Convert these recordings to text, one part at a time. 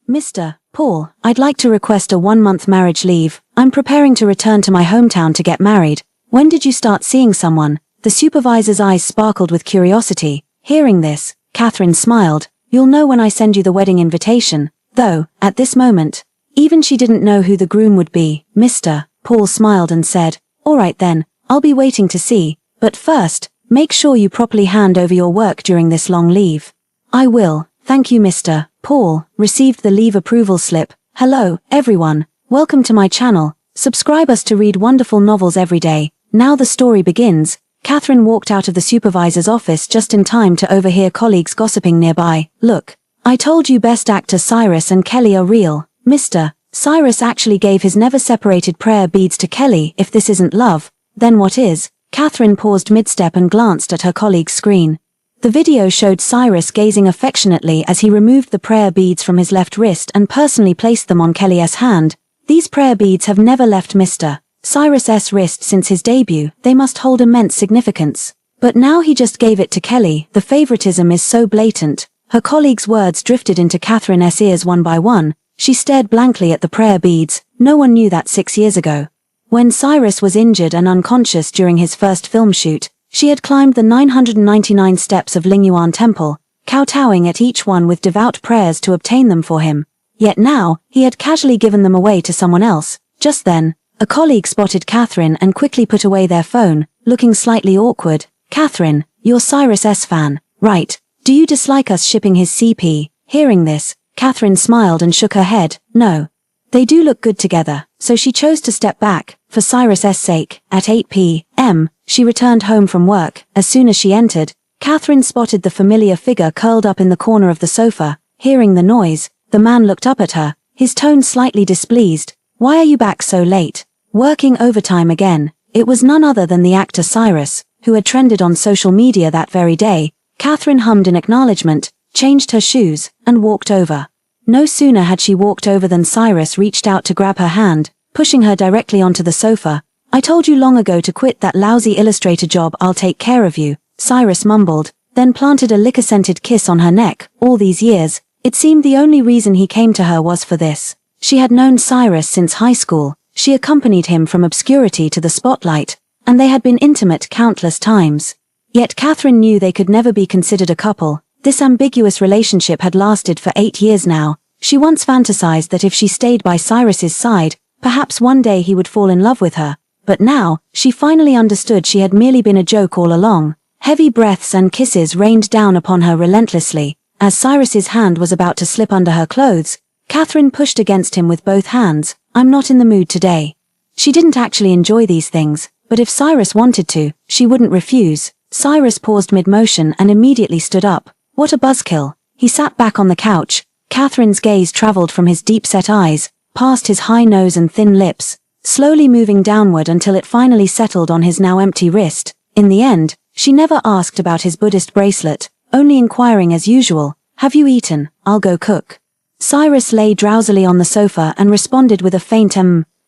Mr. Paul, I'd like to request a 1-month marriage leave. I'm preparing to return to my hometown to get married. When did you start seeing someone? The supervisor's eyes sparkled with curiosity. Hearing this, Catherine smiled. You'll know when I send you the wedding invitation. Though, at this moment, even she didn't know who the groom would be. Mr. Paul smiled and said, all right then, I'll be waiting to see. But first, make sure you properly hand over your work during this long leave. I will, thank you Mr. Paul received the leave approval slip. Hello, everyone. Welcome to my channel. Subscribe us to read wonderful novels every day. Now the story begins. Catherine walked out of the supervisor's office just in time to overhear colleagues gossiping nearby. Look, I told you best actor Cyrus and Kelly are real. Mr. Cyrus actually gave his never-separated prayer beads to Kelly. If this isn't love, then what is? Catherine paused mid-step and glanced at her colleague's screen. The video showed Cyrus gazing affectionately as he removed the prayer beads from his left wrist and personally placed them on Kelly's hand. These prayer beads have never left Mr. Cyrus's wrist since his debut. They must hold immense significance. But now he just gave it to Kelly. The favoritism is so blatant. Her colleague's words drifted into Catherine's ears one by one. She stared blankly at the prayer beads. No one knew that 6 years ago. When Cyrus was injured and unconscious during his first film shoot, she had climbed the 999 steps of Lingyuan Temple, kowtowing at each one with devout prayers to obtain them for him. Yet now, he had casually given them away to someone else. Just then, a colleague spotted Catherine and quickly put away their phone, looking slightly awkward. Catherine, you're Cyrus's fan, right? Do you dislike us shipping his CP? Hearing this, Catherine smiled and shook her head. No. They do look good together, so she chose to step back, for Cyrus's sake. At 8 p.m., she returned home from work. As soon as she entered, Catherine spotted the familiar figure curled up in the corner of the sofa. Hearing the noise, the man looked up at her, his tone slightly displeased. Why are you back so late? Working overtime again. It was none other than the actor Cyrus, who had trended on social media that very day. Catherine hummed in acknowledgement, changed her shoes, and walked over. No sooner had she walked over than Cyrus reached out to grab her hand, pushing her directly onto the sofa. I told you long ago to quit that lousy illustrator job. I'll take care of you, Cyrus mumbled, then planted a liquor-scented kiss on her neck. All these years, it seemed the only reason he came to her was for this. She had known Cyrus since high school. She accompanied him from obscurity to the spotlight, and they had been intimate countless times. Yet Catherine knew they could never be considered a couple. This ambiguous relationship had lasted for 8 years now. She once fantasized that if she stayed by Cyrus's side, perhaps one day he would fall in love with her. But now, she finally understood she had merely been a joke all along. Heavy breaths and kisses rained down upon her relentlessly. As Cyrus's hand was about to slip under her clothes, Catherine pushed against him with both hands. I'm not in the mood today. She didn't actually enjoy these things, but if Cyrus wanted to, she wouldn't refuse. Cyrus paused mid-motion and immediately stood up. What a buzzkill. He sat back on the couch. Catherine's gaze traveled from his deep-set eyes, past his high nose and thin lips, slowly moving downward until it finally settled on his now empty wrist. In the end, she never asked about his Buddhist bracelet, only inquiring as usual, have you eaten? I'll go cook. Cyrus lay drowsily on the sofa and responded with a faint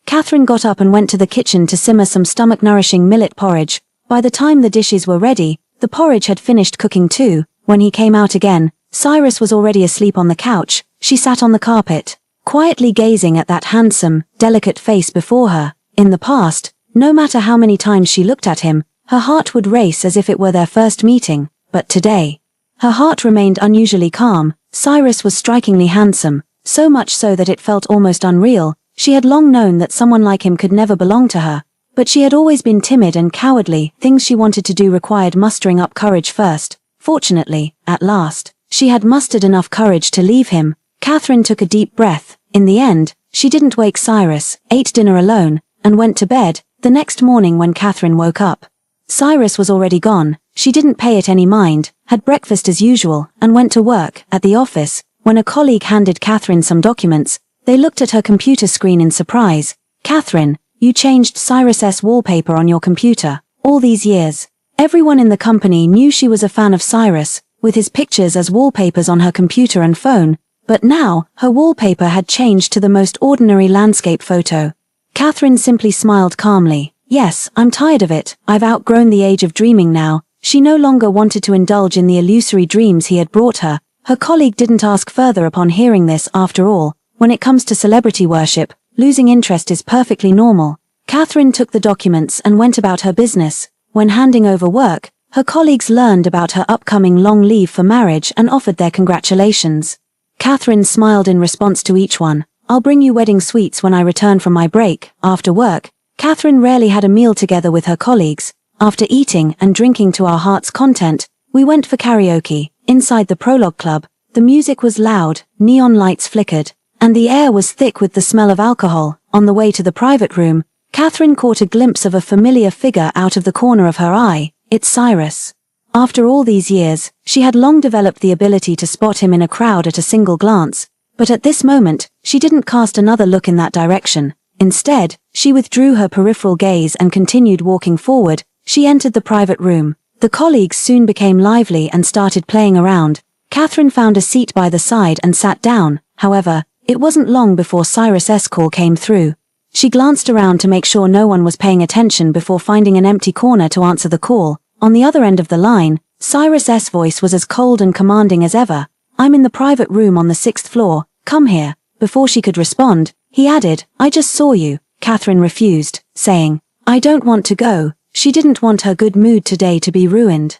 Catherine got up and went to the kitchen to simmer some stomach-nourishing millet porridge. By the time the dishes were ready, the porridge had finished cooking too. When he came out again, Cyrus was already asleep on the couch. She sat on the carpet, quietly gazing at that handsome, delicate face before her. In the past, no matter how many times she looked at him, her heart would race as if it were their first meeting. But today, her heart remained unusually calm. Cyrus was strikingly handsome, so much so that it felt almost unreal. She had long known that someone like him could never belong to her, but she had always been timid and cowardly. Things she wanted to do required mustering up courage first. Fortunately, at last, she had mustered enough courage to leave him. Catherine took a deep breath. In the end, she didn't wake Cyrus, ate dinner alone, and went to bed. The next morning when Catherine woke up, Cyrus was already gone. She didn't pay it any mind, had breakfast as usual, and went to work. At the office, when a colleague handed Catherine some documents, they looked at her computer screen in surprise. Catherine, you changed Cyrus's wallpaper on your computer. All these years, everyone in the company knew she was a fan of Cyrus, with his pictures as wallpapers on her computer and phone, but now, her wallpaper had changed to the most ordinary landscape photo. Catherine simply smiled calmly. Yes, I'm tired of it. I've outgrown the age of dreaming now. She no longer wanted to indulge in the illusory dreams he had brought her. Her colleague didn't ask further upon hearing this. After all, when it comes to celebrity worship, losing interest is perfectly normal. Catherine took the documents and went about her business. When handing over work, her colleagues learned about her upcoming long leave for marriage and offered their congratulations. Catherine smiled in response to each one. "I'll bring you wedding sweets when I return from my break." After work, Catherine rarely had a meal together with her colleagues. After eating and drinking to our heart's content, we went for karaoke. Inside the Prologue Club, the music was loud, neon lights flickered, and the air was thick with the smell of alcohol. On the way to the private room, Catherine caught a glimpse of a familiar figure out of the corner of her eye. It's Cyrus. After all these years, she had long developed the ability to spot him in a crowd at a single glance, but at this moment, she didn't cast another look in that direction. Instead, she withdrew her peripheral gaze and continued walking forward. She entered the private room. The colleagues soon became lively and started playing around. Catherine found a seat by the side and sat down. However, it wasn't long before Cyrus's call came through. She glanced around to make sure no one was paying attention before finding an empty corner to answer the call. On the other end of the line, Cyrus's voice was as cold and commanding as ever. "I'm in the private room on the 6th floor, come here." Before she could respond, he added, "I just saw you." Catherine refused, saying, "I don't want to go." She didn't want her good mood today to be ruined.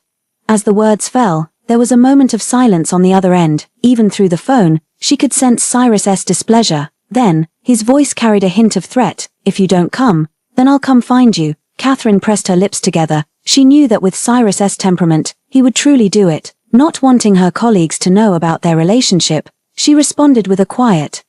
As the words fell, there was a moment of silence on the other end. Even through the phone, she could sense Cyrus's displeasure. Then, his voice carried a hint of threat. "If you don't come, then I'll come find you." Catherine pressed her lips together. She knew that with Cyrus's temperament, he would truly do it. Not wanting her colleagues to know about their relationship, she responded with a quiet,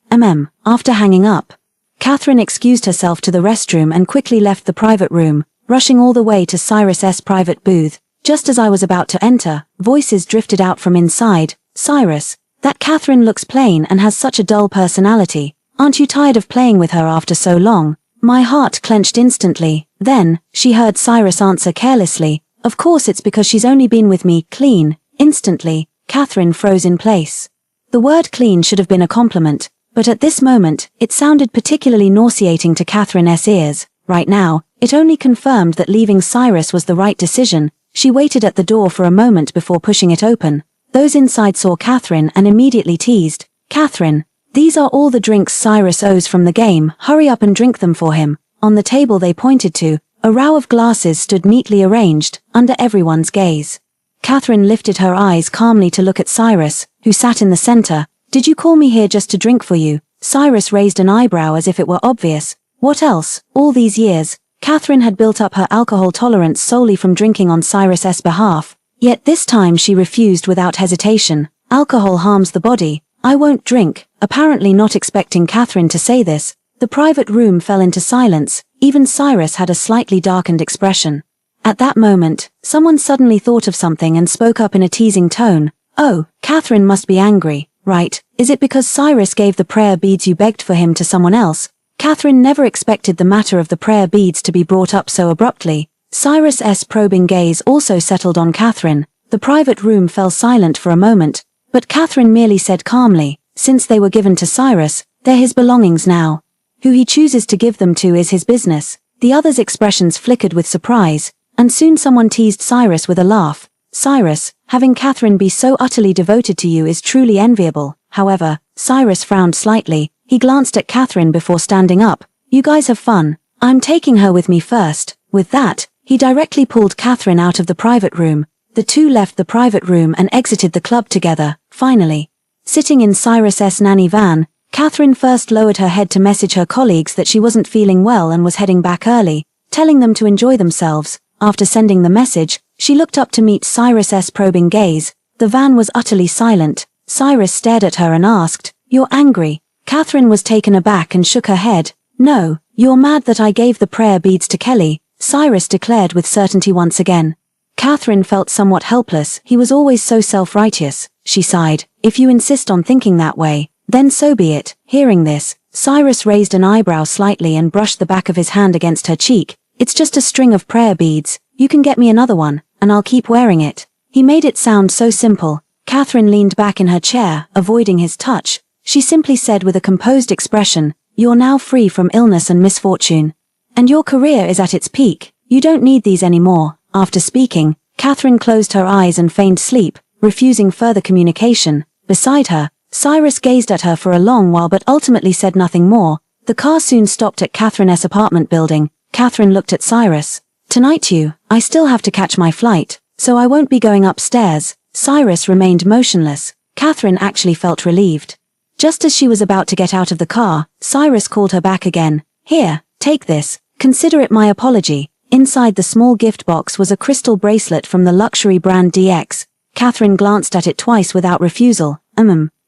After hanging up, Catherine excused herself to the restroom and quickly left the private room, rushing all the way to Cyrus's private booth. Just as I was about to enter, voices drifted out from inside. "Cyrus, that Catherine looks plain and has such a dull personality. Aren't you tired of playing with her after so long?" My heart clenched instantly. Then, she heard Cyrus answer carelessly, "Of course it's because she's only been with me, clean." Instantly, Catherine froze in place. The word clean should have been a compliment, but at this moment, it sounded particularly nauseating to Catherine's ears. Right now, it only confirmed that leaving Cyrus was the right decision. She waited at the door for a moment before pushing it open. Those inside saw Catherine and immediately teased, "Catherine, these are all the drinks Cyrus owes from the game, hurry up and drink them for him." On the table they pointed to, a row of glasses stood neatly arranged, under everyone's gaze. Catherine lifted her eyes calmly to look at Cyrus, who sat in the center. "Did you call me here just to drink for you?" Cyrus raised an eyebrow as if it were obvious. What else? All these years, Catherine had built up her alcohol tolerance solely from drinking on Cyrus's behalf. Yet this time she refused without hesitation. "Alcohol harms the body. I won't drink." Apparently not expecting Catherine to say this, the private room fell into silence. Even Cyrus had a slightly darkened expression. At that moment, someone suddenly thought of something and spoke up in a teasing tone. "Oh, Catherine must be angry, right? Is it because Cyrus gave the prayer beads you begged for him to someone else?" Catherine never expected the matter of the prayer beads to be brought up so abruptly. Cyrus's probing gaze also settled on Catherine. The private room fell silent for a moment, but Catherine merely said calmly, "Since they were given to Cyrus, they're his belongings now. Who he chooses to give them to is his business." The others' expressions flickered with surprise, and soon someone teased Cyrus with a laugh. "Cyrus, having Catherine be so utterly devoted to you is truly enviable." However, Cyrus frowned slightly. He glanced at Catherine before standing up. "You guys have fun. I'm taking her with me first." With that, he directly pulled Catherine out of the private room. The two left the private room and exited the club together. Finally, sitting in Cyrus's nanny van, Catherine first lowered her head to message her colleagues that she wasn't feeling well and was heading back early, telling them to enjoy themselves. After sending the message, she looked up to meet Cyrus's probing gaze. The van was utterly silent. Cyrus stared at her and asked, "You're angry?" Catherine was taken aback and shook her head. "No, you're mad that I gave the prayer beads to Kelly," Cyrus declared with certainty once again. Catherine felt somewhat helpless. "He was always so self-righteous," she sighed. "If you insist on thinking that way, then so be it." Hearing this, Cyrus raised an eyebrow slightly and brushed the back of his hand against her cheek. "It's just a string of prayer beads. You can get me another one, and I'll keep wearing it." He made it sound so simple. Catherine leaned back in her chair, avoiding his touch. She simply said with a composed expression, "You're now free from illness and misfortune. And your career is at its peak. You don't need these anymore." After speaking, Catherine closed her eyes and feigned sleep, refusing further communication. beside her. Cyrus gazed at her for a long while but ultimately said nothing more. The car soon stopped at Catherine's apartment building. Catherine looked at Cyrus. "Tonight I still have to catch my flight, so I won't be going upstairs." Cyrus remained motionless. Catherine actually felt relieved. Just as she was about to get out of the car, Cyrus called her back again. "Here, take this. Consider it my apology." Inside the small gift box was a crystal bracelet from the luxury brand DX. Catherine glanced at it twice without refusal.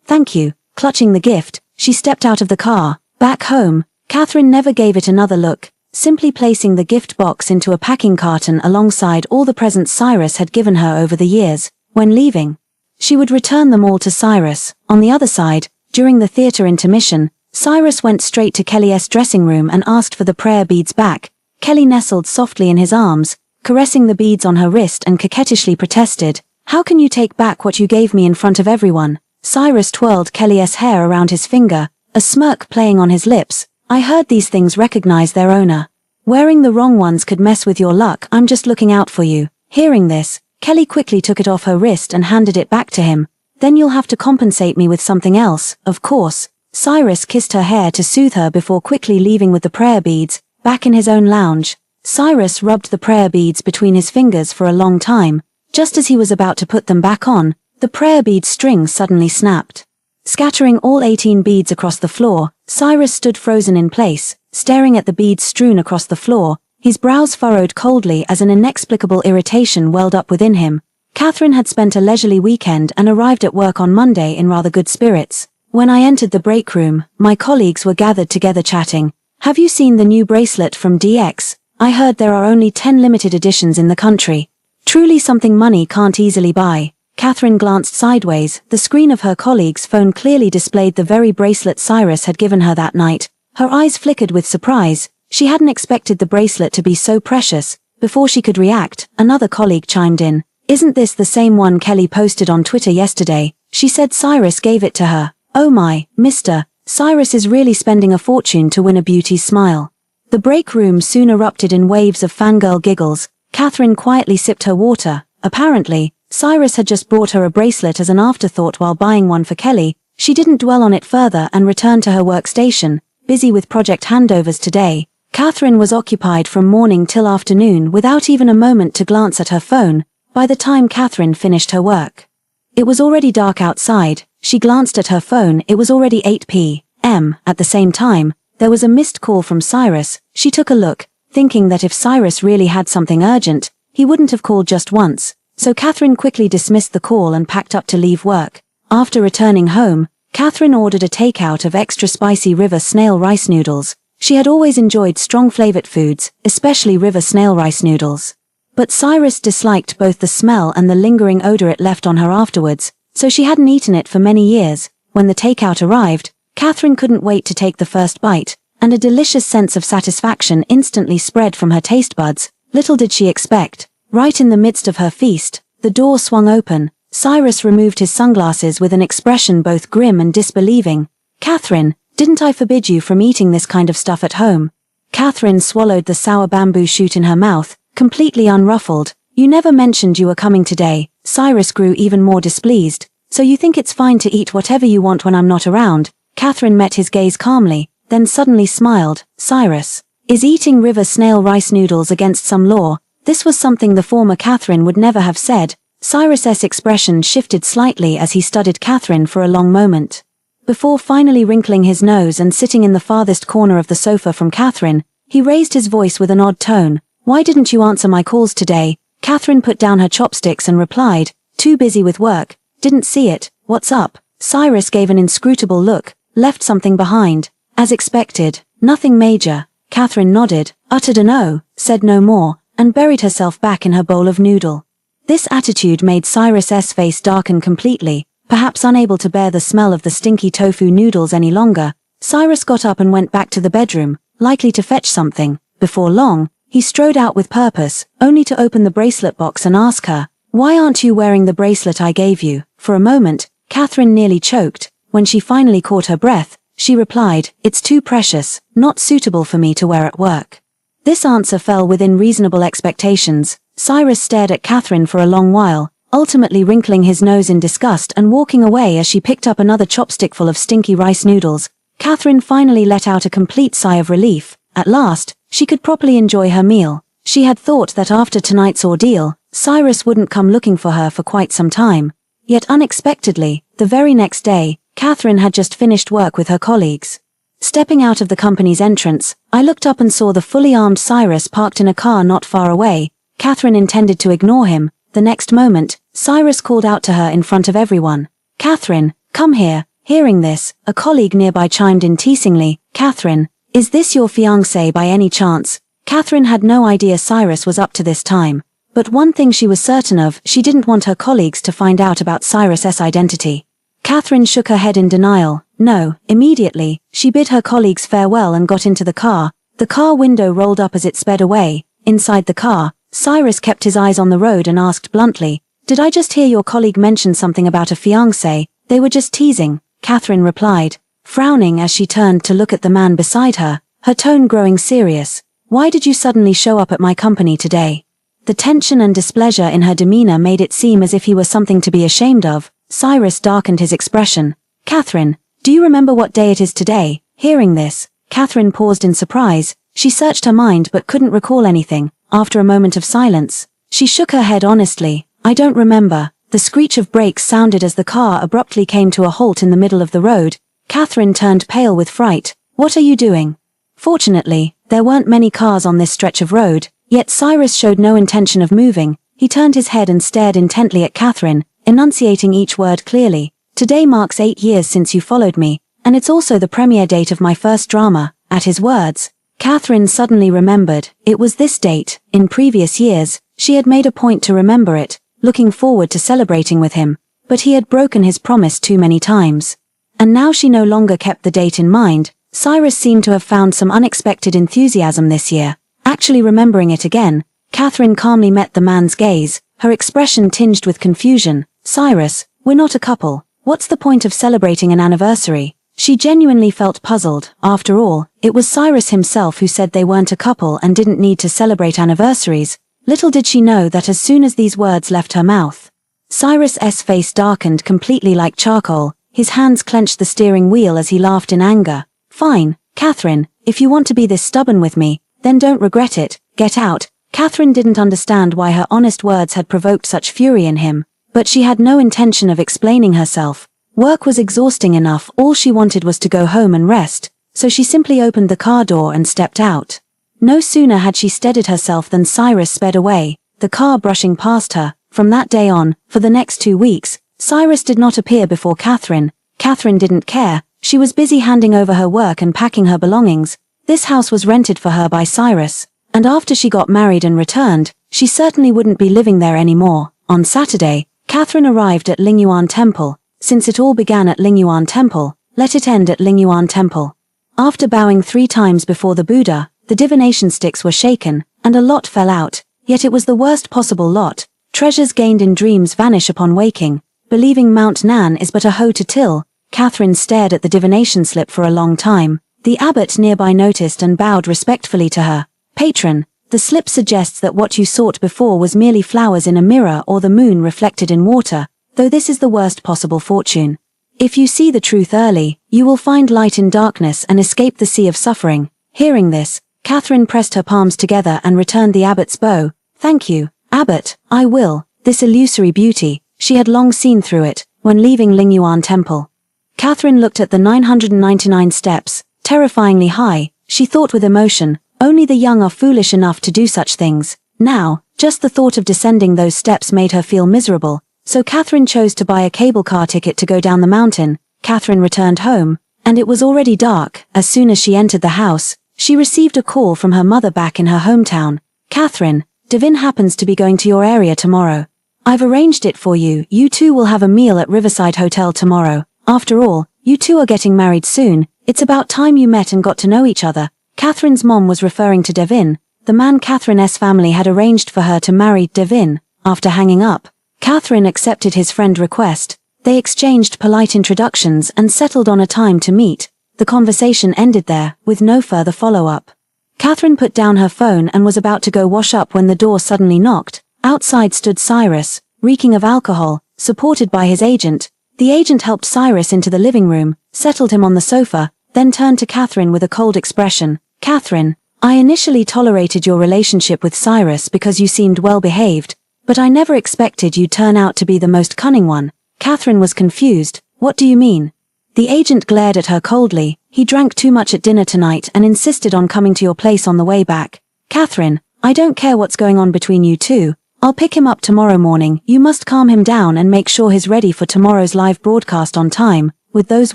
Thank you." Clutching the gift, she stepped out of the car. Back home, Catherine never gave it another look, simply placing the gift box into a packing carton alongside all the presents Cyrus had given her over the years. When leaving, she would return them all to Cyrus. On the other side, during the theater intermission, Cyrus went straight to Kelly's dressing room and asked for the prayer beads back. Kelly nestled softly in his arms, caressing the beads on her wrist and coquettishly protested, "How can you take back what you gave me in front of everyone?" Cyrus twirled Kelly's hair around his finger, a smirk playing on his lips. "I heard these things recognize their owner. Wearing the wrong ones could mess with your luck. I'm just looking out for you." Hearing this, Kelly quickly took it off her wrist and handed it back to him. "Then you'll have to compensate me with something else, of course." Cyrus kissed her hair to soothe her before quickly leaving with the prayer beads. Back in his own lounge, Cyrus rubbed the prayer beads between his fingers for a long time. Just as he was about to put them back on, the prayer bead string suddenly snapped. Scattering all 18 beads across the floor, Cyrus stood frozen in place, staring at the beads strewn across the floor, his brows furrowed coldly as an inexplicable irritation welled up within him. Catherine had spent a leisurely weekend and arrived at work on Monday in rather good spirits. When I entered the break room, my colleagues were gathered together chatting. "Have you seen the new bracelet from DX? I heard there are only 10 limited editions in the country. Truly something money can't easily buy." Catherine glanced sideways. The screen of her colleague's phone clearly displayed the very bracelet Cyrus had given her that night. Her eyes flickered with surprise. She hadn't expected the bracelet to be so precious. Before she could react, another colleague chimed in. "Isn't this the same one Kelly posted on Twitter yesterday? She said Cyrus gave it to her." "Oh my, mister, Cyrus is really spending a fortune to win a beauty's smile." The break room soon erupted in waves of fangirl giggles. Catherine quietly sipped her water. Apparently, Cyrus had just brought her a bracelet as an afterthought while buying one for Kelly. She didn't dwell on it further and returned to her workstation. Busy with project handovers today, Catherine was occupied from morning till afternoon without even a moment to glance at her phone. By the time Catherine finished her work, it was already dark outside. She glanced at her phone. It was already 8 p.m. At the same time, there was a missed call from Cyrus. She took a look, thinking that if Cyrus really had something urgent, he wouldn't have called just once. So Catherine quickly dismissed the call and packed up to leave work. After returning home, Catherine ordered a takeout of extra spicy river snail rice noodles. She had always enjoyed strong flavored foods, especially river snail rice noodles. But Cyrus disliked both the smell and the lingering odor it left on her afterwards, so she hadn't eaten it for many years. When the takeout arrived, Catherine couldn't wait to take the first bite, and a delicious sense of satisfaction instantly spread from her taste buds. Little did she expect, right in the midst of her feast, the door swung open. Cyrus removed his sunglasses with an expression both grim and disbelieving. "Catherine, didn't I forbid you from eating this kind of stuff at home?" Catherine swallowed the sour bamboo shoot in her mouth, completely unruffled. "You never mentioned you were coming today." Cyrus grew even more displeased. "So you think it's fine to eat whatever you want when I'm not around?" Catherine met his gaze calmly, then suddenly smiled. "Cyrus, is eating river snail rice noodles against some law?" This was something the former Catherine would never have said. Cyrus's expression shifted slightly as he studied Catherine for a long moment. Before finally wrinkling his nose and sitting in the farthest corner of the sofa from Catherine, he raised his voice with an odd tone. "Why didn't you answer my calls today?" Catherine put down her chopsticks and replied, "Too busy with work. Didn't see it. What's up?" Cyrus gave an inscrutable look. "Left something behind." "As expected. Nothing major." Catherine nodded, uttered an "oh," said no more, and buried herself back in her bowl of noodle. This attitude made Cyrus's face darken completely. Perhaps unable to bear the smell of the stinky tofu noodles any longer, Cyrus got up and went back to the bedroom, likely to fetch something. Before long, he strode out with purpose, only to open the bracelet box and ask her, "Why aren't you wearing the bracelet I gave you?" For a moment, Catherine nearly choked. When she finally caught her breath, she replied, "It's too precious, not suitable for me to wear at work." This answer fell within reasonable expectations. Cyrus stared at Catherine for a long while. ultimately wrinkling his nose in disgust and walking away as she picked up another chopstickful of stinky rice noodles. Catherine finally let out a complete sigh of relief. At last, she could properly enjoy her meal. She had thought that after tonight's ordeal, Cyrus wouldn't come looking for her for quite some time. Yet unexpectedly, the very next day, Catherine had just finished work with her colleagues. Stepping out of the company's entrance, I looked up and saw the fully armed Cyrus parked in a car not far away. Catherine intended to ignore him. The next moment, Cyrus called out to her in front of everyone. "Catherine, come here." Hearing this, a colleague nearby chimed in teasingly, "Catherine, is this your fiancé by any chance?" Catherine had no idea Cyrus was up to this time. But one thing she was certain of, she didn't want her colleagues to find out about Cyrus's identity. Catherine shook her head in denial. No. Immediately, she bid her colleagues farewell and got into the car. The car window rolled up as it sped away. Inside the car, Cyrus kept his eyes on the road and asked bluntly, "Did I just hear your colleague mention something about a fiancé?" "They were just teasing," Catherine replied, frowning as she turned to look at the man beside her, her tone growing serious. "Why did you suddenly show up at my company today?" The tension and displeasure in her demeanor made it seem as if he was something to be ashamed of. Cyrus darkened his expression. "Catherine, do you remember what day it is today?" Hearing this, Catherine paused in surprise. She searched her mind but couldn't recall anything. After a moment of silence, she shook her head honestly. "I don't remember." The screech of brakes sounded as the car abruptly came to a halt in the middle of the road. Catherine turned pale with fright. "What are you doing?" Fortunately, there weren't many cars on this stretch of road, yet Cyrus showed no intention of moving. He turned his head and stared intently at Catherine, enunciating each word clearly. "Today marks 8 years since you followed me, and it's also the premiere date of my first drama." At his words, Catherine suddenly remembered. It was this date. In previous years, she had made a point to remember it, looking forward to celebrating with him, but he had broken his promise too many times. And now she no longer kept the date in mind. Cyrus seemed to have found some unexpected enthusiasm this year. Actually remembering it again, Catherine calmly met the man's gaze, her expression tinged with confusion. "Cyrus, we're not a couple. What's the point of celebrating an anniversary?" She genuinely felt puzzled. After all, it was Cyrus himself who said they weren't a couple and didn't need to celebrate anniversaries. Little did she know that as soon as these words left her mouth, Cyrus's face darkened completely like charcoal. His hands clenched the steering wheel as he laughed in anger. "Fine, Catherine, if you want to be this stubborn with me, then don't regret it. Get out." Catherine didn't understand why her honest words had provoked such fury in him, but she had no intention of explaining herself. Work was exhausting enough. All she wanted was to go home and rest, so she simply opened the car door and stepped out. No sooner had she steadied herself than Cyrus sped away, the car brushing past her. From that day on, for the next 2 weeks, Cyrus did not appear before Catherine. Catherine didn't care. She was busy handing over her work and packing her belongings. This house was rented for her by Cyrus, and after she got married and returned, she certainly wouldn't be living there anymore. On Saturday, Catherine arrived at Lingyuan Temple. Since it all began at Lingyuan Temple, let it end at Lingyuan Temple. After bowing 3 times before the Buddha, the divination sticks were shaken, and a lot fell out. Yet it was the worst possible lot. Treasures gained in dreams vanish upon waking. Believing Mount Nan is but a hoe to till, Catherine stared at the divination slip for a long time. The abbot nearby noticed and bowed respectfully to her. "Patron, the slip suggests that what you sought before was merely flowers in a mirror or the moon reflected in water, though this is the worst possible fortune. If you see the truth early, you will find light in darkness and escape the sea of suffering." Hearing this, Catherine pressed her palms together and returned the abbot's bow. "Thank you, abbot, I will." This illusory beauty, she had long seen through it, when leaving Lingyuan Temple. Catherine looked at the 999 steps, terrifyingly high. She thought with emotion, only the young are foolish enough to do such things. Now, just the thought of descending those steps made her feel miserable, so Catherine chose to buy a cable car ticket to go down the mountain. Catherine returned home, and it was already dark. As soon as she entered the house, she received a call from her mother back in her hometown. "Catherine, Devin happens to be going to your area tomorrow. I've arranged it for you. You two will have a meal at Riverside Hotel tomorrow. After all, you two are getting married soon. It's about time you met and got to know each other." Catherine's mom was referring to Devin, the man Catherine's family had arranged for her to marry. Devin. After hanging up, Catherine accepted his friend request. They exchanged polite introductions and settled on a time to meet. The conversation ended there, with no further follow-up. Catherine put down her phone and was about to go wash up when the door suddenly knocked. Outside stood Cyrus, reeking of alcohol, supported by his agent. The agent helped Cyrus into the living room, settled him on the sofa, then turned to Catherine with a cold expression. Catherine, I initially tolerated your relationship with Cyrus because you seemed well behaved, but I never expected you'd turn out to be the most cunning one. Catherine was confused. What do you mean? The agent glared at her coldly. He drank too much at dinner tonight and insisted on coming to your place on the way back. Catherine, I don't care what's going on between you two. I'll pick him up tomorrow morning. You must calm him down and make sure he's ready for tomorrow's live broadcast on time. With those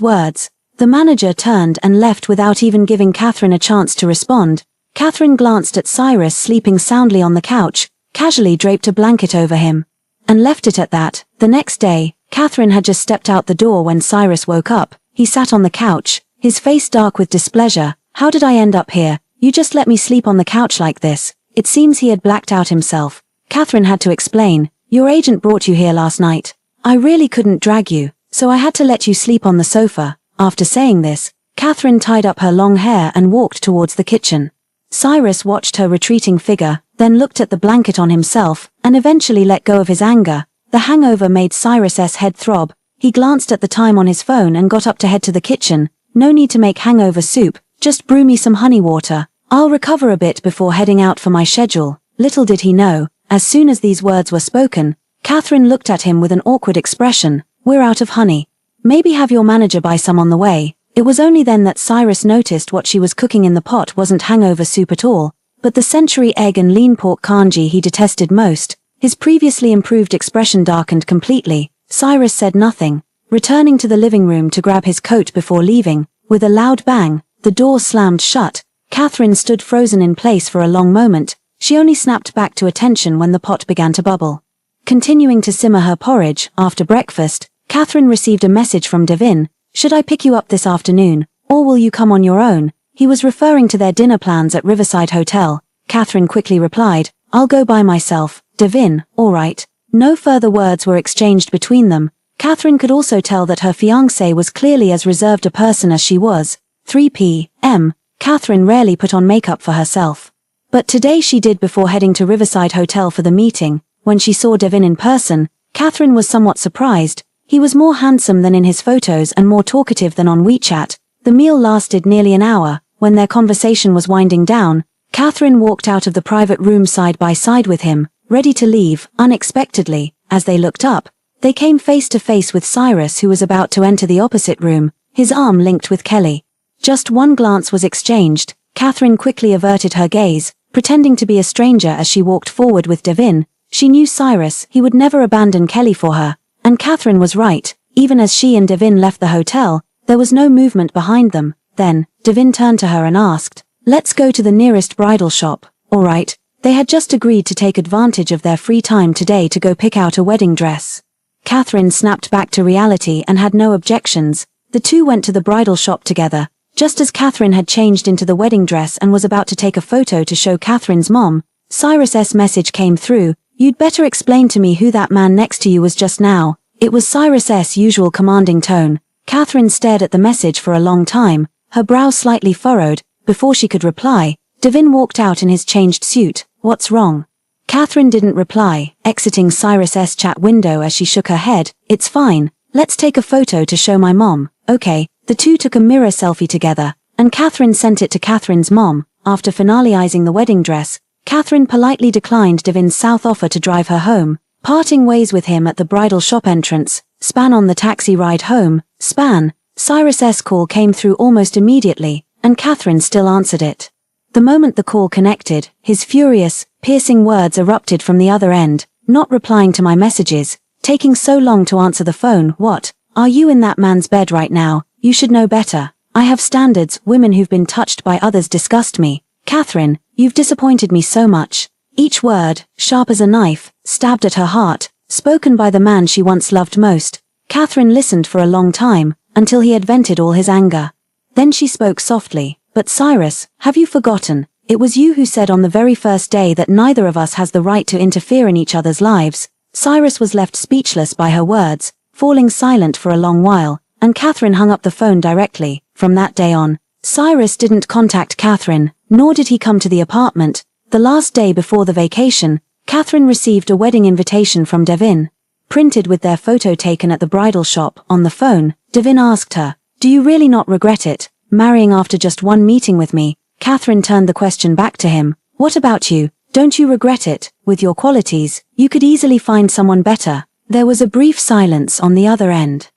words, the manager turned and left without even giving Catherine a chance to respond. Catherine glanced at Cyrus sleeping soundly on the couch, casually draped a blanket over him, and left it at that. The next day, Catherine had just stepped out the door when Cyrus woke up. He sat on the couch, his face dark with displeasure. How did I end up here? You just let me sleep on the couch like this. It seems he had blacked out himself. Catherine had to explain. Your agent brought you here last night. I really couldn't drag you, so I had to let you sleep on the sofa. After saying this, Catherine tied up her long hair and walked towards the kitchen. Cyrus watched her retreating figure, then looked at the blanket on himself, and eventually let go of his anger. The hangover made Cyrus's head throb. He glanced at the time on his phone and got up to head to the kitchen. No need to make hangover soup, just brew me some honey water. I'll recover a bit before heading out for my schedule. Little did he know, as soon as these words were spoken, Catherine looked at him with an awkward expression. We're out of honey. Maybe have your manager buy some on the way. It was only then that Cyrus noticed what she was cooking in the pot wasn't hangover soup at all, but the century egg and lean pork congee he detested most. His previously improved expression darkened completely. Cyrus said nothing, returning to the living room to grab his coat before leaving. With a loud bang, the door slammed shut. Catherine stood frozen in place for a long moment. She only snapped back to attention when the pot began to bubble. Continuing to simmer her porridge, after breakfast, Catherine received a message from Devin. Should I pick you up this afternoon, or will you come on your own? He was referring to their dinner plans at Riverside Hotel. Catherine quickly replied, I'll go by myself. Devin, all right. No further words were exchanged between them. Catherine could also tell that her fiancé was clearly as reserved a person as she was. 3 p.m. Catherine rarely put on makeup for herself. But today she did before heading to Riverside Hotel for the meeting. When she saw Devin in person, Catherine was somewhat surprised. He was more handsome than in his photos and more talkative than on WeChat. The meal lasted nearly an hour. When their conversation was winding down, Catherine walked out of the private room side by side with him, ready to leave. Unexpectedly, as they looked up, they came face to face with Cyrus, who was about to enter the opposite room, his arm linked with Kelly. Just one glance was exchanged. Catherine quickly averted her gaze, pretending to be a stranger as she walked forward with Devin. She knew Cyrus, he would never abandon Kelly for her. And Catherine was right. Even as she and Devin left the hotel, there was no movement behind them. Then, Devin turned to her and asked, Let's go to the nearest bridal shop. All right. They had just agreed to take advantage of their free time today to go pick out a wedding dress. Catherine snapped back to reality and had no objections. The two went to the bridal shop together. Just as Catherine had changed into the wedding dress and was about to take a photo to show Catherine's mom, Cyrus's message came through. You'd better explain to me who that man next to you was just now. It was Cyrus's usual commanding tone. Catherine stared at the message for a long time, her brow slightly furrowed. Before she could reply, Devin walked out in his changed suit. What's wrong? Catherine didn't reply, exiting Cyrus's chat window as she shook her head. It's fine. Let's take a photo to show my mom. Okay. The two took a mirror selfie together, and Catherine sent it to Catherine's mom. After finalizing the wedding dress, Catherine politely declined Devin's south offer to drive her home, parting ways with him at the bridal shop entrance. Span on the taxi ride home. Span. Cyrus's call came through almost immediately, and Catherine still answered it. The moment the call connected, his furious, piercing words erupted from the other end. Not replying to my messages, taking so long to answer the phone. What? Are you in that man's bed right now? You should know better. I have standards. Women who've been touched by others disgust me. Catherine, you've disappointed me so much. Each word, sharp as a knife, stabbed at her heart, spoken by the man she once loved most. Catherine listened for a long time, until he had vented all his anger. Then she spoke softly. But Cyrus, have you forgotten? It was you who said on the very first day that neither of us has the right to interfere in each other's lives. Cyrus was left speechless by her words, falling silent for a long while, and Catherine hung up the phone directly. From that day on, Cyrus didn't contact Catherine, nor did he come to the apartment. The last day before the vacation, Catherine received a wedding invitation from Devin. printed with their photo taken at the bridal shop. On the phone, Devin asked her, "Do you really not regret it, marrying after just one meeting with me?" Catherine turned the question back to him. "What about you? Don't you regret it? With your qualities, you could easily find someone better." There was a brief silence on the other end,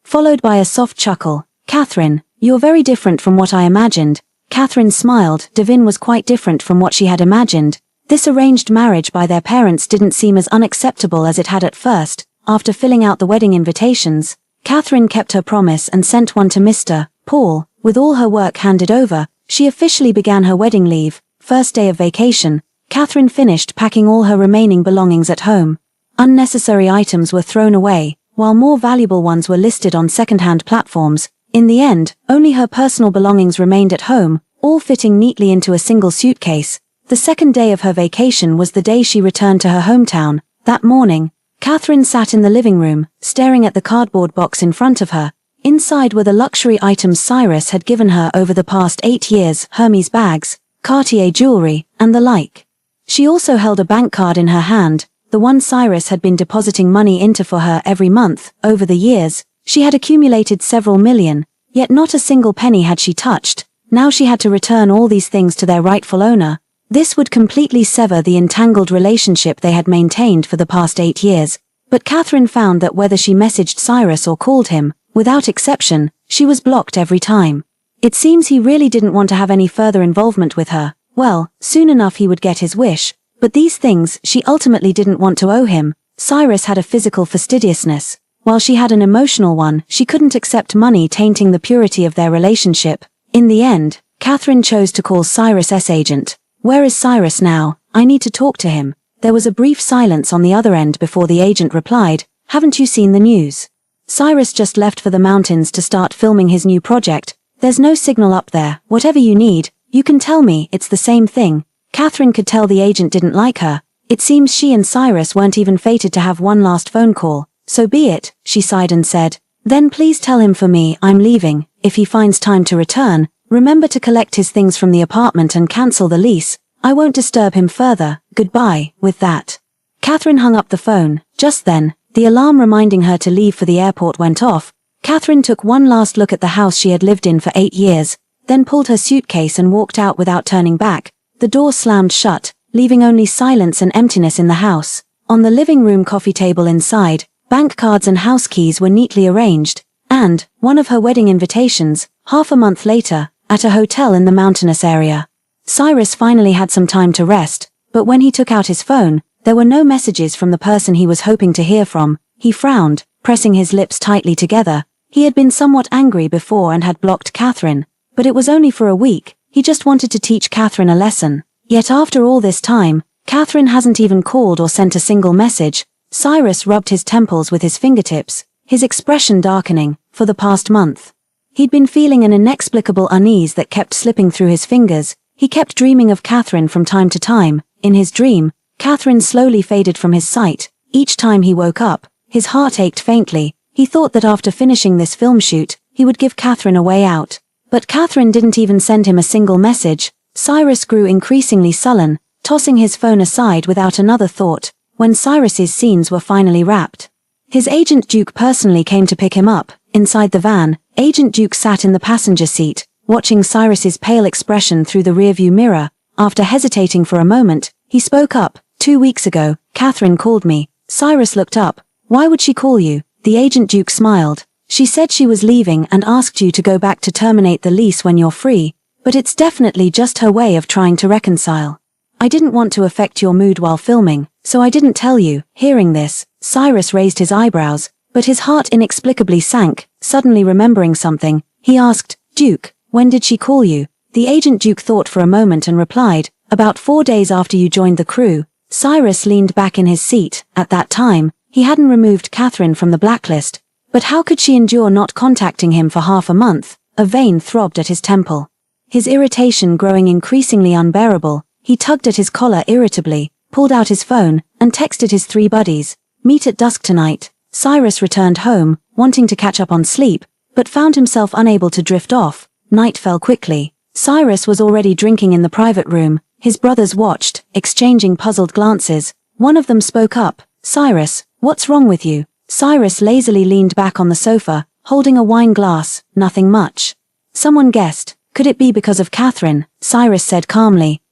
followed by a soft chuckle. "Catherine, you're very different from what I imagined." Catherine smiled. Devin was quite different from what she had imagined. This arranged marriage by their parents didn't seem as unacceptable as it had at first. After filling out the wedding invitations, Catherine kept her promise and sent one to Mr. Paul. With all her work handed over, she officially began her wedding leave. First day of vacation, Catherine finished packing all her remaining belongings at home. Unnecessary items were thrown away, while more valuable ones were listed on second-hand platforms. In the end, only her personal belongings remained at home, all fitting neatly into a single suitcase. The second day of her vacation was the day she returned to her hometown. That morning, Catherine sat in the living room, staring at the cardboard box in front of her. Inside were the luxury items Cyrus had given her over the past 8 years: Hermes bags, Cartier jewelry, and the like. She also held a bank card in her hand, the one Cyrus had been depositing money into for her every month. Over the years, she had accumulated several million, yet not a single penny had she touched. Now she had to return all these things to their rightful owner. This would completely sever the entangled relationship they had maintained for the past 8 years. But Catherine found that whether she messaged Cyrus or called him, without exception, she was blocked every time. It seems he really didn't want to have any further involvement with her. Well, soon enough he would get his wish. But these things she ultimately didn't want to owe him. Cyrus had a physical fastidiousness, while she had an emotional one. She couldn't accept money tainting the purity of their relationship. In the end, Catherine chose to call Cyrus's agent. "Where is Cyrus now? I need to talk to him." There was a brief silence on the other end before the agent replied, "Haven't you seen the news? Cyrus just left for the mountains to start filming his new project. There's no signal up there. Whatever you need, you can tell me. It's the same thing." Catherine could tell the agent didn't like her. It seems she and Cyrus weren't even fated to have one last phone call. "So be it," she sighed and said. "Then please tell him for me I'm leaving. If he finds time to return, remember to collect his things from the apartment and cancel the lease. I won't disturb him further. Goodbye." With that, Catherine hung up the phone. Just then, the alarm reminding her to leave for the airport went off. Catherine took one last look at the house she had lived in for 8 years, then pulled her suitcase and walked out without turning back. The door slammed shut, leaving only silence and emptiness in the house. On the living room coffee table inside, bank cards and house keys were neatly arranged, and one of her wedding invitations, half a month later, at a hotel in the mountainous area. Cyrus finally had some time to rest, but when he took out his phone, there were no messages from the person he was hoping to hear from. He frowned, pressing his lips tightly together. He had been somewhat angry before and had blocked Catherine, but it was only for a week. He just wanted to teach Catherine a lesson. Yet after all this time, Catherine hasn't even called or sent a single message. Cyrus rubbed his temples with his fingertips, his expression darkening. For the past month, he'd been feeling an inexplicable unease that kept slipping through his fingers. He kept dreaming of Catherine from time to time. In his dream, Catherine slowly faded from his sight. Each time he woke up, his heart ached faintly. He thought that after finishing this film shoot, he would give Catherine a way out. But Catherine didn't even send him a single message. Cyrus grew increasingly sullen, tossing his phone aside without another thought. When Cyrus's scenes were finally wrapped, his agent Duke personally came to pick him up. Inside the van, Agent Duke sat in the passenger seat, watching Cyrus's pale expression through the rearview mirror. After hesitating for a moment, he spoke up. 2 weeks ago, Catherine called me." Cyrus looked up. "Why would she call you?" The Agent Duke smiled. "She said she was leaving and asked you to go back to terminate the lease when you're free, but it's definitely just her way of trying to reconcile. I didn't want to affect your mood while filming, so I didn't tell you." Hearing this, Cyrus raised his eyebrows, but his heart inexplicably sank. Suddenly remembering something, he asked, "Duke, when did she call you?" The Agent Duke thought for a moment and replied, "About 4 days after you joined the crew." Cyrus leaned back in his seat. At that time, he hadn't removed Catherine from the blacklist. But how could she endure not contacting him for half a month? A vein throbbed at his temple. His irritation growing increasingly unbearable, he tugged at his collar irritably, pulled out his phone, and texted his 3 buddies. "Meet at dusk tonight." Cyrus returned home, wanting to catch up on sleep, but found himself unable to drift off. Night fell quickly. Cyrus was already drinking in the private room. His brothers watched, exchanging puzzled glances. One of them spoke up. "Cyrus, What's wrong with you? Cyrus lazily leaned back on the sofa, holding a wine glass. Nothing much. Someone guessed. Could it be because of Catherine? Cyrus said calmly.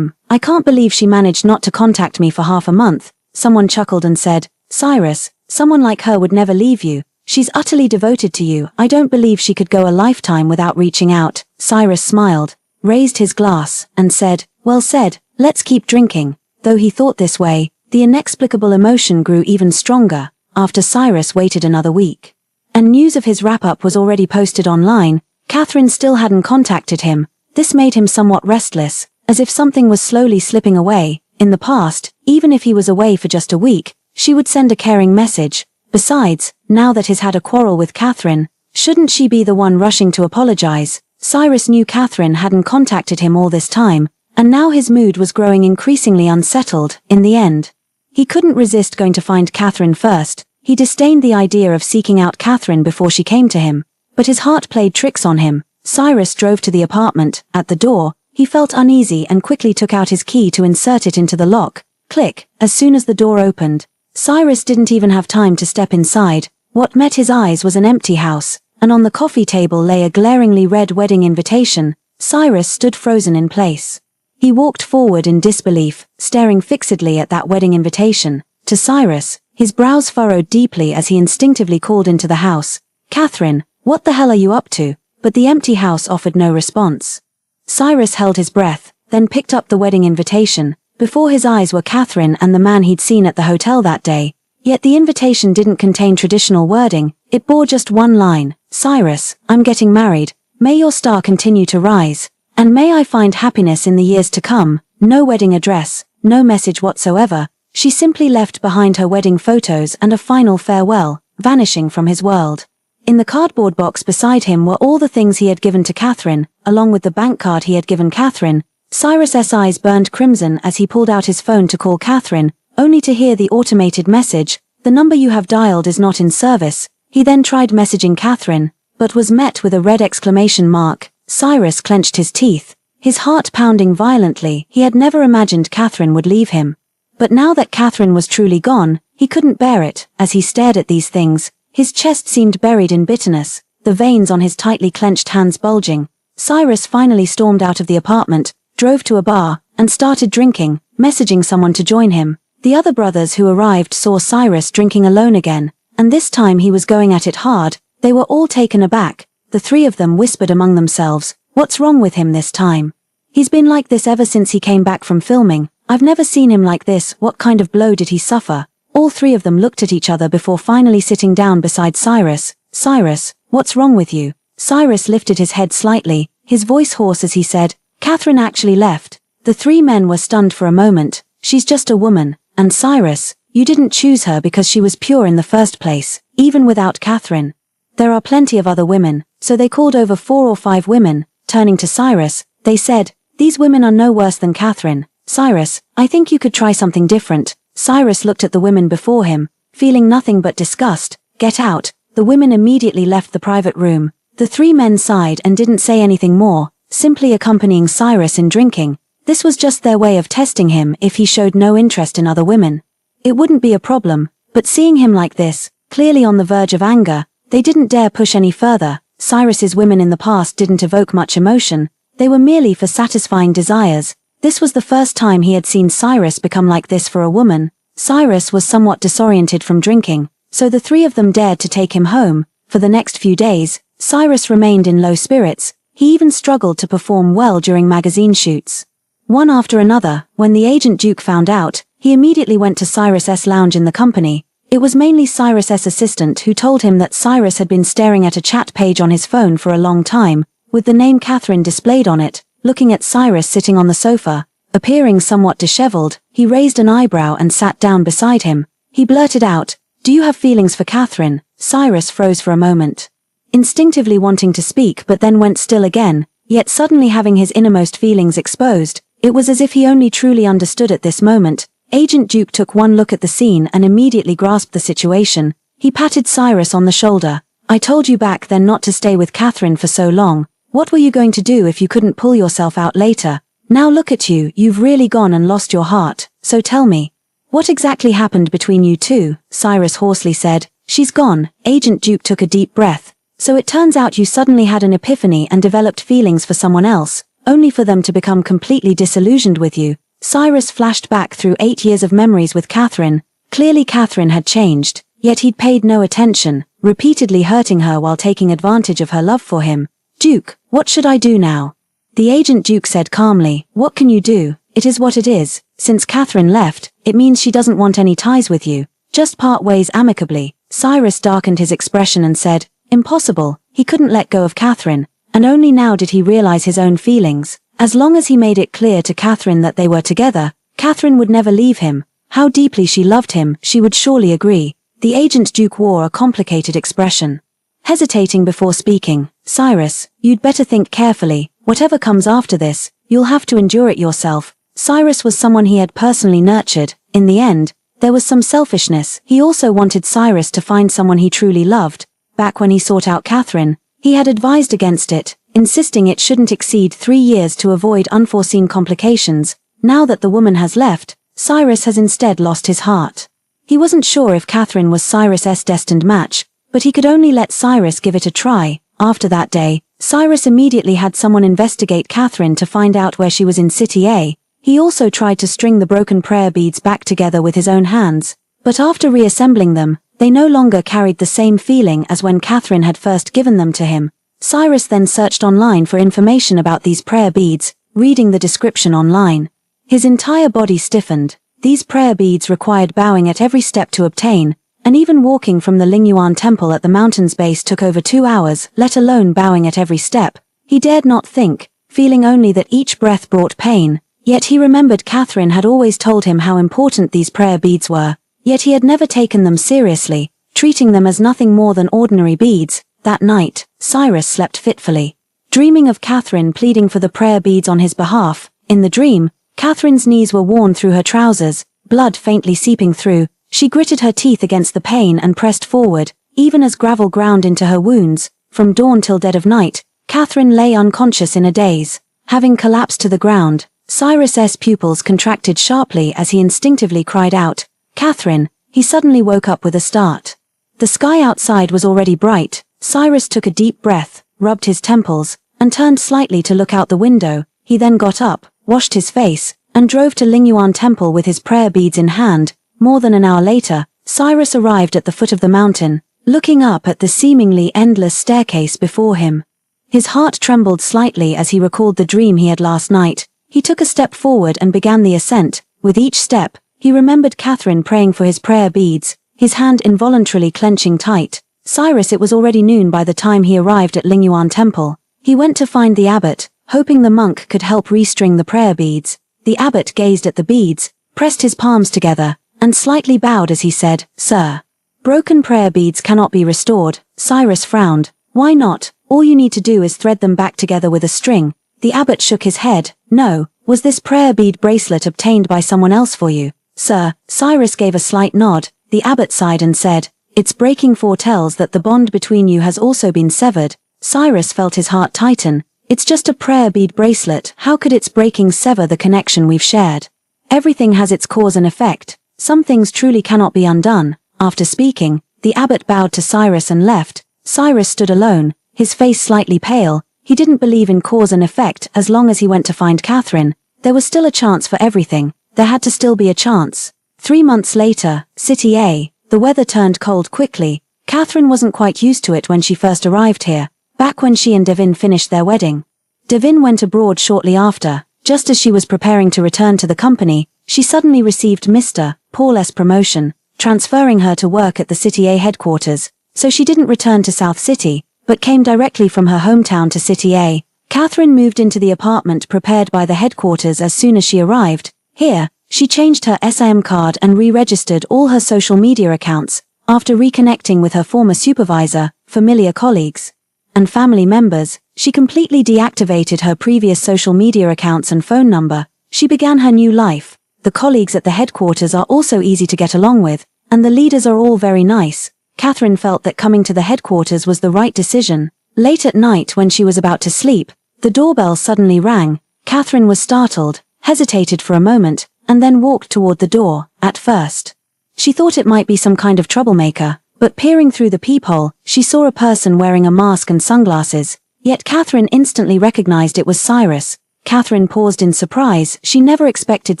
I can't believe she managed not to contact me for half a month. Someone chuckled and said, Cyrus, someone like her would never leave you. She's utterly devoted to you. I don't believe she could go a lifetime without reaching out. Cyrus smiled, raised his glass, and said, well said, let's keep drinking. Though he thought this way, the inexplicable emotion grew even stronger after Cyrus waited another week. And news of his wrap-up was already posted online. Catherine still hadn't contacted him. This made him somewhat restless, as if something was slowly slipping away. In the past, even if he was away for just a week, she would send a caring message. Besides, now that he's had a quarrel with Catherine, shouldn't she be the one rushing to apologize? Cyrus knew Catherine hadn't contacted him all this time, and now his mood was growing increasingly unsettled. In the end, he couldn't resist going to find Catherine first. He disdained the idea of seeking out Catherine before she came to him, but his heart played tricks on him. Cyrus drove to the apartment. At the door, he felt uneasy and quickly took out his key to insert it into the lock. Click. As soon as the door opened, Cyrus didn't even have time to step inside. What met his eyes was an empty house, and on the coffee table lay a glaringly red wedding invitation. Cyrus stood frozen in place. He walked forward in disbelief, staring fixedly at that wedding invitation. To Cyrus, his brows furrowed deeply as he instinctively called into the house, Catherine, what the hell are you up to? But the empty house offered no response. Cyrus held his breath, then picked up the wedding invitation. Before his eyes were Catherine and the man he'd seen at the hotel that day. Yet the invitation didn't contain traditional wording. It bore just one line, Cyrus, I'm getting married. May your star continue to rise. And may I find happiness in the years to come. No wedding address, no message whatsoever. She simply left behind her wedding photos and a final farewell, vanishing from his world. In the cardboard box beside him were all the things he had given to Catherine, along with the bank card he had given Catherine. Cyrus's eyes burned crimson as he pulled out his phone to call Catherine, only to hear the automated message, the number you have dialed is not in service. He then tried messaging Catherine, but was met with a red exclamation mark. Cyrus clenched his teeth, his heart pounding violently. He had never imagined Catherine would leave him. But now that Catherine was truly gone, he couldn't bear it. As he stared at these things, his chest seemed buried in bitterness, the veins on his tightly clenched hands bulging. Cyrus finally stormed out of the apartment, drove to a bar, and started drinking, messaging someone to join him. The other brothers who arrived saw Cyrus drinking alone again, and this time he was going at it hard. They were all taken aback. The three of them whispered among themselves, what's wrong with him this time? He's been like this ever since he came back from filming. I've never seen him like this. What kind of blow did he suffer? All three of them looked at each other before finally sitting down beside Cyrus. Cyrus, what's wrong with you? Cyrus lifted his head slightly, his voice hoarse as he said, Catherine actually left. The three men were stunned for a moment. She's just a woman. And Cyrus, you didn't choose her because she was pure in the first place, even without Catherine. There are plenty of other women, so they called over 4 or 5 women. Turning to Cyrus, they said, these women are no worse than Catherine. Cyrus, I think you could try something different. Cyrus looked at the women before him, feeling nothing but disgust. Get out. The women immediately left the private room. The 3 men sighed and didn't say anything more, simply accompanying Cyrus in drinking. This was just their way of testing him. If he showed no interest in other women, it wouldn't be a problem, but seeing him like this, clearly on the verge of anger, they didn't dare push any further. Cyrus's women in the past didn't evoke much emotion. They were merely for satisfying desires. This was the first time he had seen Cyrus become like this for a woman. Cyrus was somewhat disoriented from drinking, so the 3 of them dared to take him home. For the next few days, Cyrus remained in low spirits. He even struggled to perform well during magazine shoots. One after another, when the agent Duke found out, he immediately went to Cyrus's lounge in the company. It was mainly Cyrus's assistant who told him that Cyrus had been staring at a chat page on his phone for a long time, with the name Catherine displayed on it. Looking at Cyrus sitting on the sofa, appearing somewhat disheveled, he raised an eyebrow and sat down beside him. He blurted out, do you have feelings for Catherine? Cyrus froze for a moment, instinctively wanting to speak but then went still again, yet suddenly having his innermost feelings exposed. It was as if he only truly understood at this moment. Agent Duke took one look at the scene and immediately grasped the situation. He patted Cyrus on the shoulder. I told you back then not to stay with Catherine for so long. What were you going to do if you couldn't pull yourself out later? Now look at you, you've really gone and lost your heart. So tell me, What exactly happened between you two? Cyrus hoarsely said. She's gone. Agent Duke took a deep breath. So it turns out you suddenly had an epiphany and developed feelings for someone else, only for them to become completely disillusioned with you. Cyrus flashed back through 8 years of memories with Catherine. Clearly Catherine had changed, yet he'd paid no attention, repeatedly hurting her while taking advantage of her love for him. Duke, what should I do now? The Agent Duke said calmly. What can you do? It is what it is. Since Catherine left, it means she doesn't want any ties with you. Just part ways amicably. Cyrus darkened his expression and said, impossible. He couldn't let go of Catherine, and only now did he realize his own feelings. As long as he made it clear to Catherine that they were together, Catherine would never leave him. How deeply she loved him, she would surely agree. The Agent Duke wore a complicated expression. Hesitating before speaking, Cyrus, you'd better think carefully. Whatever comes after this, you'll have to endure it yourself. Cyrus was someone he had personally nurtured. In the end, there was some selfishness. He also wanted Cyrus to find someone he truly loved. Back when he sought out Catherine, he had advised against it, insisting it shouldn't exceed 3 years to avoid unforeseen complications. Now that the woman has left, Cyrus has instead lost his heart. He wasn't sure if Catherine was Cyrus's destined match, but he could only let Cyrus give it a try. After that day, Cyrus immediately had someone investigate Catherine to find out where she was in City A. He also tried to string the broken prayer beads back together with his own hands, but after reassembling them, they no longer carried the same feeling as when Catherine had first given them to him. Cyrus then searched online for information about these prayer beads, reading the description online. His entire body stiffened. These prayer beads required bowing at every step to obtain, and even walking from the Lingyuan temple at the mountain's base took over 2 hours, let alone bowing at every step. He dared not think, feeling only that each breath brought pain. Yet he remembered Catherine had always told him how important these prayer beads were, yet he had never taken them seriously, treating them as nothing more than ordinary beads. That night, Cyrus slept fitfully, dreaming of Catherine pleading for the prayer beads on his behalf. In the dream, Catherine's knees were worn through her trousers, blood faintly seeping through. She gritted her teeth against the pain and pressed forward, even as gravel ground into her wounds. From dawn till dead of night, Catherine lay unconscious in a daze. Having collapsed to the ground, Cyrus's pupils contracted sharply as he instinctively cried out, Catherine. He suddenly woke up with a start. The sky outside was already bright. Cyrus took a deep breath, rubbed his temples, and turned slightly to look out the window. He then got up, washed his face, and drove to Lingyuan temple with his prayer beads in hand. More than an hour later, Cyrus arrived at the foot of the mountain, looking up at the seemingly endless staircase before him. His heart trembled slightly as he recalled the dream he had last night. He took a step forward and began the ascent. With each step, he remembered Catherine praying for his prayer beads, his hand involuntarily clenching tight. Cyrus, it was already noon by the time he arrived at Lingyuan temple. He went to find the abbot, hoping the monk could help restring the prayer beads. The abbot gazed at the beads, pressed his palms together, and slightly bowed as he said, Sir, broken prayer beads cannot be restored. Cyrus frowned. Why not? All you need to do is thread them back together with a string. The abbot shook his head. No. Was this prayer bead bracelet obtained by someone else for you? Sir. Cyrus gave a slight nod. The abbot sighed and said, Its breaking foretells that the bond between you has also been severed. Cyrus felt his heart tighten. It's just a prayer bead bracelet. How could its breaking sever the connection we've shared? Everything has its cause and effect. Some things truly cannot be undone. After speaking, the abbot bowed to Cyrus and left. Cyrus stood alone, his face slightly pale. He didn't believe in cause and effect. As long as he went to find Catherine, there was still a chance for everything. There had to still be a chance. 3 months later, City A. The weather turned cold quickly. Catherine wasn't quite used to it when she first arrived here, back when she and Devin finished their wedding. Devin went abroad shortly after. Just as she was preparing to return to the company, she suddenly received Mr. Paul's promotion, transferring her to work at the City A headquarters. So she didn't return to South City, but came directly from her hometown to City A. Catherine moved into the apartment prepared by the headquarters as soon as she arrived. Here, she changed her SIM card and re-registered all her social media accounts. After reconnecting with her former supervisor, familiar colleagues, and family members, she completely deactivated her previous social media accounts and phone number. She began her new life. The colleagues at the headquarters are also easy to get along with, and the leaders are all very nice. Catherine felt that coming to the headquarters was the right decision. Late at night when she was about to sleep, the doorbell suddenly rang. Catherine was startled, hesitated for a moment, and then walked toward the door. At first, she thought it might be some kind of troublemaker, but peering through the peephole, she saw a person wearing a mask and sunglasses. Yet Catherine instantly recognized it was Cyrus. Catherine paused in surprise. She never expected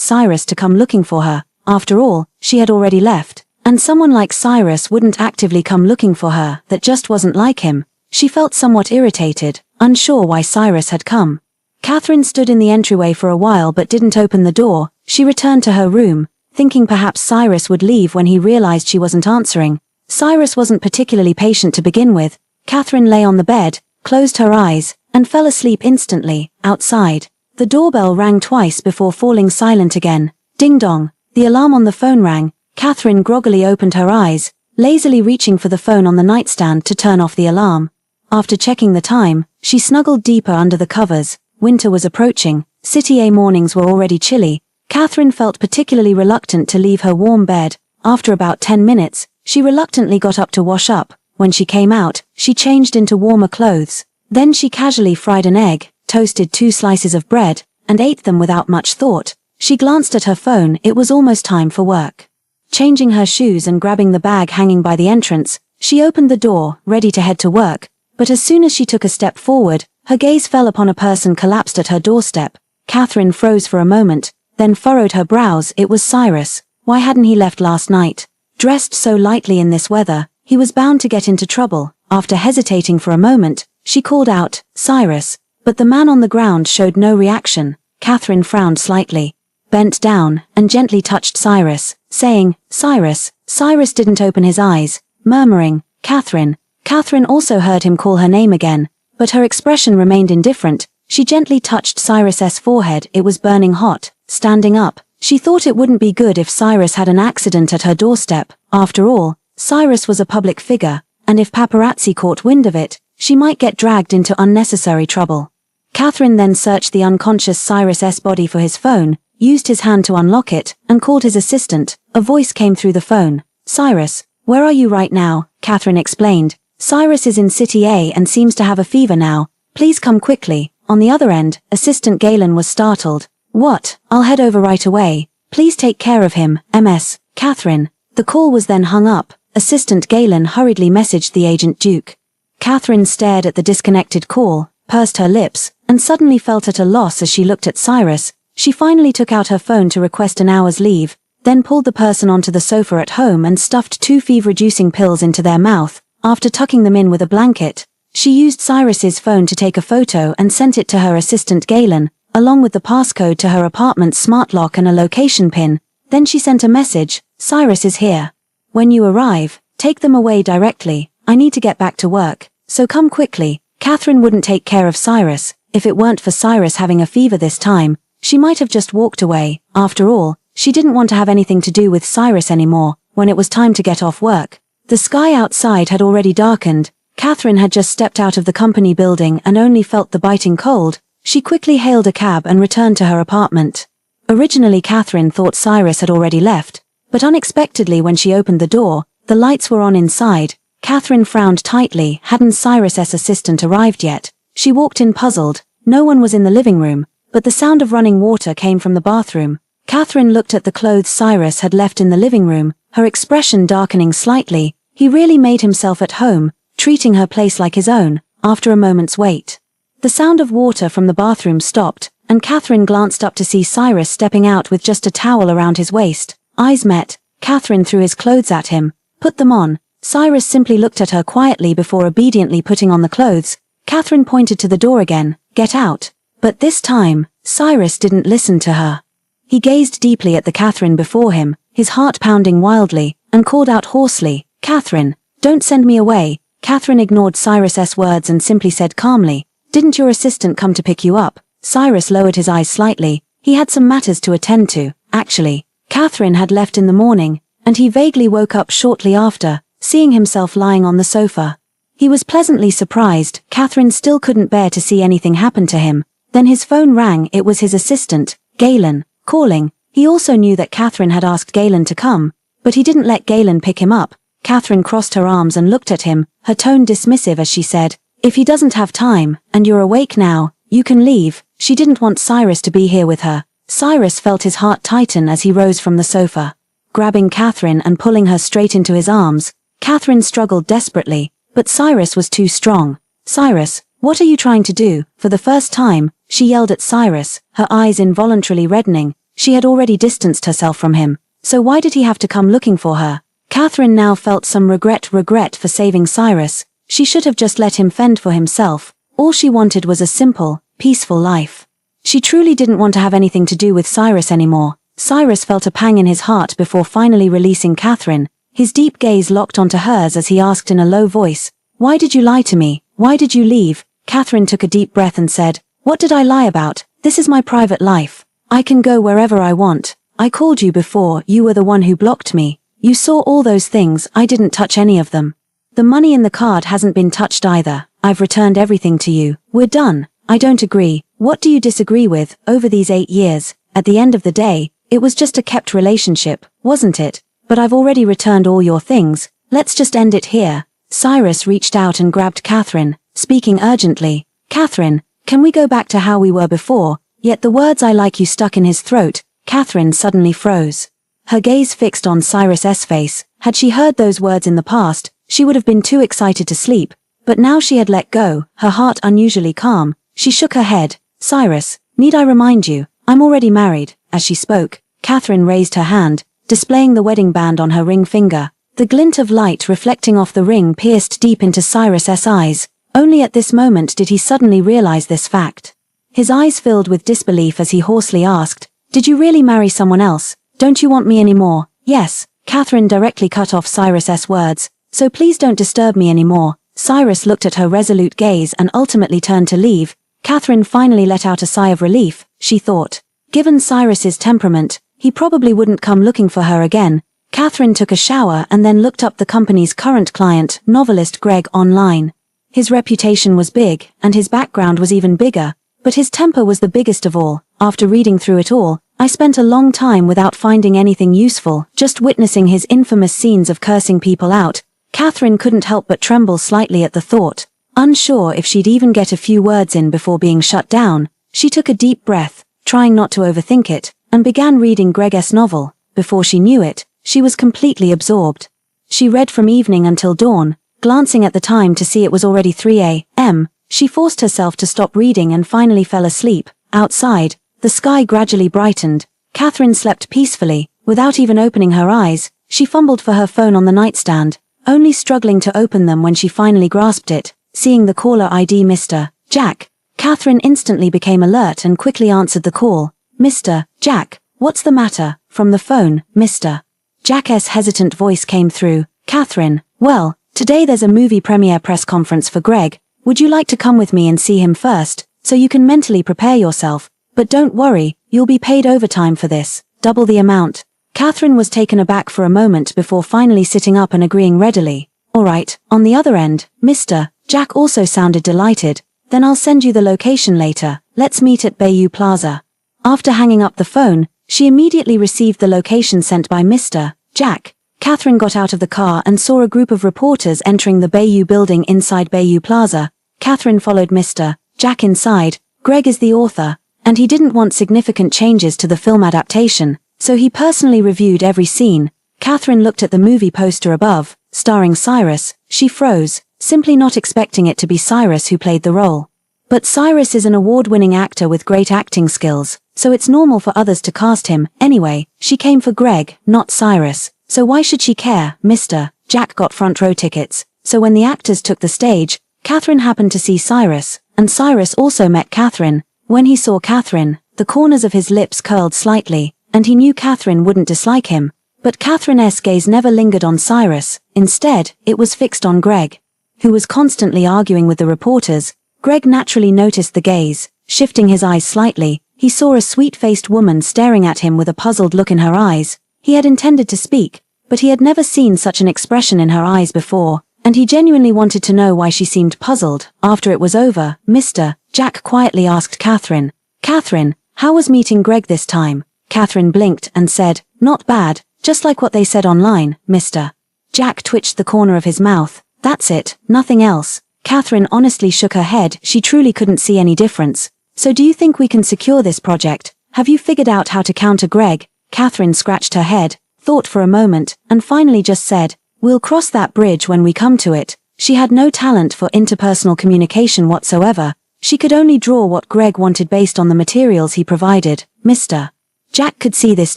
Cyrus to come looking for her. After all, she had already left, and someone like Cyrus wouldn't actively come looking for her. That just wasn't like him. She felt somewhat irritated, unsure why Cyrus had come. Catherine stood in the entryway for a while but didn't open the door. She returned to her room, thinking perhaps Cyrus would leave when he realized she wasn't answering. Cyrus wasn't particularly patient to begin with. Catherine lay on the bed, closed her eyes, and fell asleep instantly. Outside, the doorbell rang twice before falling silent again. Ding dong. The alarm on the phone rang. Catherine groggily opened her eyes, lazily reaching for the phone on the nightstand to turn off the alarm. After checking the time, she snuggled deeper under the covers. Winter was approaching. City A mornings were already chilly. Catherine felt particularly reluctant to leave her warm bed. After about 10 minutes, she reluctantly got up to wash up. When she came out, she changed into warmer clothes. Then she casually fried an egg, toasted 2 slices of bread, and ate them without much thought. She glanced at her phone. It was almost time for work. Changing her shoes and grabbing the bag hanging by the entrance, she opened the door, ready to head to work. But as soon as she took a step forward, her gaze fell upon a person collapsed at her doorstep. Catherine froze for a moment, then furrowed her brows. It was Cyrus. Why hadn't he left last night? Dressed so lightly in this weather, he was bound to get into trouble. After hesitating for a moment, she called out, "Cyrus," but the man on the ground showed no reaction. Catherine frowned slightly, bent down, and gently touched Cyrus, saying, "Cyrus." Cyrus didn't open his eyes, murmuring, "Catherine." Catherine also heard him call her name again, but her expression remained indifferent. She gently touched Cyrus's forehead. It was burning hot. Standing up, she thought it wouldn't be good if Cyrus had an accident at her doorstep. After all, Cyrus was a public figure, and if paparazzi caught wind of it, she might get dragged into unnecessary trouble. Catherine then searched the unconscious Cyrus's body for his phone, used his hand to unlock it, and called his assistant. A voice came through the phone. "Cyrus, where are you right now?" Catherine explained. "Cyrus is in City A and seems to have a fever now. Please come quickly." On the other end, Assistant Galen was startled. "What? I'll head over right away. Please take care of him, Ms. Catherine." The call was then hung up. Assistant Galen hurriedly messaged the agent Duke. Catherine stared at the disconnected call, pursed her lips, and suddenly felt at a loss as she looked at Cyrus. She finally took out her phone to request an hour's leave, then pulled the person onto the sofa at home and stuffed 2 fever-reducing pills into their mouth. After tucking them in with a blanket, she used Cyrus's phone to take a photo and sent it to her assistant Galen, along with the passcode to her apartment's smart lock and a location pin. Then she sent a message, "Cyrus is here. When you arrive, take them away directly. I need to get back to work, so come quickly." Catherine wouldn't take care of Cyrus. If it weren't for Cyrus having a fever this time, she might have just walked away. After all, she didn't want to have anything to do with Cyrus anymore. When it was time to get off work, the sky outside had already darkened. Catherine had just stepped out of the company building and only felt the biting cold. She quickly hailed a cab and returned to her apartment. Originally Catherine thought Cyrus had already left, but unexpectedly when she opened the door, the lights were on inside. Catherine frowned tightly. Hadn't Cyrus's assistant arrived yet? She walked in puzzled. No one was in the living room, but the sound of running water came from the bathroom. Catherine looked at the clothes Cyrus had left in the living room, her expression darkening slightly. He really made himself at home, treating her place like his own. After a moment's wait, the sound of water from the bathroom stopped, and Catherine glanced up to see Cyrus stepping out with just a towel around his waist. Eyes met. Catherine threw his clothes at him. "Put them on." Cyrus simply looked at her quietly before obediently putting on the clothes. Catherine pointed to the door again. "Get out." But this time, Cyrus didn't listen to her. He gazed deeply at the Catherine before him, his heart pounding wildly, and called out hoarsely, "Catherine, don't send me away." Catherine ignored Cyrus's words and simply said calmly, "Didn't your assistant come to pick you up?" Cyrus lowered his eyes slightly. He had some matters to attend to, actually. Catherine had left in the morning, and he vaguely woke up shortly after, seeing himself lying on the sofa. He was pleasantly surprised. Catherine still couldn't bear to see anything happen to him. Then his phone rang. It was his assistant, Galen, calling. He also knew that Catherine had asked Galen to come, but he didn't let Galen pick him up. Catherine crossed her arms and looked at him, her tone dismissive as she said, "If he doesn't have time, and you're awake now, you can leave." She didn't want Cyrus to be here with her. Cyrus felt his heart tighten as he rose from the sofa. Grabbing Catherine and pulling her straight into his arms, Catherine struggled desperately, but Cyrus was too strong. "Cyrus, what are you trying to do?" For the first time, she yelled at Cyrus, her eyes involuntarily reddening. She had already distanced herself from him, so why did he have to come looking for her? Catherine now felt some regret for saving Cyrus. She should have just let him fend for himself. All she wanted was a simple, peaceful life. She truly didn't want to have anything to do with Cyrus anymore. Cyrus felt a pang in his heart before finally releasing Catherine. His deep gaze locked onto hers as he asked in a low voice, "Why did you lie to me? Why did you leave?" Catherine took a deep breath and said, "What did I lie about? This is my private life. I can go wherever I want. I called you before, you were the one who blocked me. You saw all those things, I didn't touch any of them. The money in the card hasn't been touched either. I've returned everything to you. We're done." "I don't agree. What do you disagree with?" "Over these 8 years, at the end of the day, it was just a kept relationship, wasn't it? But I've already returned all your things. Let's just end it here." Cyrus reached out and grabbed Catherine, speaking urgently. "Catherine, can we go back to how we were before?" Yet the words "I like you" stuck in his throat. Catherine suddenly froze. Her gaze fixed on Cyrus's face. Had she heard those words in the past, she would have been too excited to sleep. But now she had let go, her heart unusually calm. She shook her head. "Cyrus, need I remind you, I'm already married." As she spoke, Catherine raised her hand, displaying the wedding band on her ring finger. The glint of light reflecting off the ring pierced deep into Cyrus's eyes. Only at this moment did he suddenly realize this fact. His eyes filled with disbelief as he hoarsely asked, "Did you really marry someone else? Don't you want me anymore?" "Yes." Catherine directly cut off Cyrus's words. "So please don't disturb me anymore." Cyrus looked at her resolute gaze and ultimately turned to leave. Catherine finally let out a sigh of relief, she thought. Given Cyrus's temperament, he probably wouldn't come looking for her again. Catherine took a shower and then looked up the company's current client, novelist Greg, online. His reputation was big, and his background was even bigger, but his temper was the biggest of all. After reading through it all, I spent a long time without finding anything useful, just witnessing his infamous scenes of cursing people out. Catherine couldn't help but tremble slightly at the thought. Unsure if she'd even get a few words in before being shut down, she took a deep breath, trying not to overthink it, and began reading Greg's novel. Before she knew it, she was completely absorbed. She read from evening until dawn, glancing at the time to see it was already 3 a.m. She forced herself to stop reading and finally fell asleep. Outside, the sky gradually brightened. Catherine slept peacefully. Without even opening her eyes, she fumbled for her phone on the nightstand, only struggling to open them when she finally grasped it. Seeing the caller ID Mr. Jack, Catherine instantly became alert and quickly answered the call. "Mr. Jack, what's the matter?" From the phone, Mr. Jack's hesitant voice came through. "Catherine, well, today there's a movie premiere press conference for Greg. Would you like to come with me and see him first, so you can mentally prepare yourself? But don't worry, you'll be paid overtime for this, double the amount." Catherine was taken aback for a moment before finally sitting up and agreeing readily. "All right." On the other end, Mr. Jack also sounded delighted. "Then I'll send you the location later. Let's meet at Bayou Plaza." After hanging up the phone, she immediately received the location sent by Mr. Jack. Catherine got out of the car and saw a group of reporters entering the Bayou building inside Bayou Plaza. Catherine followed Mr. Jack inside. Greg is the author, and he didn't want significant changes to the film adaptation, so he personally reviewed every scene. Catherine looked at the movie poster above, starring Cyrus. She froze, simply not expecting it to be Cyrus who played the role. But Cyrus is an award-winning actor with great acting skills, so it's normal for others to cast him. Anyway, she came for Greg, not Cyrus, so why should she care? Mr. Jack got front row tickets, so when the actors took the stage, Catherine happened to see Cyrus, and Cyrus also met Catherine. When he saw Catherine, the corners of his lips curled slightly, and he knew Catherine wouldn't dislike him. But Catherine's gaze never lingered on Cyrus. Instead, it was fixed on Greg, who was constantly arguing with the reporters. Greg naturally noticed the gaze. Shifting his eyes slightly, he saw a sweet-faced woman staring at him with a puzzled look in her eyes. He had intended to speak, but he had never seen such an expression in her eyes before, and he genuinely wanted to know why she seemed puzzled. After it was over, Mr. Jack quietly asked Catherine, "Catherine, how was meeting Greg this time?" Catherine blinked and said, "Not bad, just like what they said online." Mr. Jack twitched the corner of his mouth. "That's it, nothing else." Catherine honestly shook her head. She truly couldn't see any difference. "So do you think we can secure this project?" Have you figured out how to counter Greg? Catherine scratched her head, thought for a moment, and finally just said, "We'll cross that bridge when we come to it." She had no talent for interpersonal communication whatsoever. She could only draw what Greg wanted based on the materials he provided. Mr. Jack could see this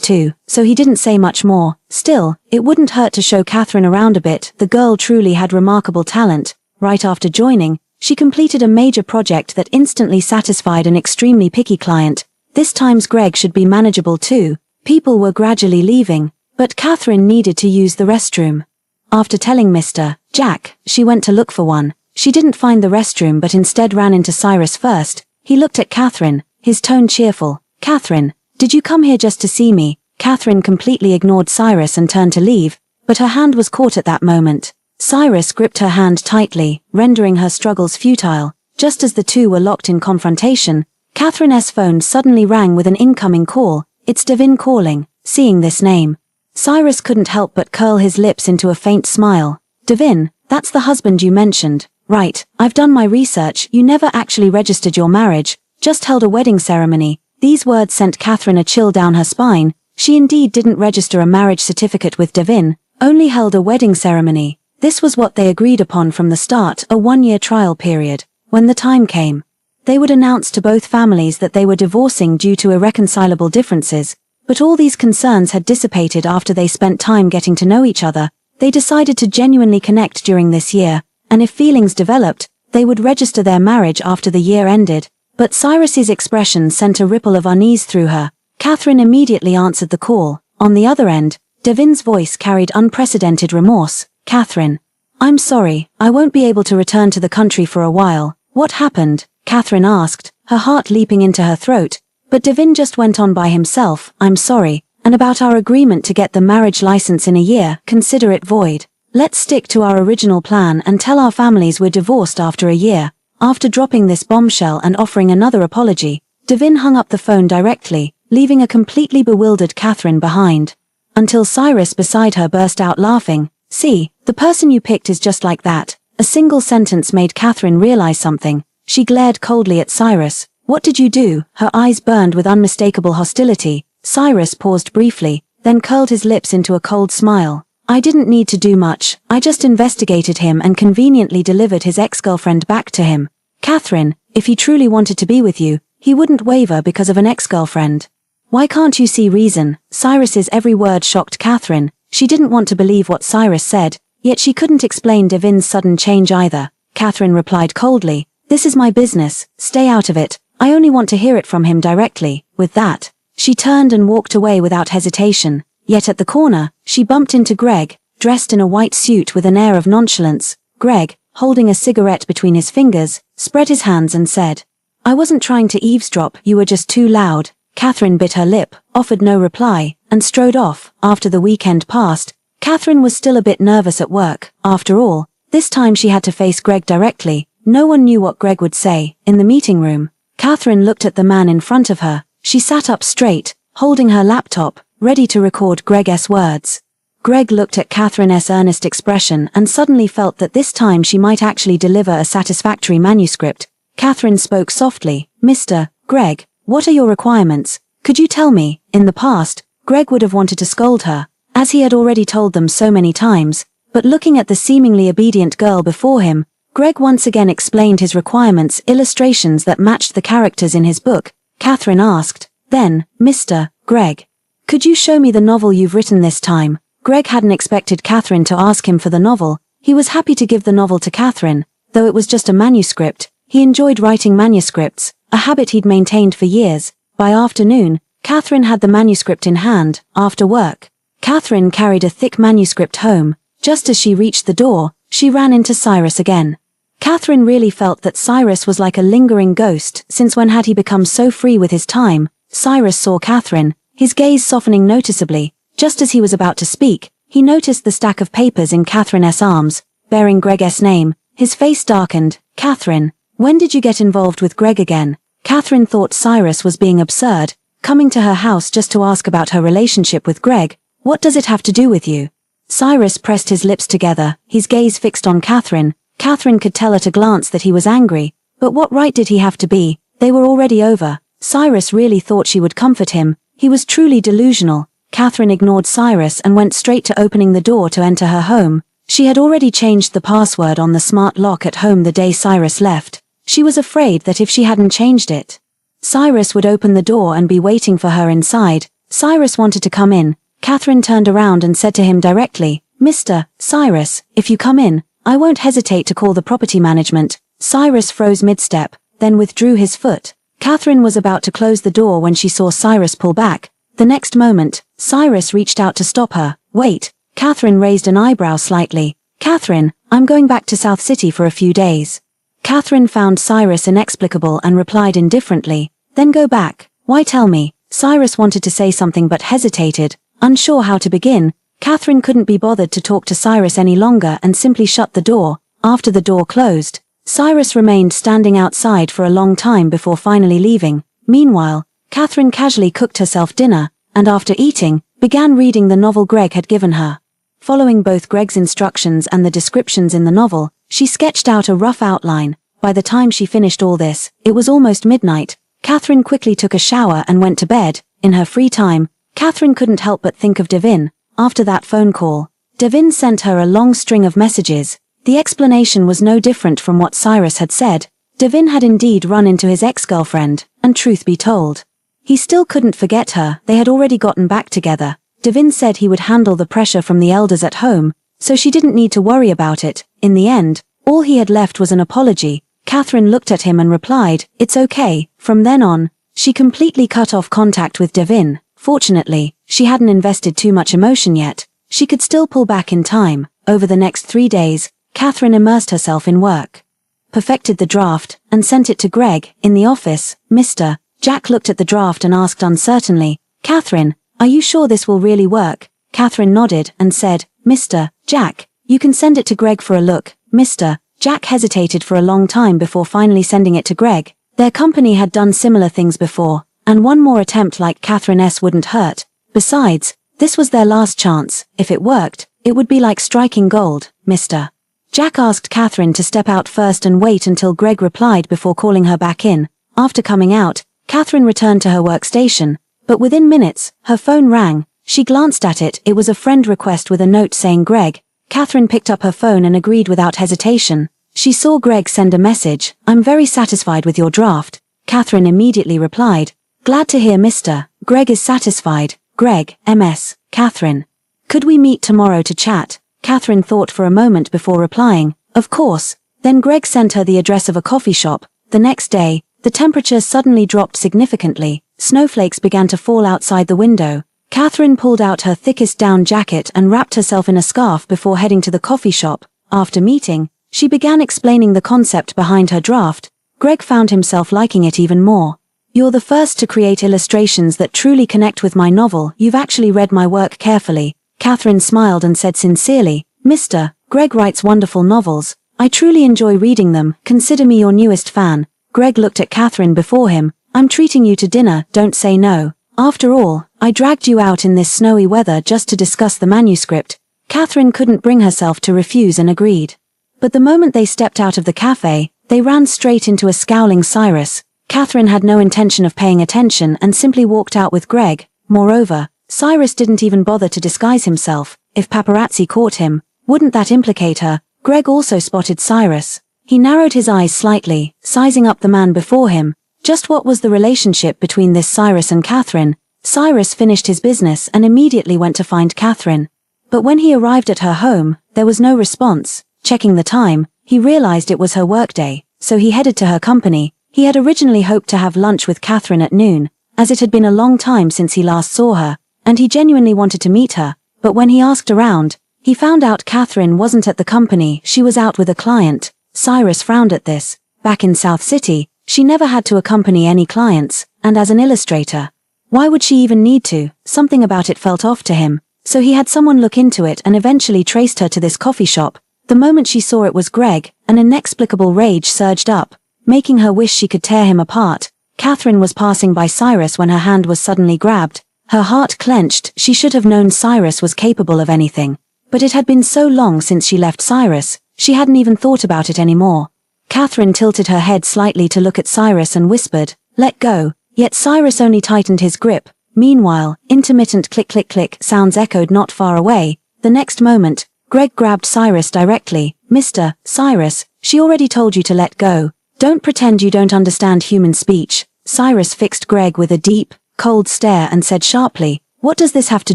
too, so he didn't say much more. Still, it wouldn't hurt to show Catherine around a bit. The girl truly had remarkable talent. Right after joining, she completed a major project that instantly satisfied an extremely picky client. This time's Greg should be manageable too. People were gradually leaving, but Catherine needed to use the restroom. After telling Mr. Jack, she went to look for one. She didn't find the restroom but instead ran into Cyrus first. He looked at Catherine, his tone cheerful. "Catherine, did you come here just to see me?" Catherine completely ignored Cyrus and turned to leave, but her hand was caught at that moment. Cyrus gripped her hand tightly, rendering her struggles futile. Just as the two were locked in confrontation, Catherine's phone suddenly rang with an incoming call. "It's Devin calling." Seeing this name, Cyrus couldn't help but curl his lips into a faint smile. "Devin, that's the husband you mentioned, right? I've done my research. You never actually registered your marriage, just held a wedding ceremony." These words sent Catherine a chill down her spine. She indeed didn't register a marriage certificate with Devin, only held a wedding ceremony. This was what they agreed upon from the start, a 1-year trial period. When the time came, they would announce to both families that they were divorcing due to irreconcilable differences. But all these concerns had dissipated after they spent time getting to know each other. They decided to genuinely connect during this year, and if feelings developed, they would register their marriage after the year ended. But Cyrus's expression sent a ripple of unease through her. Catherine immediately answered the call. On the other end, Devin's voice carried unprecedented remorse. "Catherine, I'm sorry, I won't be able to return to the country for a while." "What happened?" Catherine asked, her heart leaping into her throat. But Devin just went on by himself. "I'm sorry, and about our agreement to get the marriage license in a year, consider it void. Let's stick to our original plan and tell our families we're divorced after a year." After dropping this bombshell and offering another apology, Devin hung up the phone directly, leaving a completely bewildered Catherine behind. Until Cyrus beside her burst out laughing. "See, the person you picked is just like that." A single sentence made Catherine realize something. She glared coldly at Cyrus. "What did you do?" Her eyes burned with unmistakable hostility. Cyrus paused briefly, then curled his lips into a cold smile. "I didn't need to do much. I just investigated him and conveniently delivered his ex-girlfriend back to him." "Catherine, if he truly wanted to be with you, he wouldn't waver because of an ex-girlfriend. Why can't you see reason?" Cyrus's every word shocked Catherine. She didn't want to believe what Cyrus said, yet she couldn't explain Devin's sudden change either. Catherine replied coldly, "This is my business, stay out of it. I only want to hear it from him directly." With that, she turned and walked away without hesitation. Yet at the corner, she bumped into Greg, dressed in a white suit with an air of nonchalance. Greg, holding a cigarette between his fingers, spread his hands and said, "I wasn't trying to eavesdrop, you were just too loud." Catherine bit her lip, offered no reply, and strode off. After the weekend passed, Catherine was still a bit nervous at work. After all, this time she had to face Greg directly. No one knew what Greg would say. In the meeting room, Catherine looked at the man in front of her. She sat up straight, holding her laptop, ready to record Greg's words. Greg looked at Catherine's earnest expression and suddenly felt that this time she might actually deliver a satisfactory manuscript. Catherine spoke softly. "Mr. Greg, what are your requirements? Could you tell me?" In the past, Greg would have wanted to scold her, as he had already told them so many times, but looking at the seemingly obedient girl before him, Greg once again explained his requirements, illustrations that matched the characters in his book. Catherine asked, "Then, Mr. Greg, could you show me the novel you've written this time?" Greg hadn't expected Catherine to ask him for the novel. He was happy to give the novel to Catherine, though it was just a manuscript. He enjoyed writing manuscripts, a habit he'd maintained for years. By afternoon, Catherine had the manuscript in hand. After work, Catherine carried a thick manuscript home. Just as she reached the door, she ran into Cyrus again. Catherine really felt that Cyrus was like a lingering ghost, since when had he become so free with his time? Cyrus saw Catherine, his gaze softening noticeably. Just as he was about to speak, he noticed the stack of papers in Catherine's arms, bearing Greg's name. His face darkened. "Catherine, when did you get involved with Greg again?" Catherine thought Cyrus was being absurd, coming to her house just to ask about her relationship with Greg. "What does it have to do with you?" Cyrus pressed his lips together, his gaze fixed on Catherine. Catherine could tell at a glance that he was angry, but what right did he have to be? They were already over. Cyrus really thought she would comfort him. He was truly delusional. Catherine ignored Cyrus and went straight to opening the door to enter her home. She had already changed the password on the smart lock at home the day Cyrus left. She was afraid that if she hadn't changed it, Cyrus would open the door and be waiting for her inside. Cyrus wanted to come in. Catherine turned around and said to him directly, "Mr. Cyrus, if you come in, I won't hesitate to call the property management." Cyrus froze mid-step, then withdrew his foot. Catherine was about to close the door when she saw Cyrus pull back. The next moment, Cyrus reached out to stop her. "Wait." Catherine raised an eyebrow slightly. "Catherine, I'm going back to South City for a few days." Catherine found Cyrus inexplicable and replied indifferently, "Then go back. Why tell me?" Cyrus wanted to say something but hesitated, unsure how to begin. Catherine couldn't be bothered to talk to Cyrus any longer and simply shut the door. After the door closed, Cyrus remained standing outside for a long time before finally leaving. Meanwhile, Catherine casually cooked herself dinner, and after eating, began reading the novel Greg had given her. Following both Greg's instructions and the descriptions in the novel, she sketched out a rough outline. By the time she finished all this, it was almost midnight. Catherine quickly took a shower and went to bed. In her free time, Catherine couldn't help but think of Devin. After that phone call, Devin sent her a long string of messages. The explanation was no different from what Cyrus had said. Devin had indeed run into his ex-girlfriend, and truth be told, he still couldn't forget her. They had already gotten back together. Devin said he would handle the pressure from the elders at home, so she didn't need to worry about it. In the end, all he had left was an apology. Catherine looked at him and replied, "It's okay." From then on, she completely cut off contact with Devin. Fortunately, she hadn't invested too much emotion yet. She could still pull back in time. Over the next 3 days, Catherine immersed herself in work, perfected the draft, and sent it to Greg. In the office, Mr. Jack looked at the draft and asked uncertainly, "Catherine, are you sure this will really work?" Catherine nodded and said, "Mr. Jack, you can send it to Greg for a look." Mr. Jack hesitated for a long time before finally sending it to Greg. Their company had done similar things before, and one more attempt like Catherine's wouldn't hurt. Besides, this was their last chance. If it worked, it would be like striking gold. Mr. Jack asked Catherine to step out first and wait until Greg replied before calling her back in. After coming out, Catherine returned to her workstation, but within minutes, her phone rang. She glanced at it. It was a friend request with a note saying Greg. Catherine picked up her phone and agreed without hesitation. She saw Greg send a message, "I'm very satisfied with your draft." Catherine immediately replied, "Glad to hear Mr. Greg is satisfied. Greg, MS, Catherine. Could we meet tomorrow to chat?" Catherine thought for a moment before replying, "Of course." Then Greg sent her the address of a coffee shop. The next day, the temperature suddenly dropped significantly. Snowflakes began to fall outside the window. Catherine pulled out her thickest down jacket and wrapped herself in a scarf before heading to the coffee shop. After meeting, she began explaining the concept behind her draft. Greg found himself liking it even more. "You're the first to create illustrations that truly connect with my novel. You've actually read my work carefully." Catherine smiled and said sincerely, "Mr. Greg writes wonderful novels. I truly enjoy reading them. Consider me your newest fan." Greg looked at Catherine before him. "I'm treating you to dinner, don't say no. After all, I dragged you out in this snowy weather just to discuss the manuscript." Catherine couldn't bring herself to refuse and agreed. But the moment they stepped out of the cafe, they ran straight into a scowling Cyrus. Catherine had no intention of paying attention and simply walked out with Greg. Moreover, Cyrus didn't even bother to disguise himself. If paparazzi caught him, wouldn't that implicate her? Greg also spotted Cyrus. He narrowed his eyes slightly, sizing up the man before him. Just what was the relationship between this Cyrus and Catherine? Cyrus finished his business and immediately went to find Catherine. But when he arrived at her home, there was no response. Checking the time, he realized it was her workday, so he headed to her company. He had originally hoped to have lunch with Catherine at noon, as it had been a long time since he last saw her, and he genuinely wanted to meet her. But when he asked around, he found out Catherine wasn't at the company. She was out with a client. Cyrus frowned at this. Back in South City, she never had to accompany any clients, and as an illustrator, why would she even need to? Something about it felt off to him, so he had someone look into it and eventually traced her to this coffee shop. The moment she saw it was Greg, an inexplicable rage surged up, making her wish she could tear him apart. Catherine was passing by Cyrus when her hand was suddenly grabbed. Her heart clenched. She should have known Cyrus was capable of anything. But it had been so long since she left Cyrus, she hadn't even thought about it anymore. Catherine tilted her head slightly to look at Cyrus and whispered, "Let go." Yet Cyrus only tightened his grip. Meanwhile, intermittent click-click-click sounds echoed not far away. The next moment, Greg grabbed Cyrus directly. "Mr. Cyrus, she already told you to let go. Don't pretend you don't understand human speech." Cyrus fixed Greg with a deep, cold stare and said sharply, "What does this have to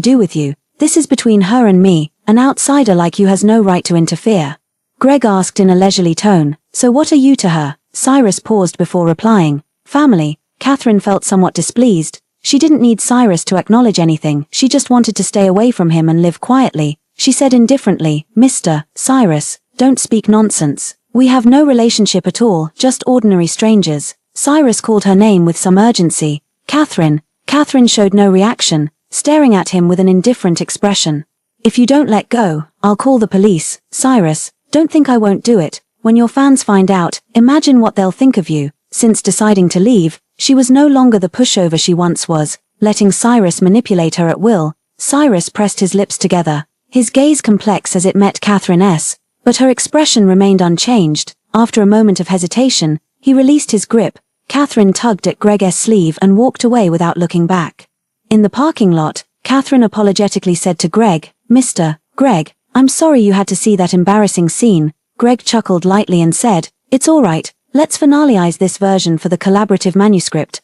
do with you? This is between her and me. An outsider like you has no right to interfere." Greg asked in a leisurely tone, "So what are you to her?" Cyrus paused before replying, "Family." Catherine felt somewhat displeased. She didn't need Cyrus to acknowledge anything, she just wanted to stay away from him and live quietly. She said indifferently, "Mr. Cyrus, don't speak nonsense. We have no relationship at all, just ordinary strangers." Cyrus called her name with some urgency. "Catherine." Catherine showed no reaction, staring at him with an indifferent expression. "If you don't let go, I'll call the police." "Cyrus, don't think I won't do it. When your fans find out, imagine what they'll think of you." Since deciding to leave, she was no longer the pushover she once was, letting Cyrus manipulate her at will. Cyrus pressed his lips together, his gaze complex as it met Catherine's, but her expression remained unchanged. After a moment of hesitation, he released his grip. Catherine tugged at Greg's sleeve and walked away without looking back. In the parking lot, Catherine apologetically said to Greg, "Mr. Greg, I'm sorry you had to see that embarrassing scene." Greg chuckled lightly and said, "It's all right. Let's finalize this version for the collaborative manuscript."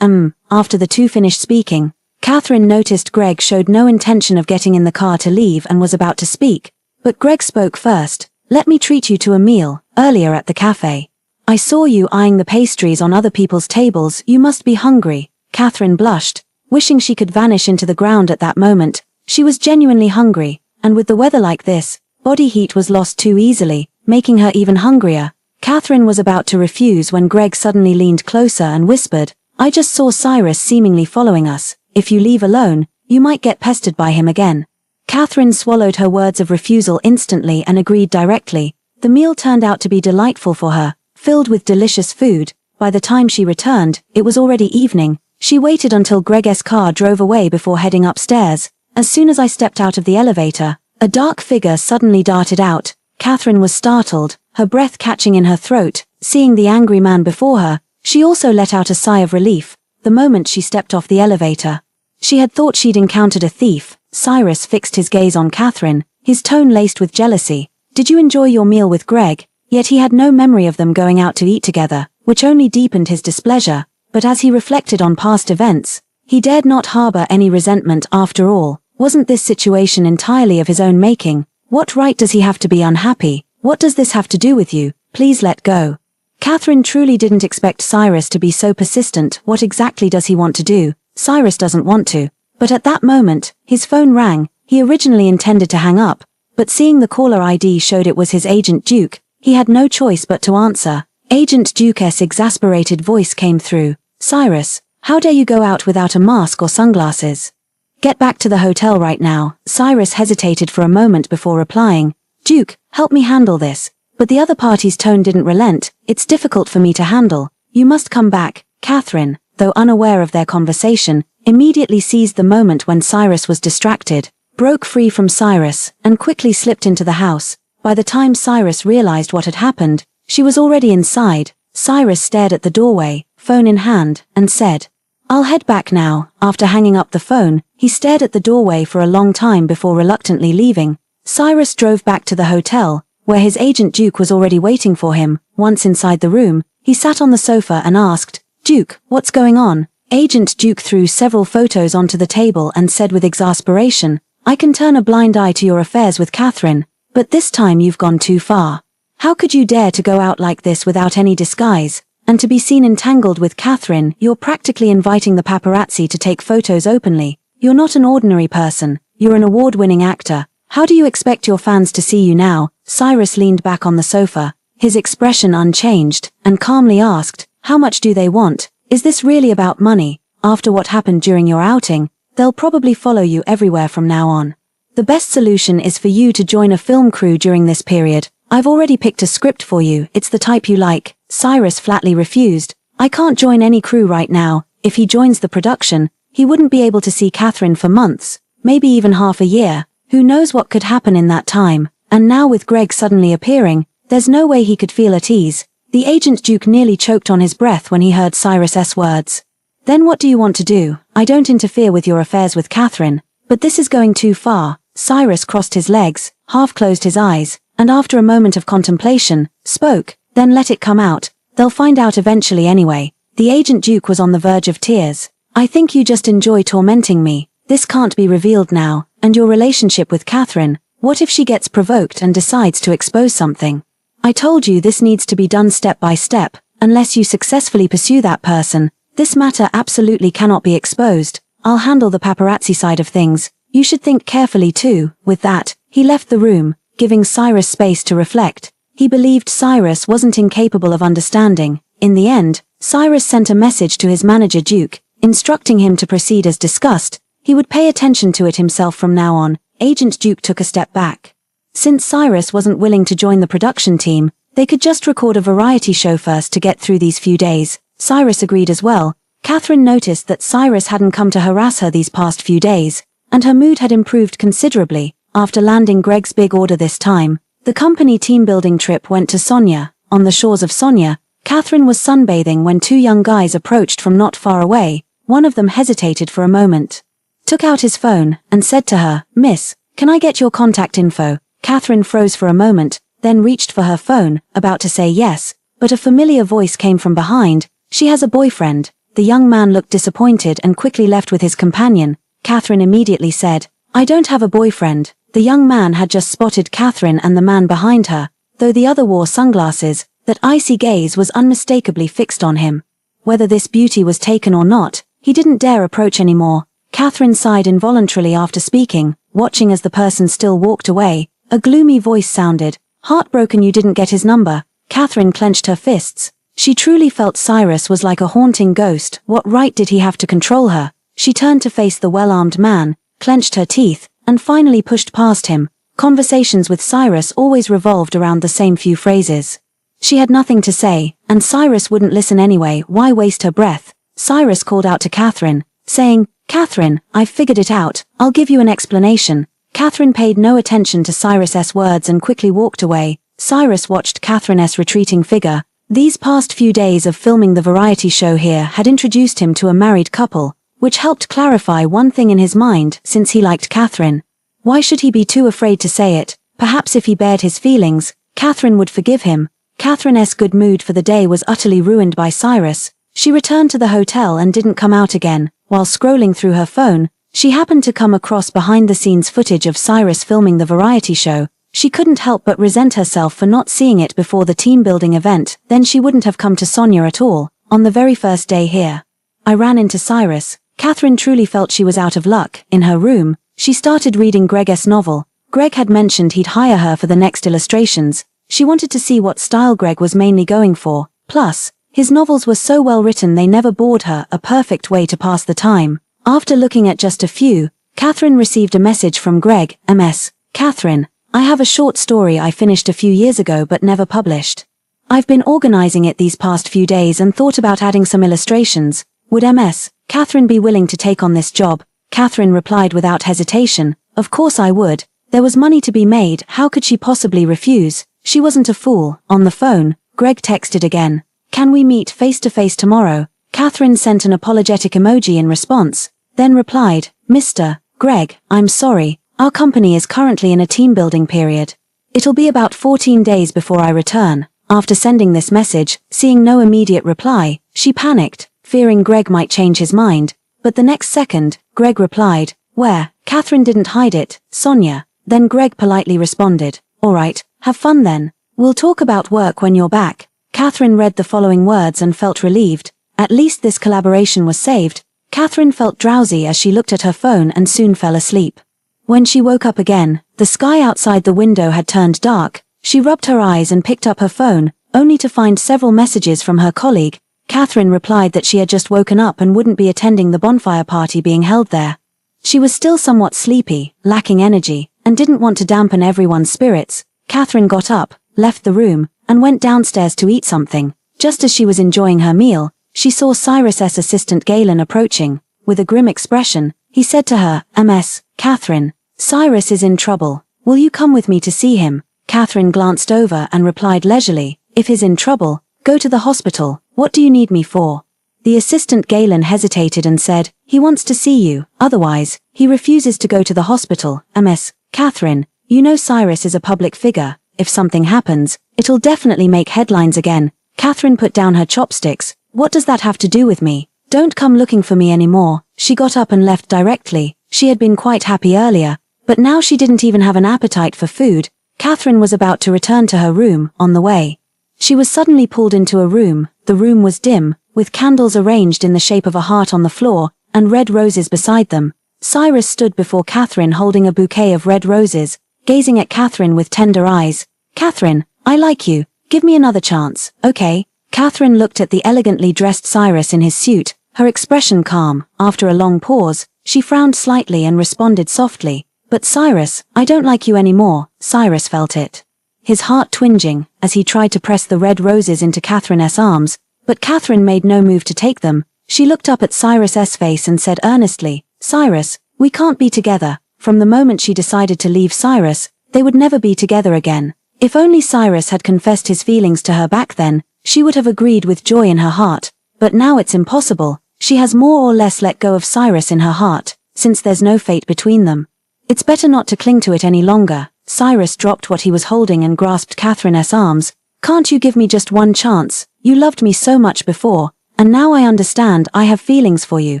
After the two finished speaking, Catherine noticed Greg showed no intention of getting in the car to leave and was about to speak. But Greg spoke first. "Let me treat you to a meal. Earlier at the cafe, I saw you eyeing the pastries on other people's tables. You must be hungry." Catherine blushed, wishing she could vanish into the ground at that moment. She was genuinely hungry, and with the weather like this, body heat was lost too easily, making her even hungrier. Catherine was about to refuse when Greg suddenly leaned closer and whispered, "I just saw Cyrus seemingly following us. If you leave alone, you might get pestered by him again." Catherine swallowed her words of refusal instantly and agreed directly. The meal turned out to be delightful for her, filled with delicious food. By the time she returned, it was already evening. She waited until Greg's car drove away before heading upstairs. As soon as I stepped out of the elevator, a dark figure suddenly darted out. Catherine was startled, her breath catching in her throat. Seeing the angry man before her, she also let out a sigh of relief. The moment she stepped off the elevator, she had thought she'd encountered a thief. Cyrus fixed his gaze on Catherine, his tone laced with jealousy. "Did you enjoy your meal with Greg?" Yet he had no memory of them going out to eat together, which only deepened his displeasure. But as he reflected on past events, he dared not harbor any resentment. After all, wasn't this situation entirely of his own making? What right does he have to be unhappy? What does this have to do with you? Please let go. Catherine truly didn't expect Cyrus to be so persistent. What exactly does he want to do? Cyrus doesn't want to. But at that moment, his phone rang. He originally intended to hang up, but seeing the caller ID showed it was his agent Duke, he had no choice but to answer. Agent Duke's exasperated voice came through. "Cyrus, how dare you go out without a mask or sunglasses? Get back to the hotel right now." Cyrus hesitated for a moment before replying, "Duke, help me handle this." But the other party's tone didn't relent. "It's difficult for me to handle. You must come back." Catherine, though unaware of their conversation, immediately seized the moment when Cyrus was distracted, broke free from Cyrus, and quickly slipped into the house. By the time Cyrus realized what had happened, she was already inside. Cyrus stared at the doorway, phone in hand, and said, "I'll head back now." After hanging up the phone, he stared at the doorway for a long time before reluctantly leaving. Cyrus drove back to the hotel, where his agent Duke was already waiting for him. Once inside the room, he sat on the sofa and asked, "Duke, what's going on?" Agent Duke threw several photos onto the table and said with exasperation, "I can turn a blind eye to your affairs with Catherine, but this time you've gone too far. How could you dare to go out like this without any disguise, and to be seen entangled with Catherine? You're practically inviting the paparazzi to take photos openly. You're not an ordinary person, you're an award-winning actor. How do you expect your fans to see you now?" Cyrus leaned back on the sofa, his expression unchanged, and calmly asked, "How much do they want? Is this really about money? After what happened during your outing, they'll probably follow you everywhere from now on. The best solution is for you to join a film crew during this period. I've already picked a script for you. It's the type you like." Cyrus flatly refused. "I can't join any crew right now. If he joins the production, he wouldn't be able to see Catherine for months, maybe even half a year. Who knows what could happen in that time? And now with Greg suddenly appearing, there's no way he could feel at ease." The agent Duke nearly choked on his breath when he heard Cyrus's words. Then what do you want to do? I don't interfere with your affairs with Catherine, but this is going too far. Cyrus crossed his legs, half closed his eyes, and after a moment of contemplation, spoke. Then let it come out. They'll find out eventually anyway. The agent Duke was on the verge of tears. I think you just enjoy tormenting me. This can't be revealed now, and your relationship with Catherine, what if she gets provoked and decides to expose something? I told you this needs to be done step by step. Unless you successfully pursue that person, this matter absolutely cannot be exposed. I'll handle the paparazzi side of things. You should think carefully too. With that, he left the room, giving Cyrus space to reflect. He believed Cyrus wasn't incapable of understanding. In the end, Cyrus sent a message to his manager Duke, instructing him to proceed as discussed. He would pay attention to it himself from now on. Agent Duke took a step back. Since Cyrus wasn't willing to join the production team, they could just record a variety show first to get through these few days. Cyrus agreed as well. Catherine noticed that Cyrus hadn't come to harass her these past few days, and her mood had improved considerably. After landing Greg's big order this time, the company team-building trip went to Sonia. On the shores of Sonia, Catherine was sunbathing when two young guys approached from not far away. One of them hesitated for a moment, took out his phone, and said to her, "Miss, can I get your contact info?" Catherine froze for a moment, then reached for her phone, about to say yes, but a familiar voice came from behind. "She has a boyfriend." The young man looked disappointed and quickly left with his companion. Catherine immediately said, "I don't have a boyfriend." The young man had just spotted Catherine and the man behind her. Though the other wore sunglasses, that icy gaze was unmistakably fixed on him. Whether this beauty was taken or not, he didn't dare approach anymore. Catherine sighed involuntarily after speaking, watching as the person still walked away. A gloomy voice sounded, "Heartbroken you didn't get his number." Catherine clenched her fists. She truly felt Cyrus was like a haunting ghost. What right did he have to control her? She turned to face the well-armed man, clenched her teeth, and finally pushed past him. Conversations with Cyrus always revolved around the same few phrases. She had nothing to say, and Cyrus wouldn't listen anyway. Why waste her breath? Cyrus called out to Catherine, saying, "Catherine, I've figured it out. I'll give you an explanation." Catherine paid no attention to Cyrus's words and quickly walked away. Cyrus watched Catherine's retreating figure. These past few days of filming the variety show here had introduced him to a married couple, which helped clarify one thing in his mind. Since he liked Catherine, why should he be too afraid to say it? Perhaps if he bared his feelings, Catherine would forgive him. Catherine's good mood for the day was utterly ruined by Cyrus. She returned to the hotel and didn't come out again. While scrolling through her phone, she happened to come across behind-the-scenes footage of Cyrus filming the variety show. She couldn't help but resent herself for not seeing it before the team-building event. Then she wouldn't have come to Sonia at all, on the very first day here. I ran into Cyrus. Catherine truly felt she was out of luck. In her room, she started reading Greg's novel. Greg had mentioned he'd hire her for the next illustrations. She wanted to see what style Greg was mainly going for. Plus, his novels were so well written they never bored her, a perfect way to pass the time. After looking at just a few, Catherine received a message from Greg. "MS. Catherine, I have a short story I finished a few years ago but never published. I've been organizing it these past few days and thought about adding some illustrations. Would MS. Catherine be willing to take on this job?" Catherine replied without hesitation, "Of course I would. There was money to be made. How could she possibly refuse?" She wasn't a fool. On the phone, Greg texted again. "Can we meet face-to-face tomorrow?" Catherine sent an apologetic emoji in response, then replied, "Mr. Greg, I'm sorry. Our company is currently in a team-building period. It'll be about 14 days before I return." After sending this message, seeing no immediate reply, she panicked, fearing Greg might change his mind. But the next second, Greg replied, "Where?" Catherine didn't hide it. "Sonia." Then Greg politely responded, "All right, have fun then. We'll talk about work when you're back." Catherine read the following words and felt relieved. At least this collaboration was saved. Catherine felt drowsy as she looked at her phone and soon fell asleep. When she woke up again, the sky outside the window had turned dark. She rubbed her eyes and picked up her phone, only to find several messages from her colleague. Catherine replied that she had just woken up and wouldn't be attending the bonfire party being held there. She was still somewhat sleepy, lacking energy, and didn't want to dampen everyone's spirits. Catherine got up, left the room, and went downstairs to eat something. Just as she was enjoying her meal, she saw Cyrus's assistant Galen approaching. With a grim expression, he said to her, "MS. Catherine, Cyrus is in trouble. Will you come with me to see him?" Catherine glanced over and replied leisurely, "If he's in trouble, go to the hospital. What do you need me for?" The assistant Galen hesitated and said, "He wants to see you, otherwise, he refuses to go to the hospital." Miss Catherine, you know Cyrus is a public figure. If something happens, it'll definitely make headlines again. Catherine put down her chopsticks. What does that have to do with me? Don't come looking for me anymore. She got up and left directly. She had been quite happy earlier, but now she didn't even have an appetite for food. Catherine was about to return to her room. On the way, she was suddenly pulled into a room. The room was dim, with candles arranged in the shape of a heart on the floor, and red roses beside them. Cyrus stood before Catherine holding a bouquet of red roses, gazing at Catherine with tender eyes. "Catherine, I like you. Give me another chance, okay?" Catherine looked at the elegantly dressed Cyrus in his suit, her expression calm. After a long pause, she frowned slightly and responded softly, "But Cyrus, I don't like you anymore." Cyrus felt it, his heart twinging, as he tried to press the red roses into Catherine's arms, but Catherine made no move to take them. She looked up at Cyrus's face and said earnestly, "Cyrus, we can't be together." From the moment she decided to leave Cyrus, they would never be together again. If only Cyrus had confessed his feelings to her back then, she would have agreed with joy in her heart. But now it's impossible. She has more or less let go of Cyrus in her heart, since there's no fate between them. It's better not to cling to it any longer. Cyrus dropped what he was holding and grasped Catherine's arms. "Can't you give me just one chance? You loved me so much before, and now I understand I have feelings for you,"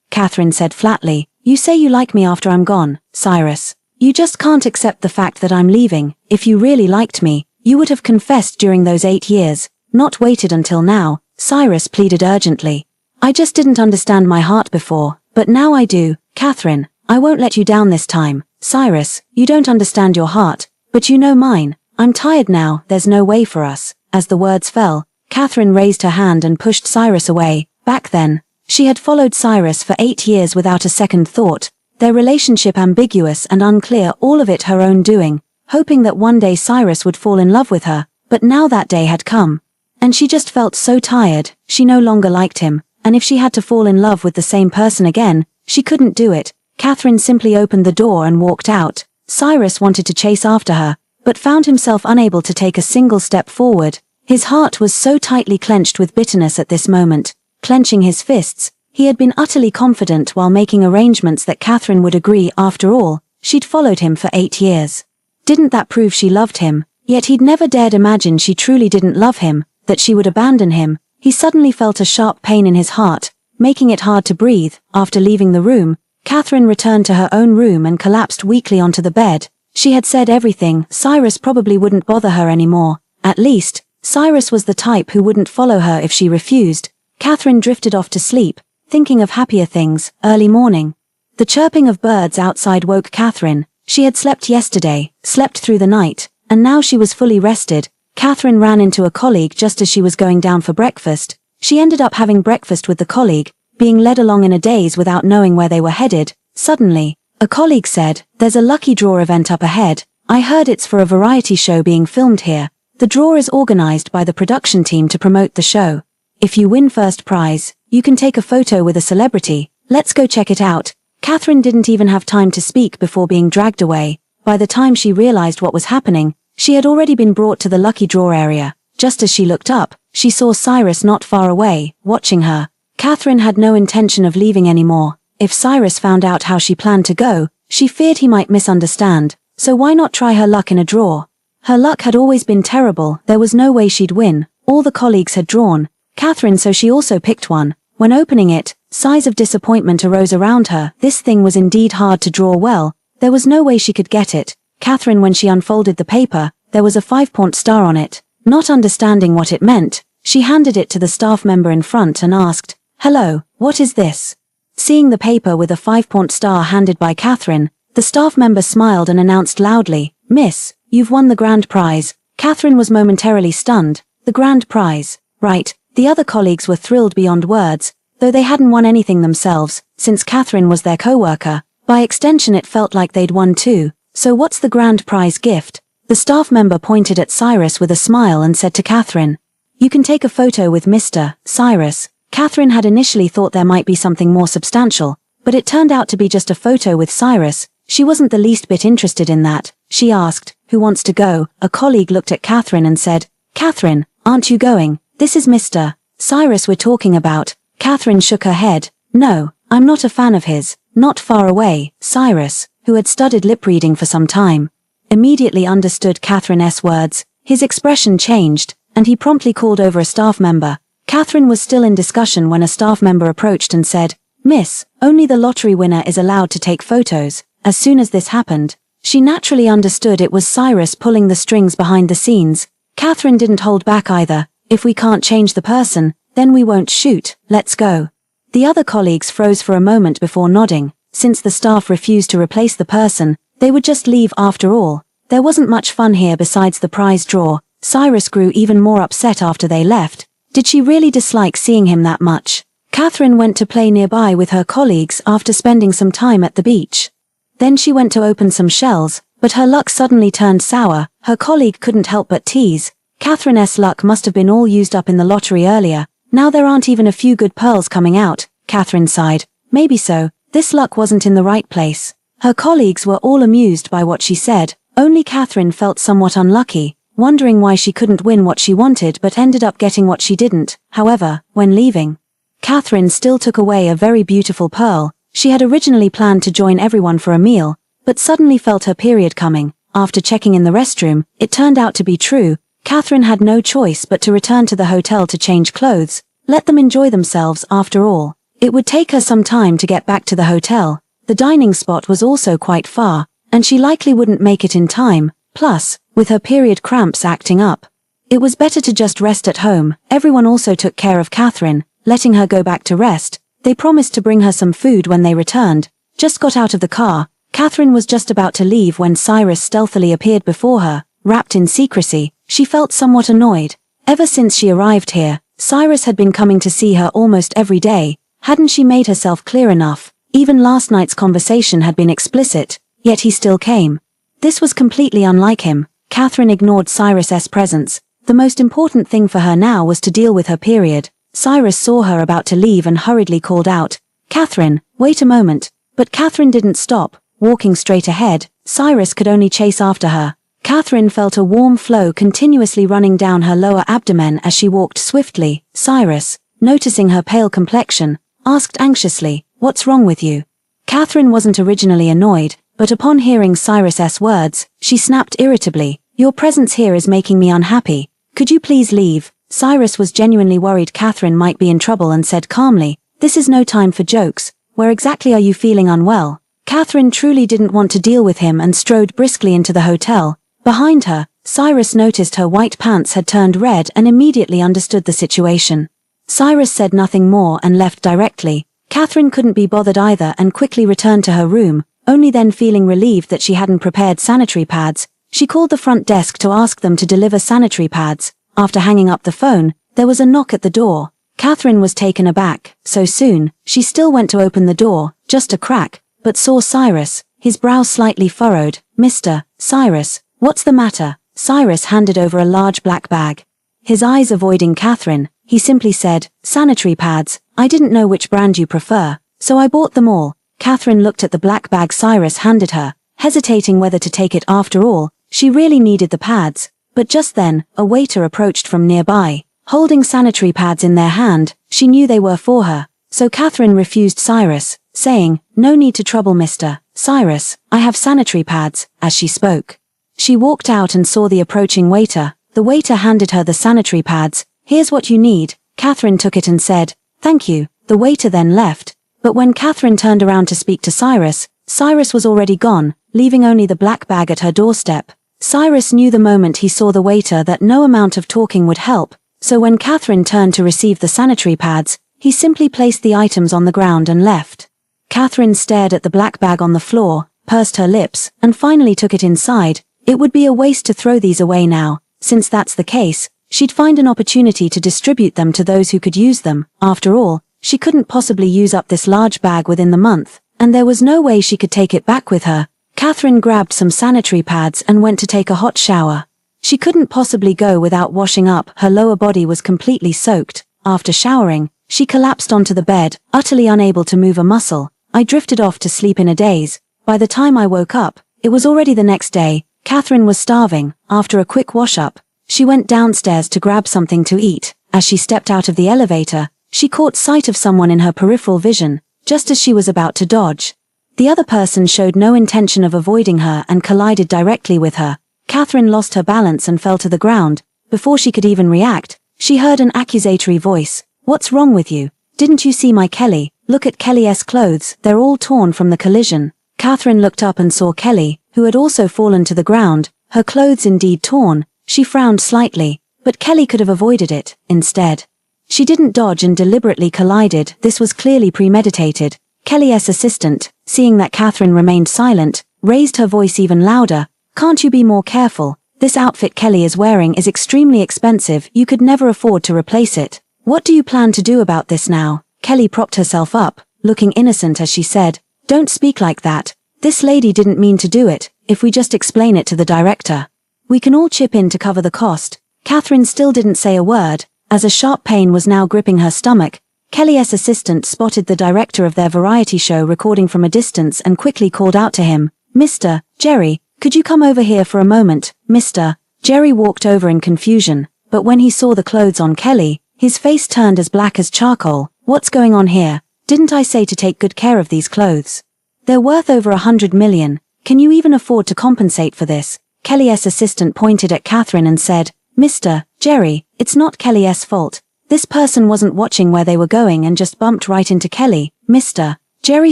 Catherine said flatly. "You say you like me after I'm gone, Cyrus. You just can't accept the fact that I'm leaving. If you really liked me, you would have confessed during those 8 years, not waited until now." Cyrus pleaded urgently. "I just didn't understand my heart before, but now I do. Catherine, I won't let you down this time." "Cyrus, you don't understand your heart, but you know mine. I'm tired now, there's no way for us." As the words fell, Catherine raised her hand and pushed Cyrus away. Back then, she had followed Cyrus for 8 years without a second thought, their relationship ambiguous and unclear, all of it her own doing, hoping that one day Cyrus would fall in love with her, but now that day had come. And she just felt so tired. She no longer liked him, and if she had to fall in love with the same person again, she couldn't do it. Catherine simply opened the door and walked out. Cyrus wanted to chase after her, but found himself unable to take a single step forward. His heart was so tightly clenched with bitterness at this moment. Clenching his fists, he had been utterly confident while making arrangements that Catherine would agree. After all, she'd followed him for 8 years. Didn't that prove she loved him? Yet he'd never dared imagine she truly didn't love him, that she would abandon him. He suddenly felt a sharp pain in his heart, making it hard to breathe. After leaving the room, Catherine returned to her own room and collapsed weakly onto the bed. She had said everything. Cyrus probably wouldn't bother her anymore. At least, Cyrus was the type who wouldn't follow her if she refused. Catherine drifted off to sleep, thinking of happier things. Early morning. The chirping of birds outside woke Catherine. She had slept yesterday, slept through the night, and now she was fully rested. Catherine ran into a colleague just as she was going down for breakfast. She ended up having breakfast with the colleague, being led along in a daze without knowing where they were headed. Suddenly, a colleague said, "There's a lucky draw event up ahead. I heard it's for a variety show being filmed here. The draw is organized by the production team to promote the show. If you win first prize, you can take a photo with a celebrity. Let's go check it out." Catherine didn't even have time to speak before being dragged away. By the time she realized what was happening, she had already been brought to the lucky draw area. Just as she looked up, she saw Cyrus not far away, watching her. Catherine had no intention of leaving anymore. If Cyrus found out how she planned to go, she feared he might misunderstand, so why not try her luck in a draw? Her luck had always been terrible. There was no way she'd win. All the colleagues had drawn Catherine, so she also picked one. When opening it, sighs of disappointment arose around her. This thing was indeed hard to draw well. There was no way she could get it. Catherine, when she unfolded the paper, there was a 5-point star on it. Not understanding what it meant, she handed it to the staff member in front and asked, "Hello, what is this?" Seeing the paper with a 5-point star handed by Catherine, the staff member smiled and announced loudly, "Miss, you've won the grand prize." Catherine was momentarily stunned. The grand prize, right? The other colleagues were thrilled beyond words, though they hadn't won anything themselves, since Catherine was their co-worker. By extension, it felt like they'd won too. "So what's the grand prize gift?" The staff member pointed at Cyrus with a smile and said to Catherine, "You can take a photo with Mr. Cyrus." Catherine had initially thought there might be something more substantial, but it turned out to be just a photo with Cyrus. She wasn't the least bit interested in that. She asked, "Who wants to go?" A colleague looked at Catherine and said, "Catherine, aren't you going? This is Mr. Cyrus we're talking about." Catherine shook her head. No, I'm not a fan of his. Not far away. Cyrus, who had studied lip reading for some time, immediately understood Catherine's words. His expression changed, and he promptly called over a staff member. Catherine was still in discussion when a staff member approached and said, "Miss, only the lottery winner is allowed to take photos." As soon as this happened, she naturally understood it was Cyrus pulling the strings behind the scenes. Catherine didn't hold back either. "If we can't change the person, then we won't shoot. Let's go." The other colleagues froze for a moment before nodding. Since the staff refused to replace the person, they would just leave after all. There wasn't much fun here besides the prize draw. Cyrus grew even more upset after they left. Did she really dislike seeing him that much? Catherine went to play nearby with her colleagues after spending some time at the beach. Then she went to open some shells, but her luck suddenly turned sour. Her colleague couldn't help but tease. Catherine's luck must have been all used up in the lottery earlier. Now there aren't even a few good pearls coming out. Catherine sighed. Maybe so. This luck wasn't in the right place. Her colleagues were all amused by what she said. Only Catherine felt somewhat unlucky, wondering why she couldn't win what she wanted but ended up getting what she didn't. However, when leaving, Catherine still took away a very beautiful pearl. She had originally planned to join everyone for a meal, but suddenly felt her period coming. After checking in the restroom, it turned out to be true. Catherine had no choice but to return to the hotel to change clothes. Let them enjoy themselves after all. It would take her some time to get back to the hotel. The dining spot was also quite far, and she likely wouldn't make it in time. Plus, with her period cramps acting up, it was better to just rest at home. Everyone also took care of Catherine, letting her go back to rest. They promised to bring her some food when they returned. Just got out of the car. Catherine was just about to leave when Cyrus stealthily appeared before her, wrapped in secrecy. She felt somewhat annoyed. Ever since she arrived here, Cyrus had been coming to see her almost every day. Hadn't she made herself clear enough? Even last night's conversation had been explicit, yet he still came. This was completely unlike him. Catherine ignored Cyrus's presence. The most important thing for her now was to deal with her period. Cyrus saw her about to leave and hurriedly called out, "Catherine, wait a moment." But Catherine didn't stop. Walking straight ahead, Cyrus could only chase after her. Catherine felt a warm flow continuously running down her lower abdomen as she walked swiftly. Cyrus, noticing her pale complexion, asked anxiously, "What's wrong with you?" Catherine wasn't originally annoyed, but upon hearing Cyrus's words, she snapped irritably, "Your presence here is making me unhappy. Could you please leave?" Cyrus was genuinely worried Catherine might be in trouble and said calmly, "This is no time for jokes. Where exactly are you feeling unwell?" Catherine truly didn't want to deal with him and strode briskly into the hotel. Behind her, Cyrus noticed her white pants had turned red and immediately understood the situation. Cyrus said nothing more and left directly. Catherine couldn't be bothered either and quickly returned to her room, only then feeling relieved that she hadn't prepared sanitary pads. She called the front desk to ask them to deliver sanitary pads. After hanging up the phone, there was a knock at the door. Catherine was taken aback. So soon, she still went to open the door, just a crack, but saw Cyrus, his brow slightly furrowed. "Mr. Cyrus, what's the matter?" Cyrus handed over a large black bag. His eyes avoiding Catherine, he simply said, "Sanitary pads. I didn't know which brand you prefer, so I bought them all." Catherine looked at the black bag Cyrus handed her, hesitating whether to take it after all. She really needed the pads. But just then, a waiter approached from nearby, holding sanitary pads in their hand. She knew they were for her, so Catherine refused Cyrus, saying, "No need to trouble Mr. Cyrus, I have sanitary pads." As she spoke, she walked out and saw the approaching waiter. The waiter handed her the sanitary pads. "Here's what you need." Catherine took it and said, "Thank you." The waiter then left, but when Catherine turned around to speak to Cyrus, Cyrus was already gone, leaving only the black bag at her doorstep. Cyrus knew the moment he saw the waiter that no amount of talking would help, so when Catherine turned to receive the sanitary pads, he simply placed the items on the ground and left. Catherine stared at the black bag on the floor, pursed her lips, and finally took it inside. It would be a waste to throw these away now. Since that's the case, she'd find an opportunity to distribute them to those who could use them. After all, she couldn't possibly use up this large bag within the month, and there was no way she could take it back with her. Catherine grabbed some sanitary pads and went to take a hot shower. She couldn't possibly go without washing up. Her lower body was completely soaked. After showering, she collapsed onto the bed, utterly unable to move a muscle. I drifted off to sleep in a daze. By the time I woke up, it was already the next day. Catherine was starving. After a quick wash-up, she went downstairs to grab something to eat. As she stepped out of the elevator, She caught sight of someone in her peripheral vision, just as she was about to dodge. The other person showed no intention of avoiding her and collided directly with her. Catherine lost her balance and fell to the ground. Before she could even react, she heard an accusatory voice. "What's wrong with you? Didn't you see my Kelly? Look at Kelly's clothes, they're all torn from the collision." Catherine looked up and saw Kelly, who had also fallen to the ground, her clothes indeed torn. She frowned slightly, but Kelly could have avoided it, instead. She didn't dodge and deliberately collided, this was clearly premeditated. Kelly's assistant, seeing that Catherine remained silent, raised her voice even louder. "Can't you be more careful? This outfit Kelly is wearing is extremely expensive, you could never afford to replace it. What do you plan to do about this now?" Kelly propped herself up, looking innocent as she said, "Don't speak like that. This lady didn't mean to do it, if we just explain it to the director. We can all chip in to cover the cost." Catherine still didn't say a word, as a sharp pain was now gripping her stomach. Kelly's assistant spotted the director of their variety show recording from a distance and quickly called out to him, "Mr. Jerry, could you come over here for a moment, Mr. Jerry walked over in confusion, but when he saw the clothes on Kelly, his face turned as black as charcoal. "What's going on here? Didn't I say to take good care of these clothes? They're worth over 100 million. Can you even afford to compensate for this?" Kelly's assistant pointed at Catherine and said, "Mr. Jerry, it's not Kelly's fault. This person wasn't watching where they were going and just bumped right into Kelly." Mr. Jerry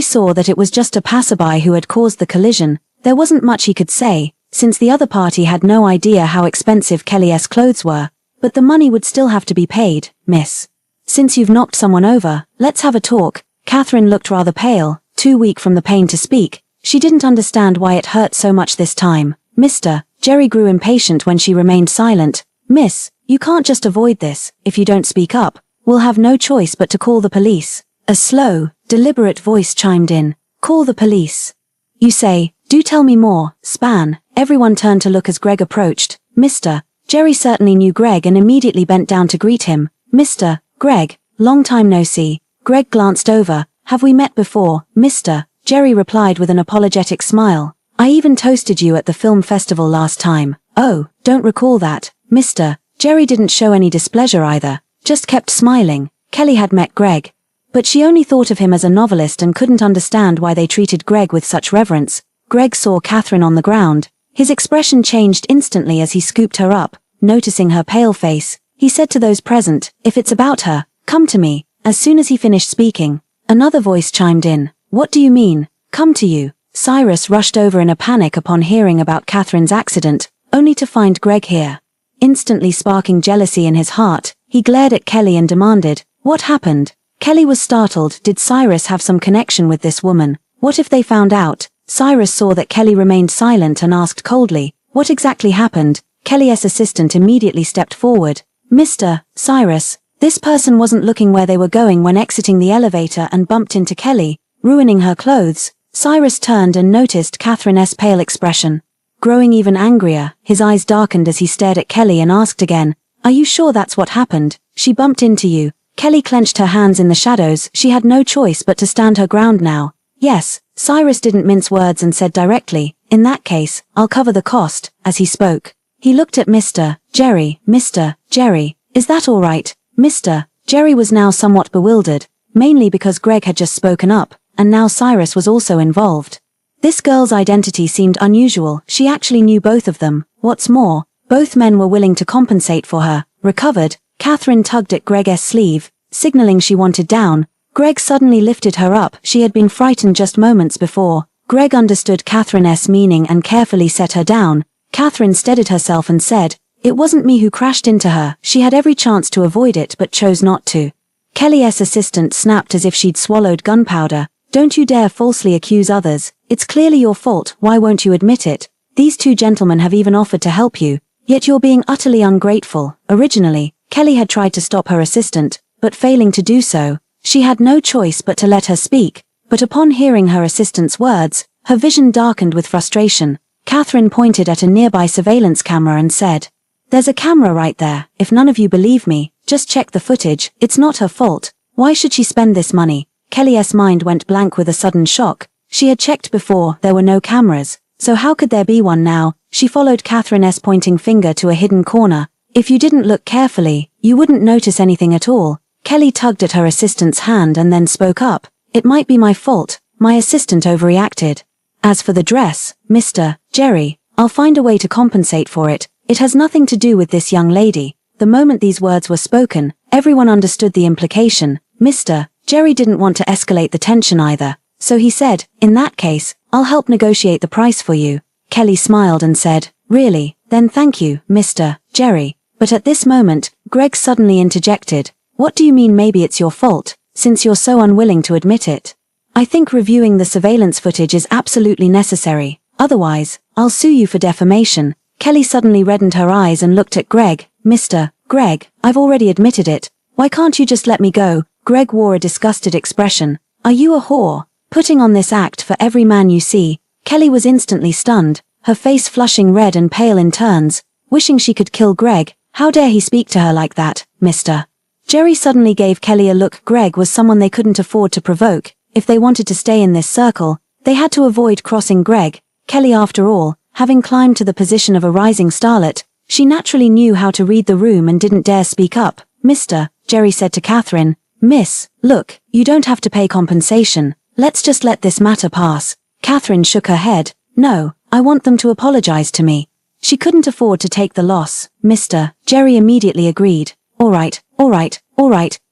saw that it was just a passerby who had caused the collision. There wasn't much he could say, since the other party had no idea how expensive Kelly's clothes were, but the money would still have to be paid. "Miss, since you've knocked someone over, let's have a talk." Catherine looked rather pale, too weak from the pain to speak. She didn't understand why it hurt so much this time. Mr. Jerry grew impatient when she remained silent. "Miss, you can't just avoid this. If you don't speak up, we'll have no choice but to call the police." A slow, deliberate voice chimed in. "Call the police? You say, do tell me more." Span. Everyone turned to look as Greg approached. Mr. Jerry certainly knew Greg and immediately bent down to greet him. "Mr. Greg, long time no see." Greg glanced over. "Have we met before, Mr. Jerry replied with an apologetic smile. "I even toasted you at the film festival last time." "Oh, don't recall that." Mr. Jerry didn't show any displeasure either, just kept smiling. Kelly had met Greg, but she only thought of him as a novelist and couldn't understand why they treated Greg with such reverence. Greg saw Catherine on the ground. His expression changed instantly as he scooped her up. Noticing her pale face, he said to those present, "If it's about her, come to me." As soon as he finished speaking, another voice chimed in. "What do you mean, come to you?" Cyrus rushed over in a panic upon hearing about Catherine's accident, only to find Greg here. Instantly sparking jealousy in his heart, he glared at Kelly and demanded, "What happened?" Kelly was startled. Did Cyrus have some connection with this woman? What if they found out? Cyrus saw that Kelly remained silent and asked coldly, "What exactly happened?" Kelly's assistant immediately stepped forward. "Mr. Cyrus, this person wasn't looking where they were going when exiting the elevator and bumped into Kelly, ruining her clothes." Cyrus turned and noticed Catherine's pale expression. Growing even angrier, his eyes darkened as he stared at Kelly and asked again, "Are you sure that's what happened? She bumped into you?" Kelly clenched her hands in the shadows. She had no choice but to stand her ground now. "Yes." Cyrus didn't mince words and said directly, "In that case, I'll cover the cost." As he spoke, he looked at Mr. Jerry. "Mr. Jerry, is that all right?" Mr. Jerry was now somewhat bewildered, mainly because Greg had just spoken up, and now Cyrus was also involved. This girl's identity seemed unusual. She actually knew both of them. What's more, both men were willing to compensate for her. Recovered, Catherine tugged at Greg's sleeve, signaling she wanted down. Greg suddenly lifted her up. She had been frightened just moments before. Greg understood Catherine's meaning and carefully set her down. Catherine steadied herself and said, "It wasn't me who crashed into her." She had every chance to avoid it but chose not to. Kelly's assistant snapped as if she'd swallowed gunpowder. "Don't you dare falsely accuse others. It's clearly your fault. Why won't you admit it? These two gentlemen have even offered to help you, yet you're being utterly ungrateful." Originally, Kelly had tried to stop her assistant, but failing to do so, she had no choice but to let her speak. But upon hearing her assistant's words, her vision darkened with frustration. Catherine pointed at a nearby surveillance camera and said, "There's a camera right there. If none of you believe me, just check the footage. It's not her fault. Why should she spend this money?" Kelly's mind went blank with a sudden shock. She had checked before, there were no cameras, so how could there be one now? She followed Catherine's pointing finger to a hidden corner. "If you didn't look carefully, you wouldn't notice anything at all." Kelly tugged at her assistant's hand and then spoke up. It might be my fault, my assistant overreacted. As for the dress, Mr. Jerry, I'll find a way to compensate for it. It has nothing to do with this young lady. The moment these words were spoken, everyone understood the implication. Mr. Jerry didn't want to escalate the tension either, so he said, in that case, I'll help negotiate the price for you. Kelly smiled and said, really, then thank you, Mr. Jerry. But at this moment, Greg suddenly interjected, what do you mean maybe it's your fault, since you're so unwilling to admit it? I think reviewing the surveillance footage is absolutely necessary, otherwise, I'll sue you for defamation. Kelly suddenly reddened her eyes and looked at Greg. Mr. Greg, I've already admitted it. Why can't you just let me go? Greg wore a disgusted expression. Are you a whore? Putting on this act for every man you see? Kelly was instantly stunned, her face flushing red and pale in turns, wishing she could kill Greg. How dare he speak to her like that, Mr. Jerry suddenly gave Kelly a look. Greg was someone they couldn't afford to provoke. If they wanted to stay in this circle, they had to avoid crossing Greg. Kelly, after all, having climbed to the position of a rising starlet, she naturally knew how to read the room and didn't dare speak up. Mr. Jerry said to Catherine, Miss, look, you don't have to pay compensation. Let's just let this matter pass. Catherine shook her head. No, I want them to apologize to me. She couldn't afford to take the loss. Mr. Jerry immediately agreed. All right.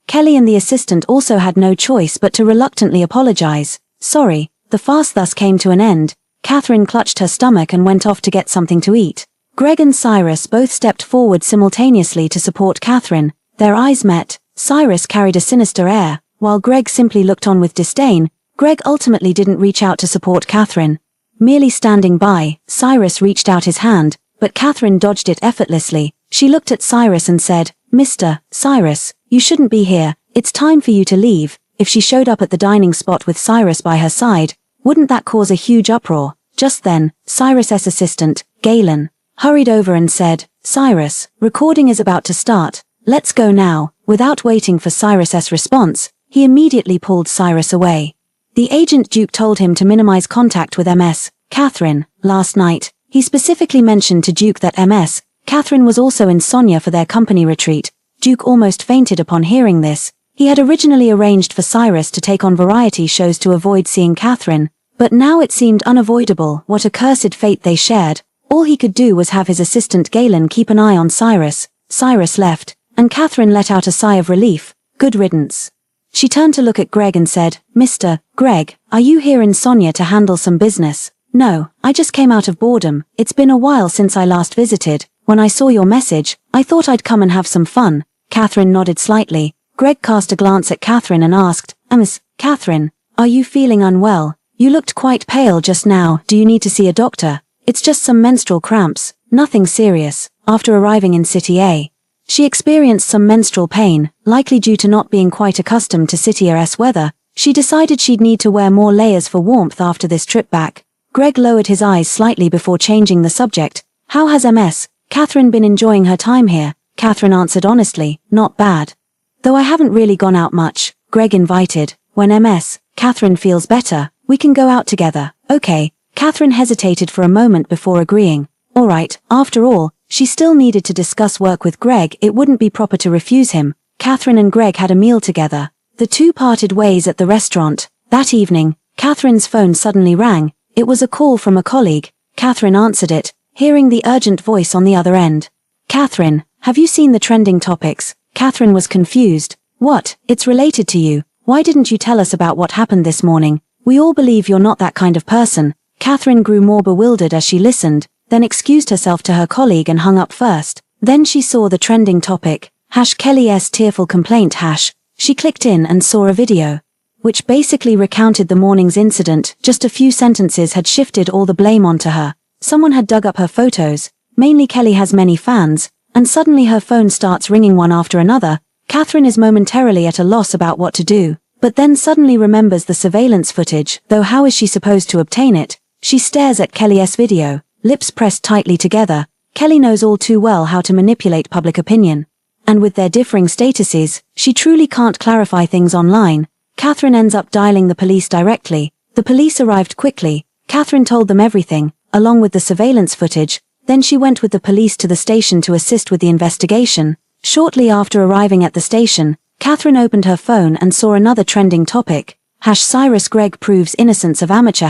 Kelly and the assistant also had no choice but to reluctantly apologize. Sorry. The fast thus came to an end. Catherine clutched her stomach and went off to get something to eat. Greg and Cyrus both stepped forward simultaneously to support Catherine. Their eyes met. Cyrus carried a sinister air, while Greg simply looked on with disdain. Greg ultimately didn't reach out to support Catherine. Merely standing by, Cyrus reached out his hand, but Catherine dodged it effortlessly. She looked at Cyrus and said, Mr. Cyrus, you shouldn't be here. It's time for you to leave. If she showed up at the dining spot with Cyrus by her side, wouldn't that cause a huge uproar? Just then, Cyrus's assistant, Galen, hurried over and said, Cyrus, recording is about to start. Let's go now. Without waiting for Cyrus's response, he immediately pulled Cyrus away. The agent Duke told him to minimize contact with Ms. Catherine. Last night, he specifically mentioned to Duke that Ms. Catherine was also in Sonia for their company retreat. Duke almost fainted upon hearing this. He had originally arranged for Cyrus to take on variety shows to avoid seeing Catherine, but now it seemed unavoidable. What a cursed fate they shared. All he could do was have his assistant Galen keep an eye on Cyrus. Cyrus left, and Catherine let out a sigh of relief. Good riddance. She turned to look at Greg and said, Mr. Greg, are you here in Sonia to handle some business? No, I just came out of boredom. It's been a while since I last visited. When I saw your message, I thought I'd come and have some fun. Catherine nodded slightly. Greg cast a glance at Catherine and asked, Miss Catherine, are you feeling unwell? You looked quite pale just now. Do you need to see a doctor? It's just some menstrual cramps. Nothing serious. After arriving in City A, she experienced some menstrual pain, likely due to not being quite accustomed to City A's weather. She decided she'd need to wear more layers for warmth after this trip back. Greg lowered his eyes slightly before changing the subject. How has Ms. Catherine been enjoying her time here? Catherine answered honestly, not bad. Though I haven't really gone out much. Greg invited, when Ms. Catherine feels better, we can go out together. Okay. Catherine hesitated for a moment before agreeing. Alright, after all, she still needed to discuss work with Greg. It wouldn't be proper to refuse him. Catherine and Greg had a meal together. The two parted ways at the restaurant. That evening, Catherine's phone suddenly rang. It was a call from a colleague. Catherine answered it, hearing the urgent voice on the other end. Catherine, have you seen the trending topics? Catherine was confused. What? It's related to you. Why didn't you tell us about what happened this morning? We all believe you're not that kind of person. Catherine grew more bewildered as she listened, then excused herself to her colleague and hung up first. Then she saw the trending topic, #Kelly's tearful complaint #. She clicked in and saw a video, which basically recounted the morning's incident. Just a few sentences had shifted all the blame onto her. Someone had dug up her photos. Mainly Kelly has many fans, and suddenly her phone starts ringing one after another. Catherine is momentarily at a loss about what to do, but then suddenly remembers the surveillance footage, though how is she supposed to obtain it? She stares at Kelly's video, lips pressed tightly together. Kelly knows all too well how to manipulate public opinion. And with their differing statuses, she truly can't clarify things online. Catherine ends up dialing the police directly. The police arrived quickly. Catherine told them everything, along with the surveillance footage. Then she went with the police to the station to assist with the investigation. Shortly after arriving at the station, Catherine opened her phone and saw another trending topic. Cyrus Greg proves innocence of amateur.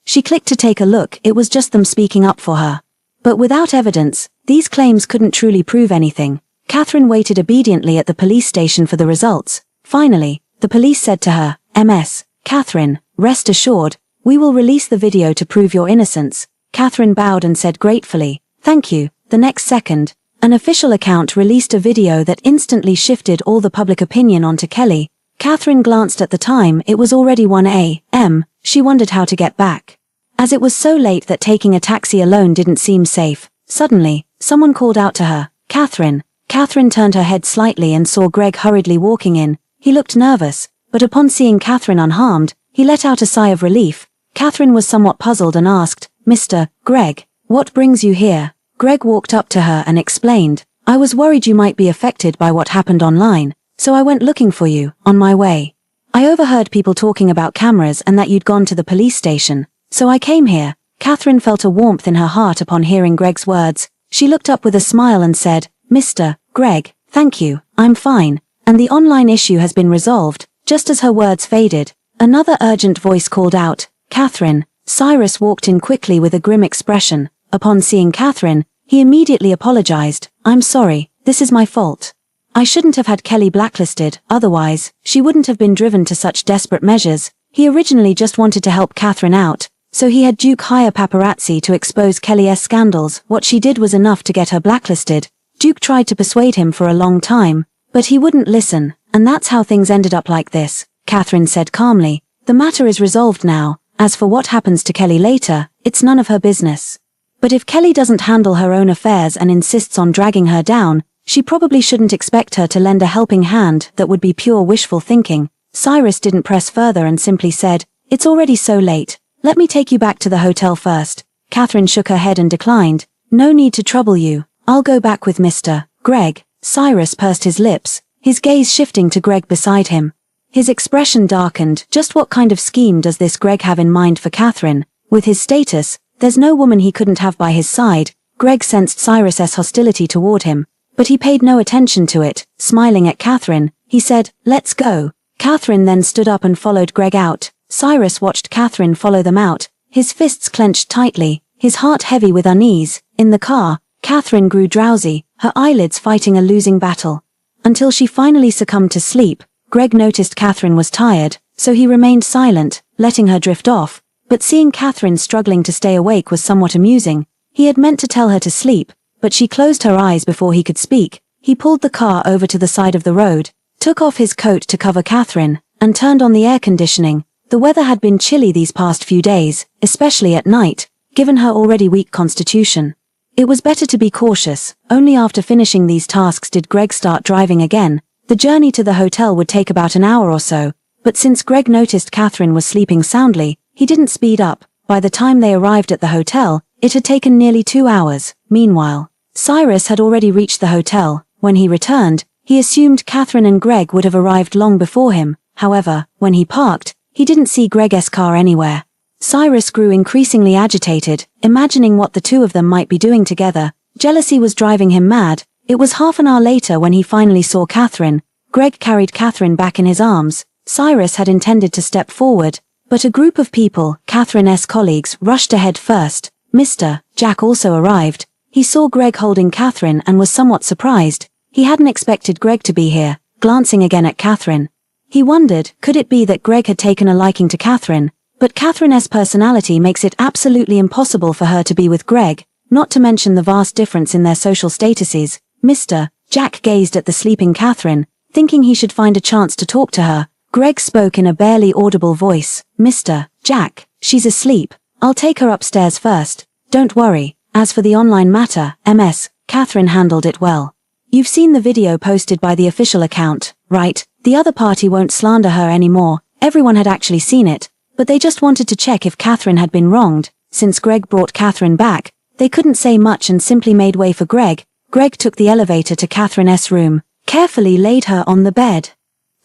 She clicked to take a look. It was just them speaking up for her. But without evidence, these claims couldn't truly prove anything. Catherine waited obediently at the police station for the results. Finally, the police said to her, "Ms. Catherine, rest assured, we will release the video to prove your innocence." Catherine bowed and said gratefully, "Thank you." The next second, an official account released a video that instantly shifted all the public opinion onto Kelly. Catherine glanced at the time. It was already 1 a.m. She wondered how to get back. As it was so late that taking a taxi alone didn't seem safe, suddenly, someone called out to her, "Catherine." Catherine turned her head slightly and saw Greg hurriedly walking in. He looked nervous, but upon seeing Catherine unharmed, he let out a sigh of relief. Catherine was somewhat puzzled and asked, "Mr. Greg, what brings you here?" Greg walked up to her and explained, "I was worried you might be affected by what happened online, so I went looking for you, on my way. I overheard people talking about cameras and that you'd gone to the police station, so I came here." Catherine felt a warmth in her heart upon hearing Greg's words. She looked up with a smile and said, "Mr. Greg, thank you, I'm fine, and the online issue has been resolved." Just as her words faded, another urgent voice called out, "Catherine." Cyrus walked in quickly with a grim expression. Upon seeing Catherine, he immediately apologized. "I'm sorry, this is my fault. I shouldn't have had Kelly blacklisted, otherwise, she wouldn't have been driven to such desperate measures." He originally just wanted to help Catherine out, so he had Duke hire paparazzi to expose Kelly's scandals. What she did was enough to get her blacklisted. Duke tried to persuade him for a long time, but he wouldn't listen, and that's how things ended up like this, Catherine said calmly. "The matter is resolved now. As for what happens to Kelly later, it's none of her business. But if Kelly doesn't handle her own affairs and insists on dragging her down, she probably shouldn't expect her to lend a helping hand. That would be pure wishful thinking." Cyrus didn't press further and simply said, "It's already so late. Let me take you back to the hotel first." Catherine shook her head and declined. "No need to trouble you. I'll go back with Mr. Greg." Cyrus pursed his lips, his gaze shifting to Greg beside him. His expression darkened. Just what kind of scheme does this Greg have in mind for Catherine? With his status, there's no woman he couldn't have by his side. Greg sensed Cyrus's hostility toward him, but he paid no attention to it. Smiling at Catherine, he said, "Let's go." Catherine then stood up and followed Greg out. Cyrus watched Catherine follow them out, his fists clenched tightly, his heart heavy with unease. In the car, Catherine grew drowsy, her eyelids fighting a losing battle. Until she finally succumbed to sleep. Greg noticed Catherine was tired, so he remained silent, letting her drift off. But seeing Catherine struggling to stay awake was somewhat amusing. He had meant to tell her to sleep, but she closed her eyes before he could speak. He pulled the car over to the side of the road, took off his coat to cover Catherine, and turned on the air conditioning. The weather had been chilly these past few days, especially at night, given her already weak constitution. It was better to be cautious. Only after finishing these tasks did Greg start driving again. The journey to the hotel would take about an hour or so, but since Greg noticed Catherine was sleeping soundly, he didn't speed up. By the time they arrived at the hotel, it had taken nearly 2 hours. Meanwhile, Cyrus had already reached the hotel. When he returned, he assumed Catherine and Greg would have arrived long before him. However, when he parked, he didn't see Greg's car anywhere. Cyrus grew increasingly agitated, imagining what the two of them might be doing together. Jealousy was driving him mad. It was half an hour later when he finally saw Catherine. Greg carried Catherine back in his arms. Cyrus had intended to step forward, but a group of people, Catherine's colleagues, rushed ahead first. Mr. Jack also arrived. He saw Greg holding Catherine and was somewhat surprised. He hadn't expected Greg to be here. Glancing again at Catherine, he wondered, could it be that Greg had taken a liking to Catherine? But Catherine's personality makes it absolutely impossible for her to be with Greg, not to mention the vast difference in their social statuses. Mr. Jack gazed at the sleeping Catherine, thinking he should find a chance to talk to her. Greg spoke in a barely audible voice. "Mr. Jack, she's asleep. I'll take her upstairs first. Don't worry. As for the online matter, Ms. Catherine handled it well. You've seen the video posted by the official account, right? The other party won't slander her anymore. Everyone had actually seen it, but they just wanted to check if Catherine had been wronged. Since Greg brought Catherine back, they couldn't say much and simply made way for Greg. Greg took the elevator to Catherine's room, carefully laid her on the bed,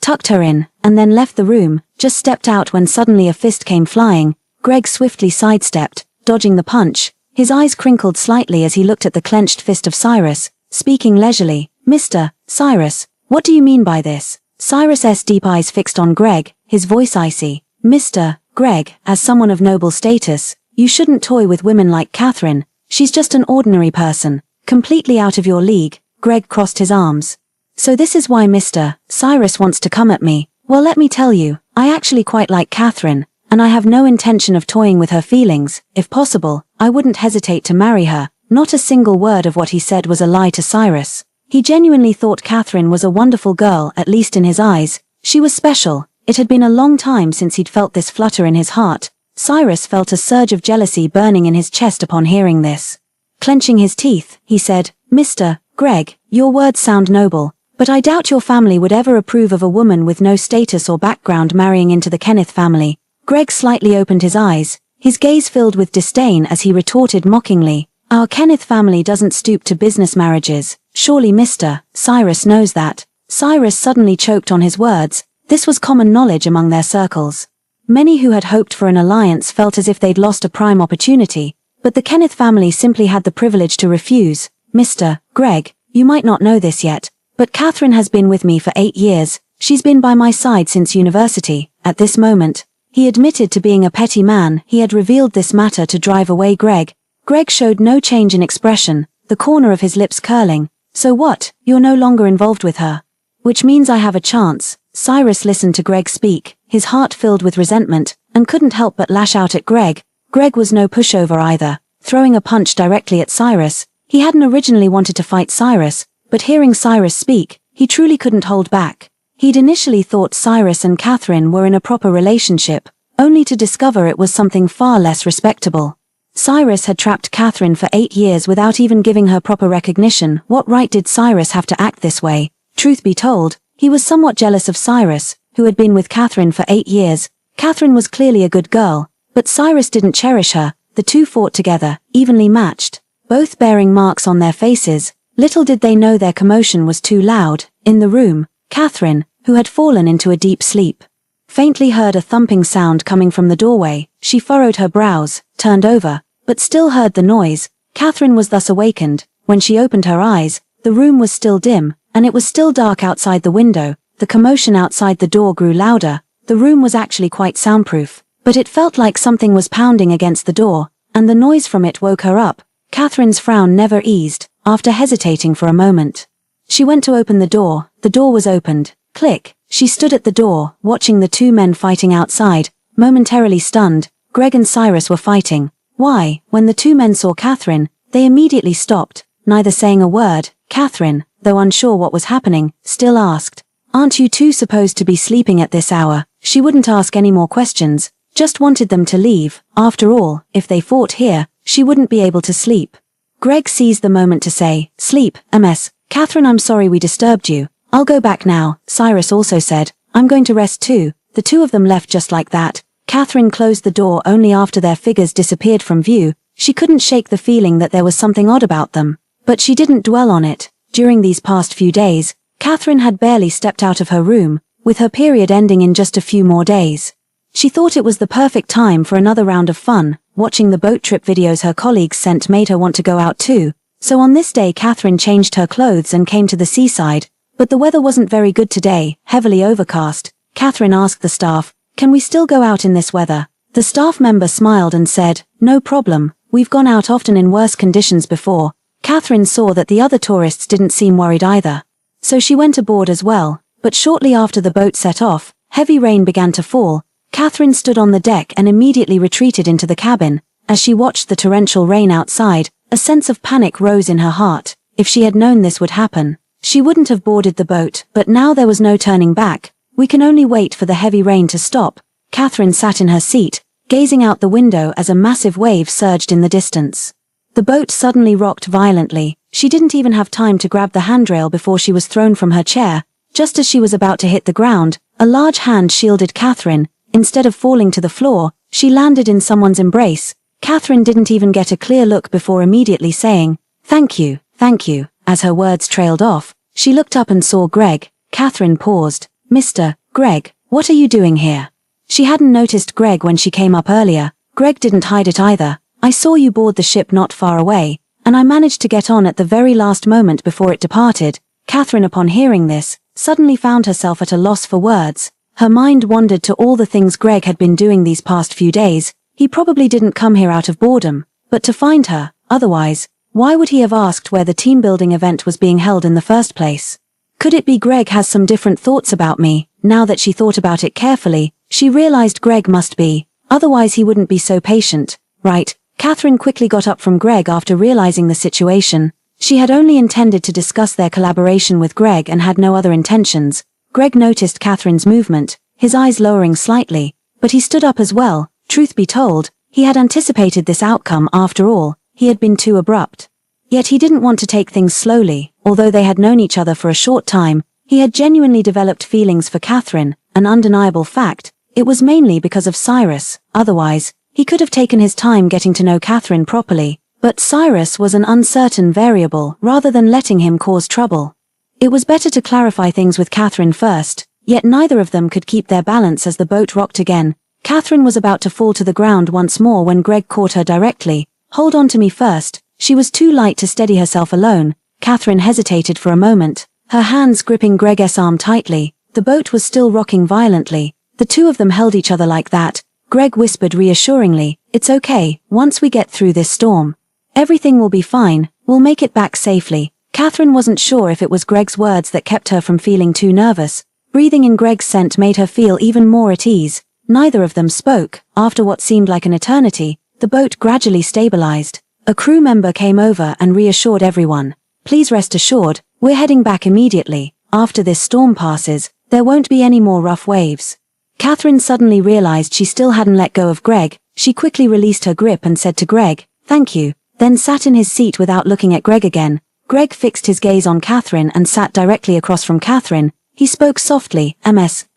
tucked her in, and then left the room, just stepped out when suddenly a fist came flying. Greg swiftly sidestepped, dodging the punch. His eyes crinkled slightly as he looked at the clenched fist of Cyrus, speaking leisurely. "Mr. Cyrus, what do you mean by this?" Cyrus's deep eyes fixed on Greg, his voice icy. Mr. Greg, as someone of noble status, you shouldn't toy with women like Catherine. She's just an ordinary person, completely out of your league. Greg crossed his arms. So this is why Mr. Cyrus wants to come at me. Well, let me tell you, I actually quite like Catherine, and I have no intention of toying with her feelings. If possible, I wouldn't hesitate to marry her. Not a single word of what he said was a lie to Cyrus. He genuinely thought Catherine was a wonderful girl, at least in his eyes. She was special. It had been a long time since he'd felt this flutter in his heart. Cyrus felt a surge of jealousy burning in his chest upon hearing this. Clenching his teeth, he said, Mr. Greg, your words sound noble, but I doubt your family would ever approve of a woman with no status or background marrying into the Kenneth family. Greg slightly opened his eyes, his gaze filled with disdain as he retorted mockingly, Our Kenneth family doesn't stoop to business marriages. Surely Mr. Cyrus knows that. Cyrus suddenly choked on his words. This was common knowledge among their circles. Many who had hoped for an alliance felt as if they'd lost a prime opportunity, but the Kenneth family simply had the privilege to refuse. Mr. Greg, you might not know this yet, but Catherine has been with me for 8 years. She's been by my side since university. At this moment, he admitted to being a petty man. He had revealed this matter to drive away Greg. Greg showed no change in expression, the corner of his lips curling. So what? You're no longer involved with her? Which means I have a chance. Cyrus listened to Greg speak, his heart filled with resentment, and couldn't help but lash out at Greg. Greg was no pushover either, throwing a punch directly at Cyrus. He hadn't originally wanted to fight Cyrus, but hearing Cyrus speak, he truly couldn't hold back. He'd initially thought Cyrus and Catherine were in a proper relationship, only to discover it was something far less respectable. Cyrus had trapped Catherine for 8 years without even giving her proper recognition. What right did Cyrus have to act this way? Truth be told, he was somewhat jealous of Cyrus, who had been with Catherine for 8 years. Catherine was clearly a good girl, but Cyrus didn't cherish her. The two fought together, evenly matched, both bearing marks on their faces. Little did they know their commotion was too loud. In the room, Catherine, who had fallen into a deep sleep, faintly heard a thumping sound coming from the doorway. She furrowed her brows, turned over, but still heard the noise. Catherine was thus awakened. When she opened her eyes, the room was still dim, and it was still dark outside the window. The commotion outside the door grew louder. The room was actually quite soundproof, but it felt like something was pounding against the door, and the noise from it woke her up. Catherine's frown never eased. After hesitating for a moment, she went to open the door. The door was opened. Click. She stood at the door, watching the two men fighting outside, momentarily stunned. Greg and Cyrus were fighting. Why? When the two men saw Catherine, they immediately stopped, neither saying a word. Catherine, though unsure what was happening, still asked, Aren't you two supposed to be sleeping at this hour? She wouldn't ask any more questions, just wanted them to leave. After all, if they fought here, she wouldn't be able to sleep. Greg seized the moment to say, Sleep, MS. Catherine, I'm sorry we disturbed you. I'll go back now. Cyrus also said, I'm going to rest too. The two of them left just like that. Catherine closed the door only after their figures disappeared from view. She couldn't shake the feeling that there was something odd about them, but she didn't dwell on it. During these past few days, Catherine had barely stepped out of her room, with her period ending in just a few more days. She thought it was the perfect time for another round of fun. Watching the boat trip videos her colleagues sent made her want to go out too. So on this day Catherine changed her clothes and came to the seaside. But the weather wasn't very good today, heavily overcast. Catherine asked the staff, Can we still go out in this weather? The staff member smiled and said, No problem, we've gone out often in worse conditions before. Catherine saw that the other tourists didn't seem worried either. So she went aboard as well, but shortly after the boat set off, heavy rain began to fall. Catherine stood on the deck and immediately retreated into the cabin. As she watched the torrential rain outside, a sense of panic rose in her heart. If she had known this would happen, she wouldn't have boarded the boat, but now there was no turning back. We can only wait for the heavy rain to stop. Catherine sat in her seat, gazing out the window as a massive wave surged in the distance. The boat suddenly rocked violently. She didn't even have time to grab the handrail before she was thrown from her chair. Just as she was about to hit the ground, a large hand shielded Catherine. Instead of falling to the floor, she landed in someone's embrace. Catherine didn't even get a clear look before immediately saying, Thank you, thank you. As her words trailed off, she looked up and saw Greg. Catherine paused. Mr. Greg, what are you doing here? She hadn't noticed Greg when she came up earlier. Greg didn't hide it either. I saw you board the ship not far away, and I managed to get on at the very last moment before it departed. Catherine, upon hearing this, suddenly found herself at a loss for words. Her mind wandered to all the things Greg had been doing these past few days. He probably didn't come here out of boredom, but to find her. Otherwise, why would he have asked where the team-building event was being held in the first place? Could it be Greg has some different thoughts about me? Now that she thought about it carefully, she realized Greg must be. Otherwise he wouldn't be so patient. Right. Catherine quickly got up from Greg after realizing the situation. She had only intended to discuss their collaboration with Greg and had no other intentions. Greg noticed Catherine's movement, his eyes lowering slightly, but he stood up as well. Truth be told, he had anticipated this outcome after all. He had been too abrupt. Yet he didn't want to take things slowly. Although they had known each other for a short time, he had genuinely developed feelings for Catherine, an undeniable fact. It was mainly because of Cyrus. Otherwise, he could have taken his time getting to know Catherine properly. But Cyrus was an uncertain variable rather than letting him cause trouble. It was better to clarify things with Catherine first, yet neither of them could keep their balance as the boat rocked again. Catherine was about to fall to the ground once more when Greg caught her directly. "Hold on to me first." She was too light to steady herself alone. Catherine hesitated for a moment, her hands gripping Greg's arm tightly. The boat was still rocking violently. The two of them held each other like that. Greg whispered reassuringly, "It's okay, once we get through this storm. Everything will be fine, we'll make it back safely." Catherine wasn't sure if it was Greg's words that kept her from feeling too nervous. Breathing in Greg's scent made her feel even more at ease. Neither of them spoke. After what seemed like an eternity, the boat gradually stabilized. A crew member came over and reassured everyone. "Please rest assured, we're heading back immediately. After this storm passes, there won't be any more rough waves." Catherine suddenly realized she still hadn't let go of Greg. She quickly released her grip and said to Greg, "Thank you," then sat in his seat without looking at Greg again. Greg fixed his gaze on Catherine and sat directly across from Catherine. He spoke softly,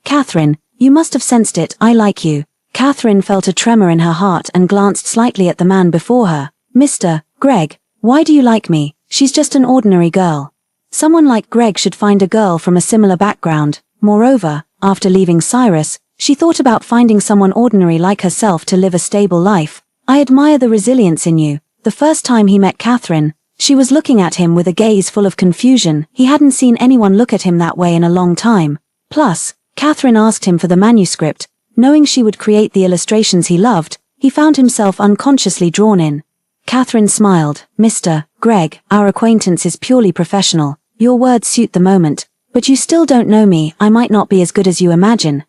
"Catherine, you must have sensed it, I like you." Catherine felt a tremor in her heart and glanced slightly at the man before her. "Mr. Greg, why do you like me? She's just an ordinary girl." Someone like Greg should find a girl from a similar background. Moreover, after leaving Cyrus, she thought about finding someone ordinary like herself to live a stable life. "I admire the resilience in you." The first time he met Catherine, she was looking at him with a gaze full of confusion. He hadn't seen anyone look at him that way in a long time. Plus, Catherine asked him for the manuscript. Knowing she would create the illustrations he loved, he found himself unconsciously drawn in. Catherine smiled. "Mr. Greg, our acquaintance is purely professional. Your words suit the moment. But you still don't know me. I might not be as good as you imagine."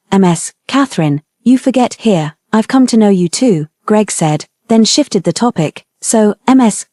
Catherine, you forget. "Here, I've come to know you too," Greg said, then shifted the topic. "So,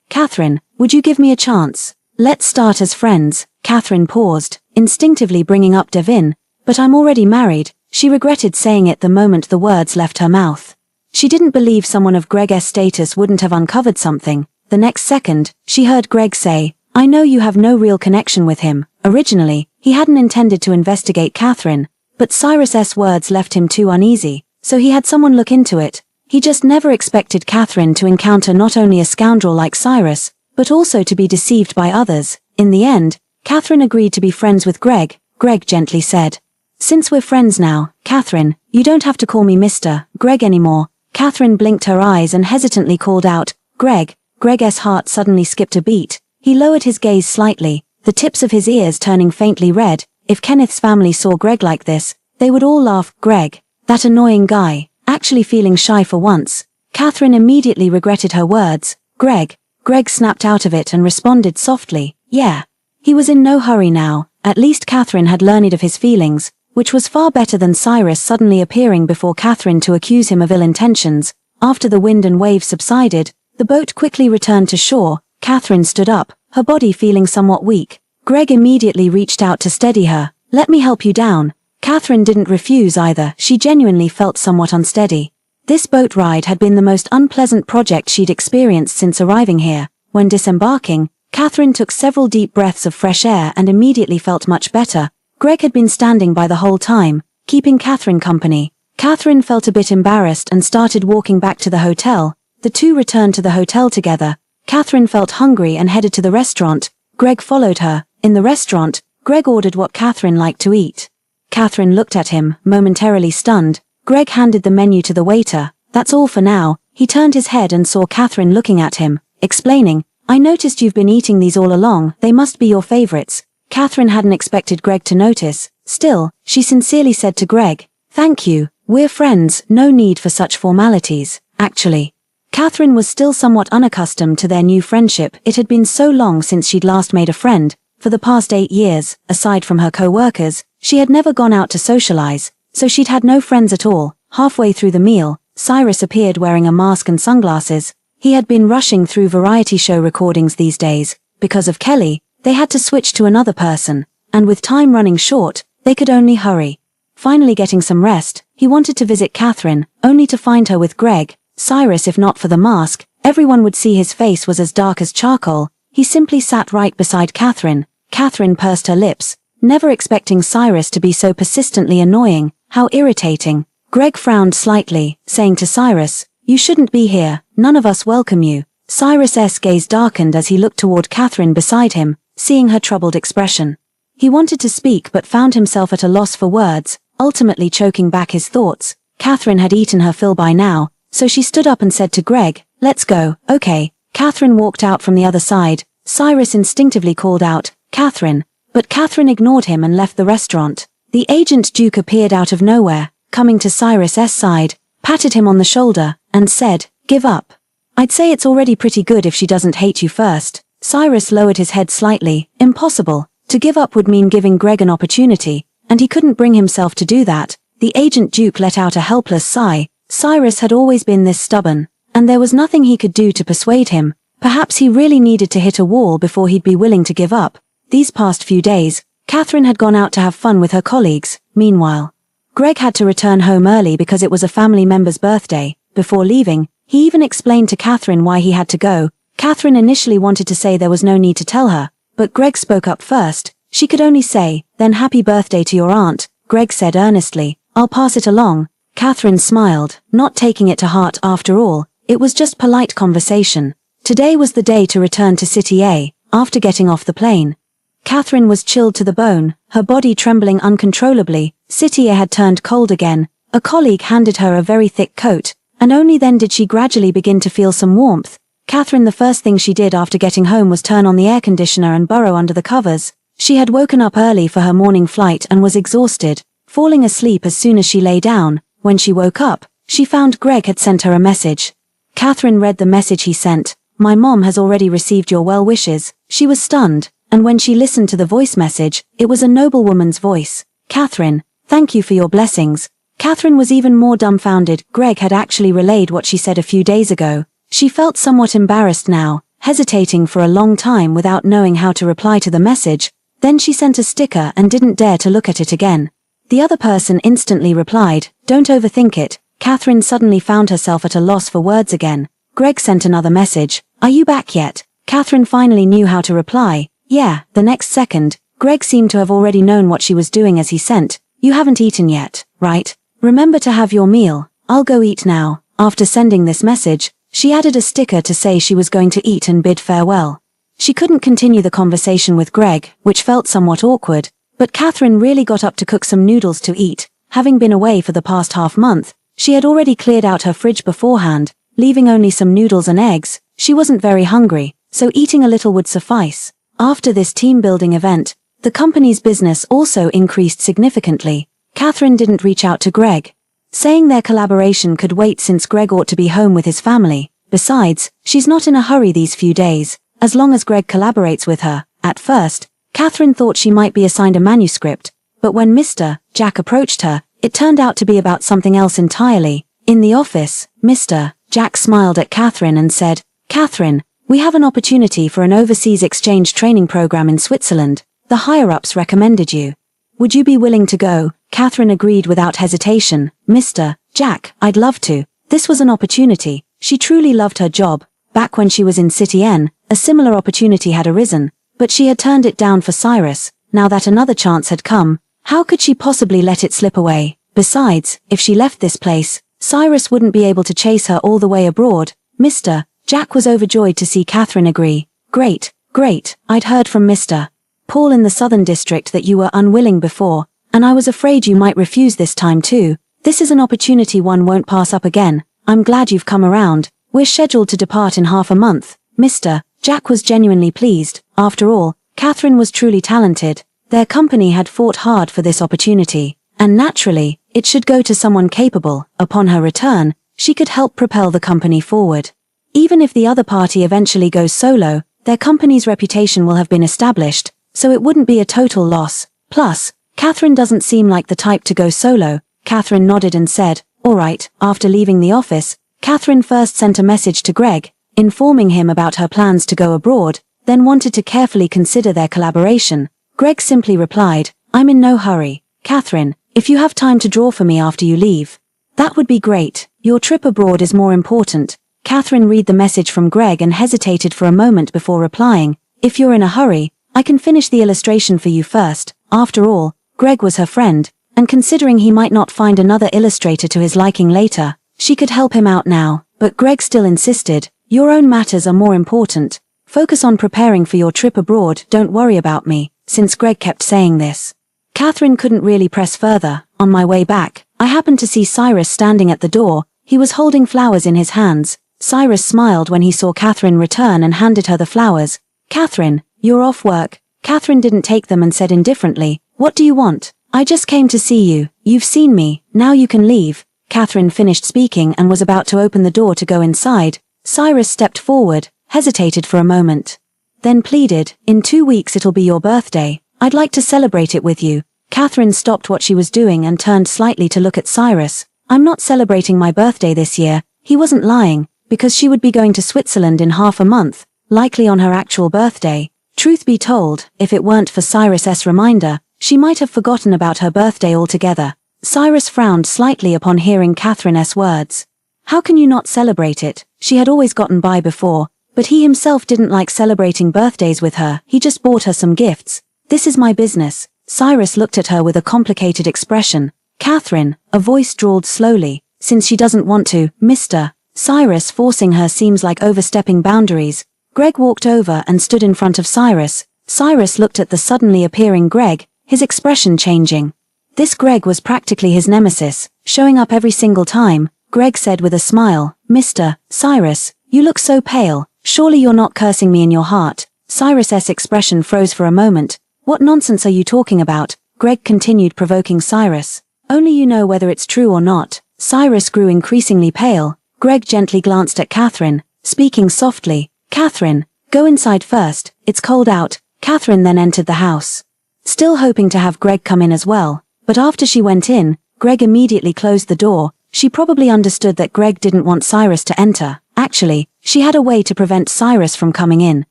Catherine, would you give me a chance? Let's start as friends." Catherine paused, instinctively bringing up Devin. "But I'm already married." She regretted saying it the moment the words left her mouth. She didn't believe someone of Greg's status wouldn't have uncovered something. The next second, she heard Greg say, "I know you have no real connection with him." Originally, he hadn't intended to investigate Catherine, but Cyrus's words left him too uneasy, so he had someone look into it. He just never expected Catherine to encounter not only a scoundrel like Cyrus, but also to be deceived by others. In the end, Catherine agreed to be friends with Greg. Greg gently said, "Since we're friends now, Catherine, you don't have to call me Mr. Greg anymore." Catherine blinked her eyes and hesitantly called out, "Greg." Greg's heart suddenly skipped a beat. He lowered his gaze slightly, the tips of his ears turning faintly red. If Kenneth's family saw Greg like this, they would all laugh. Greg, that annoying guy, actually feeling shy for once. Catherine immediately regretted her words. "Greg." Greg snapped out of it and responded softly, "Yeah." He was in no hurry now. At least Catherine had learned of his feelings, which was far better than Cyrus suddenly appearing before Catherine to accuse him of ill intentions. After the wind and waves subsided, the boat quickly returned to shore. Catherine stood up, her body feeling somewhat weak. Greg immediately reached out to steady her. "Let me help you down." Catherine didn't refuse either. She genuinely felt somewhat unsteady. This boat ride had been the most unpleasant project she'd experienced since arriving here. When disembarking, Catherine took several deep breaths of fresh air and immediately felt much better. Greg had been standing by the whole time, keeping Catherine company. Catherine felt a bit embarrassed and started walking back to the hotel. The two returned to the hotel together. Catherine felt hungry and headed to the restaurant. Greg followed her. In the restaurant, Greg ordered what Catherine liked to eat. Catherine looked at him, momentarily stunned. Greg handed the menu to the waiter. "That's all for now." He turned his head and saw Catherine looking at him, explaining, "I noticed you've been eating these all along. They must be your favorites." Catherine hadn't expected Greg to notice. Still, she sincerely said to Greg, "Thank you, we're friends, no need for such formalities." Actually, Catherine was still somewhat unaccustomed to their new friendship. It had been so long since she'd last made a friend. For the past 8 years, aside from her co-workers, she had never gone out to socialize, so she'd had no friends at all. Halfway through the meal, Cyrus appeared wearing a mask and sunglasses. He had been rushing through variety show recordings these days. Because of Kelly, they had to switch to another person, and with time running short, they could only hurry. Finally getting some rest, he wanted to visit Catherine, only to find her with Greg. Cyrus, if not for the mask, everyone would see his face was as dark as charcoal. He simply sat right beside Catherine. Catherine pursed her lips, never expecting Cyrus to be so persistently annoying. How irritating. Greg frowned slightly, saying to Cyrus, "You shouldn't be here, none of us welcome you." Cyrus's gaze darkened as he looked toward Catherine beside him, seeing her troubled expression. He wanted to speak but found himself at a loss for words, ultimately choking back his thoughts. Catherine had eaten her fill by now, so she stood up and said to Greg, "Let's go." "Okay." Catherine walked out from the other side. Cyrus instinctively called out, "Catherine," but Catherine ignored him and left the restaurant. The agent Duke appeared out of nowhere, coming to Cyrus's side, patted him on the shoulder, and said, "Give up. I'd say it's already pretty good if she doesn't hate you first." Cyrus lowered his head slightly. Impossible. To give up would mean giving Greg an opportunity, and he couldn't bring himself to do that. The agent Duke let out a helpless sigh. Cyrus had always been this stubborn, and there was nothing he could do to persuade him. Perhaps he really needed to hit a wall before he'd be willing to give up. These past few days, Catherine had gone out to have fun with her colleagues. Meanwhile, Greg had to return home early because it was a family member's birthday. Before leaving, he even explained to Catherine why he had to go. Catherine initially wanted to say there was no need to tell her, but Greg spoke up first. She could only say, "Then happy birthday to your aunt." Greg said earnestly, "I'll pass it along." Catherine smiled, not taking it to heart after all. It was just polite conversation. Today was the day to return to City A. After getting off the plane, Catherine was chilled to the bone, her body trembling uncontrollably. City A had turned cold again. A colleague handed her a very thick coat, and only then did she gradually begin to feel some warmth. Catherine, the first thing she did after getting home was turn on the air conditioner and burrow under the covers. She had woken up early for her morning flight and was exhausted, falling asleep as soon as she lay down. When she woke up, she found Greg had sent her a message. Catherine read the message he sent. "My mom has already received your well wishes." She was stunned, and when she listened to the voice message, it was a noblewoman's voice. "Catherine, thank you for your blessings." Catherine was even more dumbfounded. Greg had actually relayed what she said a few days ago. She felt somewhat embarrassed now, hesitating for a long time without knowing how to reply to the message. Then she sent a sticker and didn't dare to look at it again. The other person instantly replied, "Don't overthink it." Catherine suddenly found herself at a loss for words again. Greg sent another message, "Are you back yet?" Catherine finally knew how to reply, "Yeah." The next second, Greg seemed to have already known what she was doing as he sent, "You haven't eaten yet, right? Remember to have your meal. I'll go eat now." After sending this message, she added a sticker to say she was going to eat and bid farewell. She couldn't continue the conversation with Greg, which felt somewhat awkward, but Catherine really got up to cook some noodles to eat. Having been away for the past half-month, she had already cleared out her fridge beforehand, leaving only some noodles and eggs. She wasn't very hungry, so eating a little would suffice. After this team-building event, the company's business also increased significantly. Catherine didn't reach out to Greg, saying their collaboration could wait since Greg ought to be home with his family. Besides, she's not in a hurry these few days, as long as Greg collaborates with her. At first, Catherine thought she might be assigned a manuscript, but when Mr. Jack approached her, it turned out to be about something else entirely. In the office, Mr. Jack smiled at Catherine and said, "Catherine, we have an opportunity for an overseas exchange training program in Switzerland. The higher-ups recommended you. Would you be willing to go?" Catherine agreed without hesitation. "Mr. Jack, I'd love to." This was an opportunity. She truly loved her job. Back when she was in City N, a similar opportunity had arisen, but she had turned it down for Cyrus. Now that another chance had come, how could she possibly let it slip away? Besides, if she left this place, Cyrus wouldn't be able to chase her all the way abroad. Mr. Jack was overjoyed to see Catherine agree. Great, great. I'd heard from Mr. Paul in the Southern District that you were unwilling before, and I was afraid you might refuse this time too. This is an opportunity one won't pass up again. I'm glad you've come around. We're scheduled to depart in half a month." Mr. Jack was genuinely pleased. After all, Catherine was truly talented. Their company had fought hard for this opportunity, and naturally, it should go to someone capable. Upon her return, she could help propel the company forward. Even if the other party eventually goes solo, their company's reputation will have been established, so it wouldn't be a total loss. Plus, Catherine doesn't seem like the type to go solo. Catherine nodded and said, "All right." After leaving the office, Catherine first sent a message to Greg, informing him about her plans to go abroad, then wanted to carefully consider their collaboration. Greg simply replied, "I'm in no hurry. Catherine, if you have time to draw for me after you leave, that would be great. Your trip abroad is more important." Catherine read the message from Greg and hesitated for a moment before replying, "If you're in a hurry, I can finish the illustration for you first." After all, Greg was her friend, and considering he might not find another illustrator to his liking later, she could help him out now. But Greg still insisted, "Your own matters are more important. Focus on preparing for your trip abroad, don't worry about me." Since Greg kept saying this, Catherine couldn't really press further. On my way back, I happened to see Cyrus standing at the door. He was holding flowers in his hands. Cyrus smiled when he saw Catherine return and handed her the flowers. "Catherine, you're off work." Catherine didn't take them and said indifferently, "What do you want?" "I just came to see you. You've seen me, now you can leave." Catherine finished speaking and was about to open the door to go inside. Cyrus stepped forward, hesitated for a moment, then pleaded, "In 2 weeks it'll be your birthday. I'd like to celebrate it with you." Catherine stopped what she was doing and turned slightly to look at Cyrus. "I'm not celebrating my birthday this year." He wasn't lying, because she would be going to Switzerland in half a month, likely on her actual birthday. Truth be told, if it weren't for Cyrus's reminder, she might have forgotten about her birthday altogether. Cyrus frowned slightly upon hearing Catherine's words. How can you not celebrate it? She had always gotten by before, but he himself didn't like celebrating birthdays with her. He just bought her some gifts. "This is my business." Cyrus looked at her with a complicated expression. "Catherine," a voice drawled slowly, "since she doesn't want to, Mr. Cyrus forcing her seems like overstepping boundaries." Greg walked over and stood in front of Cyrus. Cyrus looked at the suddenly appearing Greg, his expression changing. This Greg was practically his nemesis, showing up every single time. Greg said with a smile, "Mr. Cyrus, you look so pale. Surely you're not cursing me in your heart." Cyrus's expression froze for a moment. "What nonsense are you talking about?" Greg continued, provoking Cyrus. "Only you know whether it's true or not." Cyrus grew increasingly pale. Greg gently glanced at Catherine, speaking softly, "Catherine, go inside first, it's cold out." Catherine then entered the house, still hoping to have Greg come in as well, but after she went in, Greg immediately closed the door. She probably understood that Greg didn't want Cyrus to enter. Actually, she had a way to prevent Cyrus from coming in,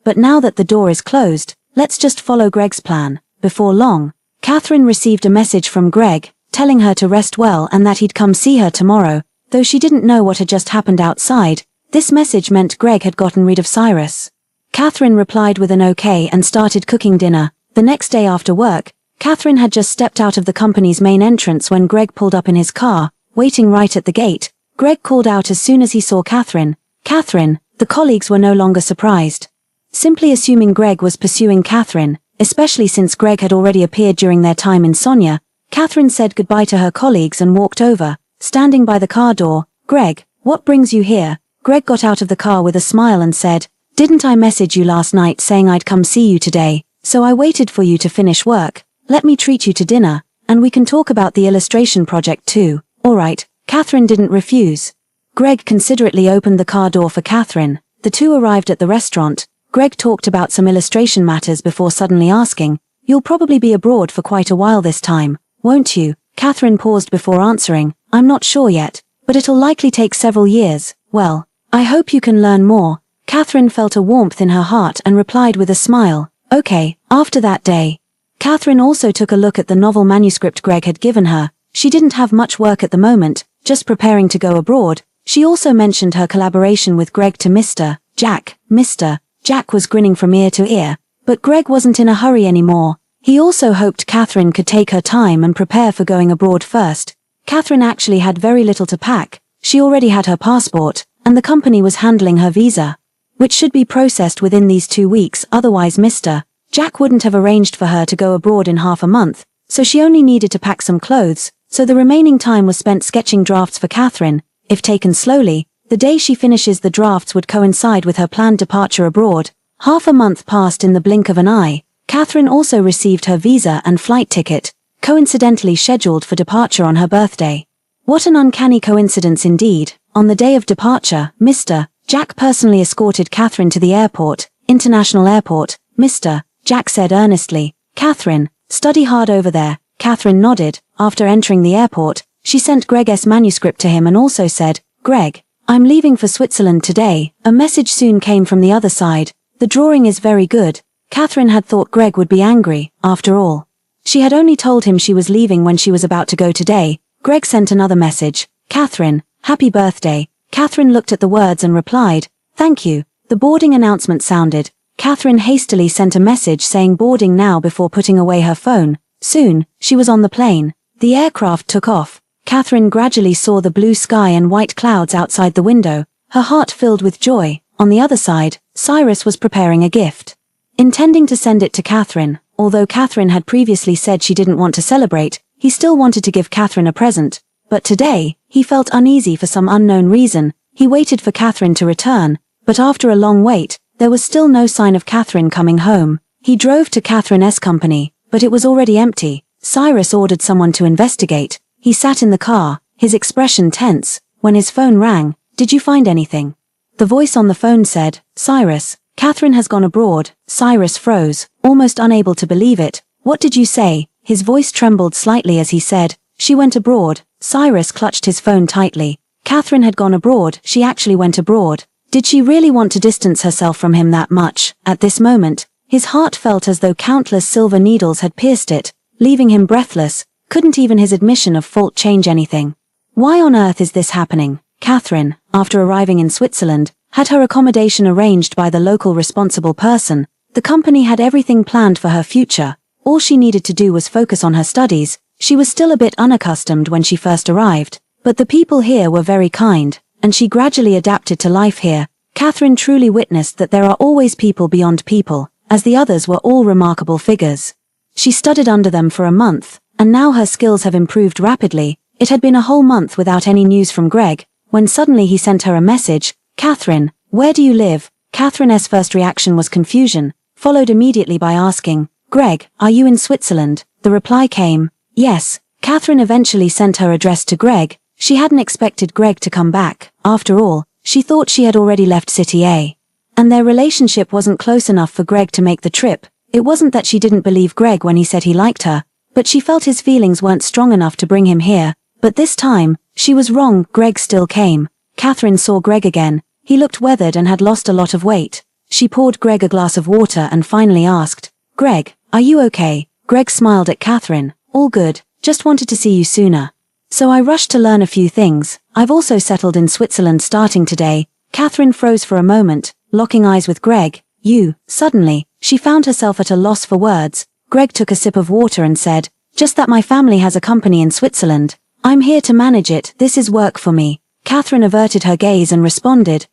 but now that the door is closed, let's just follow Greg's plan. Before long, Catherine received a message from Greg, telling her to rest well and that he'd come see her tomorrow. Though she didn't know what had just happened outside, this message meant Greg had gotten rid of Cyrus. Catherine replied with an okay and started cooking dinner. The next day after work, Catherine had just stepped out of the company's main entrance when Greg pulled up in his car, waiting right at the gate. Greg called out as soon as he saw Catherine. "Catherine." The colleagues were no longer surprised, simply assuming Greg was pursuing Catherine, especially since Greg had already appeared during their time in Sonia. Catherine said goodbye to her colleagues and walked over, standing by the car door. "Greg, what brings you here?" Greg got out of the car with a smile and said, "Didn't I message you last night saying I'd come see you today? So I waited for you to finish work. Let me treat you to dinner, and we can talk about the illustration project too." "All right." Catherine didn't refuse. Greg considerately opened the car door for Catherine. The two arrived at the restaurant. Greg talked about some illustration matters before suddenly asking, "You'll probably be abroad for quite a while this time, won't you?" Catherine paused before answering, "I'm not sure yet, but it'll likely take several years." "Well, I hope you can learn more." Catherine felt a warmth in her heart and replied with a smile, "Okay." After that day, Catherine also took a look at the novel manuscript Greg had given her. She didn't have much work at the moment, just preparing to go abroad. She also mentioned her collaboration with Greg to Mr. Jack. Mr. Jack was grinning from ear to ear, but Greg wasn't in a hurry anymore. He also hoped Catherine could take her time and prepare for going abroad first. Catherine actually had very little to pack. She already had her passport, and the company was handling her visa, which should be processed within these 2 weeks, otherwise Mr. Jack wouldn't have arranged for her to go abroad in half a month, so she only needed to pack some clothes, so the remaining time was spent sketching drafts for Catherine. If taken slowly, the day she finishes the drafts would coincide with her planned departure abroad. Half a month passed in the blink of an eye. Catherine also received her visa and flight ticket, coincidentally scheduled for departure on her birthday. What an uncanny coincidence indeed. On the day of departure, Mr. Jack personally escorted Catherine to the airport, International Airport. Mr. Jack said earnestly, "Catherine, study hard over there." Catherine nodded. After entering the airport, she sent Greg's manuscript to him and also said, "Greg, I'm leaving for Switzerland today." A message soon came from the other side. "The drawing is very good." Catherine had thought Greg would be angry, after all. She had only told him she was leaving when she was about to go today. Greg sent another message, "Catherine, happy birthday." Catherine looked at the words and replied, "Thank you." The boarding announcement sounded. Catherine hastily sent a message saying boarding now before putting away her phone. Soon, she was on the plane. The aircraft took off. Catherine gradually saw the blue sky and white clouds outside the window, her heart filled with joy. On the other side, Cyrus was preparing a gift. Intending to send it to Catherine, although Catherine had previously said she didn't want to celebrate, he still wanted to give Catherine a present. But today, he felt uneasy for some unknown reason. He waited for Catherine to return, but after a long wait, there was still no sign of Catherine coming home. He drove to Catherine's company, but it was already empty. Cyrus ordered someone to investigate. He sat in the car, his expression tense. When his phone rang, "Did you find anything?" The voice on the phone said, "Cyrus, Catherine has gone abroad." Cyrus froze, almost unable to believe it. "What did you say?" His voice trembled slightly as he said, "She went abroad." Cyrus clutched his phone tightly. Catherine had gone abroad. She actually went abroad. Did she really want to distance herself from him that much? At this moment, his heart felt as though countless silver needles had pierced it, leaving him breathless. Couldn't even his admission of fault change anything? Why on earth is this happening? Catherine, after arriving in Switzerland, had her accommodation arranged by the local responsible person. The company had everything planned for her future. All she needed to do was focus on her studies. She was still a bit unaccustomed when she first arrived, but the people here were very kind, and she gradually adapted to life here. Catherine truly witnessed that there are always people beyond people, as the others were all remarkable figures. She studied under them for a month, and now her skills have improved rapidly. It had been a whole month without any news from Greg, when suddenly he sent her a message, "Catherine, where do you live?" Catherine's first reaction was confusion, followed immediately by asking, "Greg, are you in Switzerland?" The reply came, "Yes." Catherine eventually sent her address to Greg. She hadn't expected Greg to come back. After all, she thought she had already left City A. And their relationship wasn't close enough for Greg to make the trip. It wasn't that she didn't believe Greg when he said he liked her, but she felt his feelings weren't strong enough to bring him here. But this time, she was wrong. Greg still came. Catherine saw Greg again. He looked weathered and had lost a lot of weight. She poured Greg a glass of water and finally asked, "Greg, are you okay?" Greg smiled at Catherine. "All good, just wanted to see you sooner. So I rushed to learn a few things. I've also settled in Switzerland starting today." Catherine froze for a moment, locking eyes with Greg. "You." Suddenly, she found herself at a loss for words. Greg took a sip of water and said, "Just that my family has a company in Switzerland. I'm here to manage it. This is work for me." Catherine averted her gaze and responded,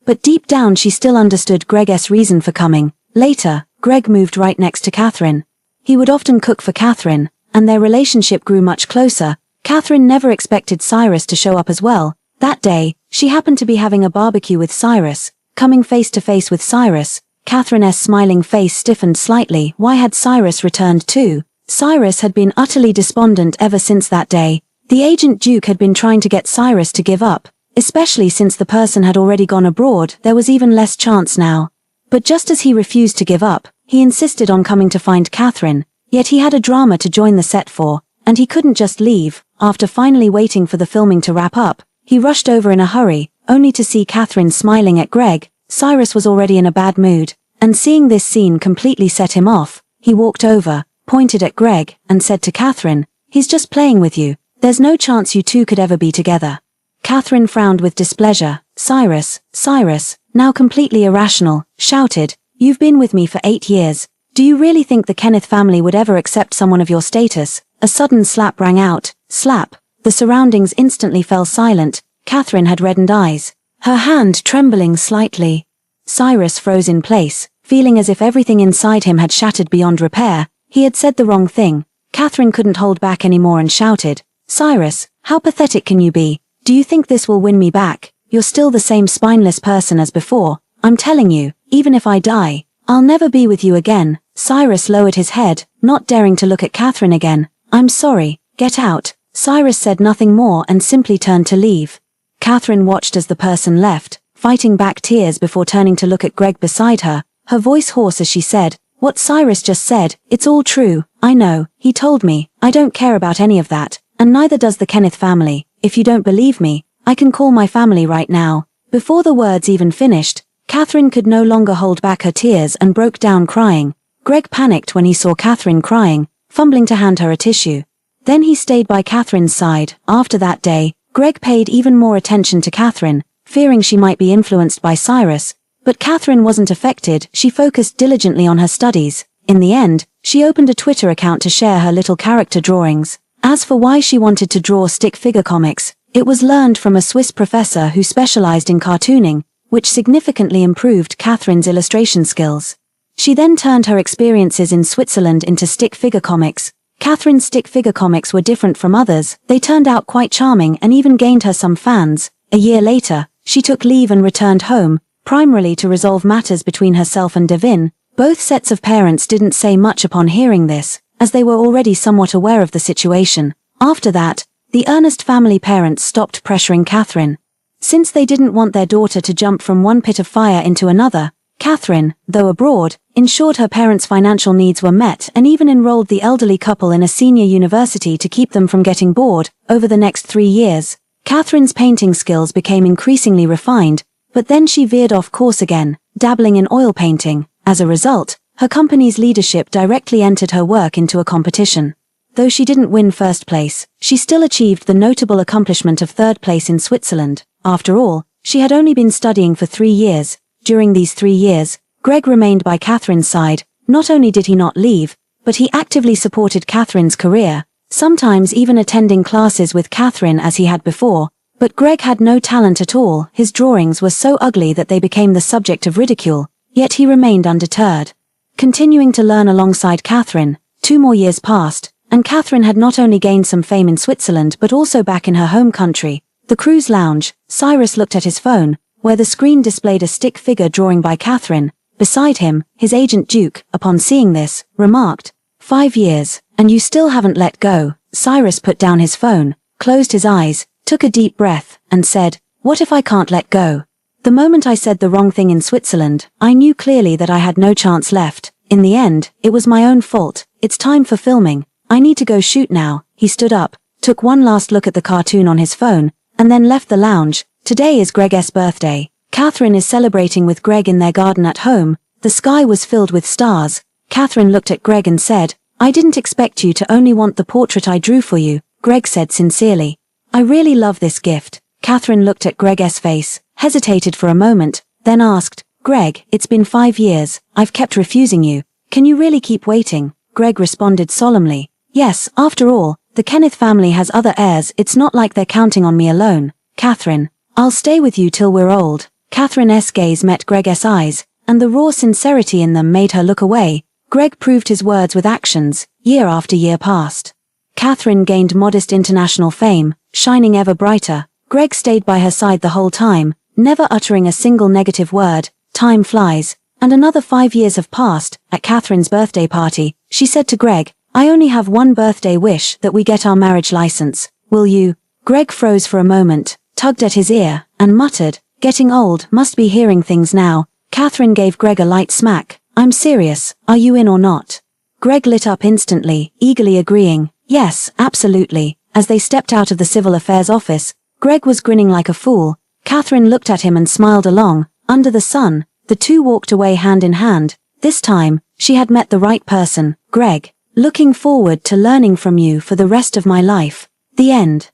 But deep down she still understood Greg's reason for coming. Later, Greg moved right next to Catherine. He would often cook for Catherine, and their relationship grew much closer. Catherine never expected Cyrus to show up as well. That day, she happened to be having a barbecue with Cyrus. Coming face to face with Cyrus, Catherine's smiling face stiffened slightly. Why had Cyrus returned too? Cyrus had been utterly despondent ever since that day. The agent Duke had been trying to get Cyrus to give up, especially since the person had already gone abroad. There was even less chance now. But just as he refused to give up, he insisted on coming to find Catherine. Yet he had a drama to join the set for, and he couldn't just leave. After finally waiting for the filming to wrap up, he rushed over in a hurry, only to see Catherine smiling at Greg. Cyrus was already in a bad mood, and seeing this scene completely set him off. He walked over, pointed at Greg, and said to Catherine, "He's just playing with you. There's no chance you two could ever be together." Catherine frowned with displeasure. Cyrus, now completely irrational, shouted, "You've been with me for 8 years. Do you really think the Kenneth family would ever accept someone of your status?" A sudden slap rang out. Slap. The surroundings instantly fell silent. Catherine had reddened eyes, her hand trembling slightly. Cyrus froze in place, feeling as if everything inside him had shattered beyond repair. He had said the wrong thing. Catherine couldn't hold back anymore and shouted, "Cyrus, how pathetic can you be? Do you think this will win me back? You're still the same spineless person as before. I'm telling you, even if I die, I'll never be with you again." Cyrus lowered his head, not daring to look at Catherine again. "I'm sorry, get out." Cyrus said nothing more and simply turned to leave. Catherine watched as the person left, fighting back tears before turning to look at Greg beside her, her voice hoarse as she said, "What Cyrus just said, it's all true, I know, he told me, I don't care about any of that, and neither does the Kenneth family. If you don't believe me, I can call my family right now." Before the words even finished, Catherine could no longer hold back her tears and broke down crying. Greg panicked when he saw Catherine crying, fumbling to hand her a tissue. Then he stayed by Catherine's side. After that day, Greg paid even more attention to Catherine, fearing she might be influenced by Cyrus. But Catherine wasn't affected. She focused diligently on her studies. In the end, she opened a Twitter account to share her little character drawings. As for why she wanted to draw stick figure comics, it was learned from a Swiss professor who specialized in cartooning, which significantly improved Catherine's illustration skills. She then turned her experiences in Switzerland into stick figure comics. Catherine's stick figure comics were different from others. They turned out quite charming and even gained her some fans. A year later, she took leave and returned home, primarily to resolve matters between herself and Devin. Both sets of parents didn't say much upon hearing this, as they were already somewhat aware of the situation. After that, the Ernest family parents stopped pressuring Catherine. Since they didn't want their daughter to jump from one pit of fire into another, Catherine, though abroad, ensured her parents' financial needs were met and even enrolled the elderly couple in a senior university to keep them from getting bored. Over the next 3 years, Catherine's painting skills became increasingly refined, but then she veered off course again, dabbling in oil painting. As a result, her company's leadership directly entered her work into a competition. Though she didn't win first place, she still achieved the notable accomplishment of third place in Switzerland. After all, she had only been studying for 3 years. During these 3 years, Greg remained by Catherine's side. Not only did he not leave, but he actively supported Catherine's career, sometimes even attending classes with Catherine as he had before. But Greg had no talent at all. His drawings were so ugly that they became the subject of ridicule, yet he remained undeterred. Continuing to learn alongside Catherine, 2 more years passed, and Catherine had not only gained some fame in Switzerland but also back in her home country, the cruise lounge. Cyrus looked at his phone, where the screen displayed a stick figure drawing by Catherine. Beside him, his agent Duke, upon seeing this, remarked, "5 years, and you still haven't let go." Cyrus put down his phone, closed his eyes, took a deep breath, and said, "What if I can't let go? The moment I said the wrong thing in Switzerland, I knew clearly that I had no chance left. In the end, it was my own fault. It's time for filming. I need to go shoot now." He stood up, took one last look at the cartoon on his phone, and then left the lounge. Today is Greg's birthday. Catherine is celebrating with Greg in their garden at home. The sky was filled with stars. Catherine looked at Greg and said, "I didn't expect you to only want the portrait I drew for you," Greg said sincerely. "I really love this gift." Catherine looked at Greg's face, hesitated for a moment, then asked, "Greg, it's been 5 years, I've kept refusing you. Can you really keep waiting?" Greg responded solemnly, "Yes, after all, the Kenneth family has other heirs. It's not like they're counting on me alone. Catherine, I'll stay with you till we're old." Catherine's gaze met Greg's eyes, and the raw sincerity in them made her look away. Greg proved his words with actions. Year after year passed. Catherine gained modest international fame, shining ever brighter. Greg stayed by her side the whole time, never uttering a single negative word. Time flies, and another 5 years have passed. At Catherine's birthday party, she said to Greg, "I only have one birthday wish, that we get our marriage license. Will you?" Greg froze for a moment, tugged at his ear, and muttered, "Getting old, must be hearing things now." Catherine gave Greg a light smack. "I'm serious, are you in or not?" Greg lit up instantly, eagerly agreeing, "Yes, absolutely." As they stepped out of the civil affairs office, Greg was grinning like a fool. Catherine looked at him and smiled along. Under the sun, the two walked away hand in hand. This time, she had met the right person. "Greg, looking forward to learning from you for the rest of my life." The end.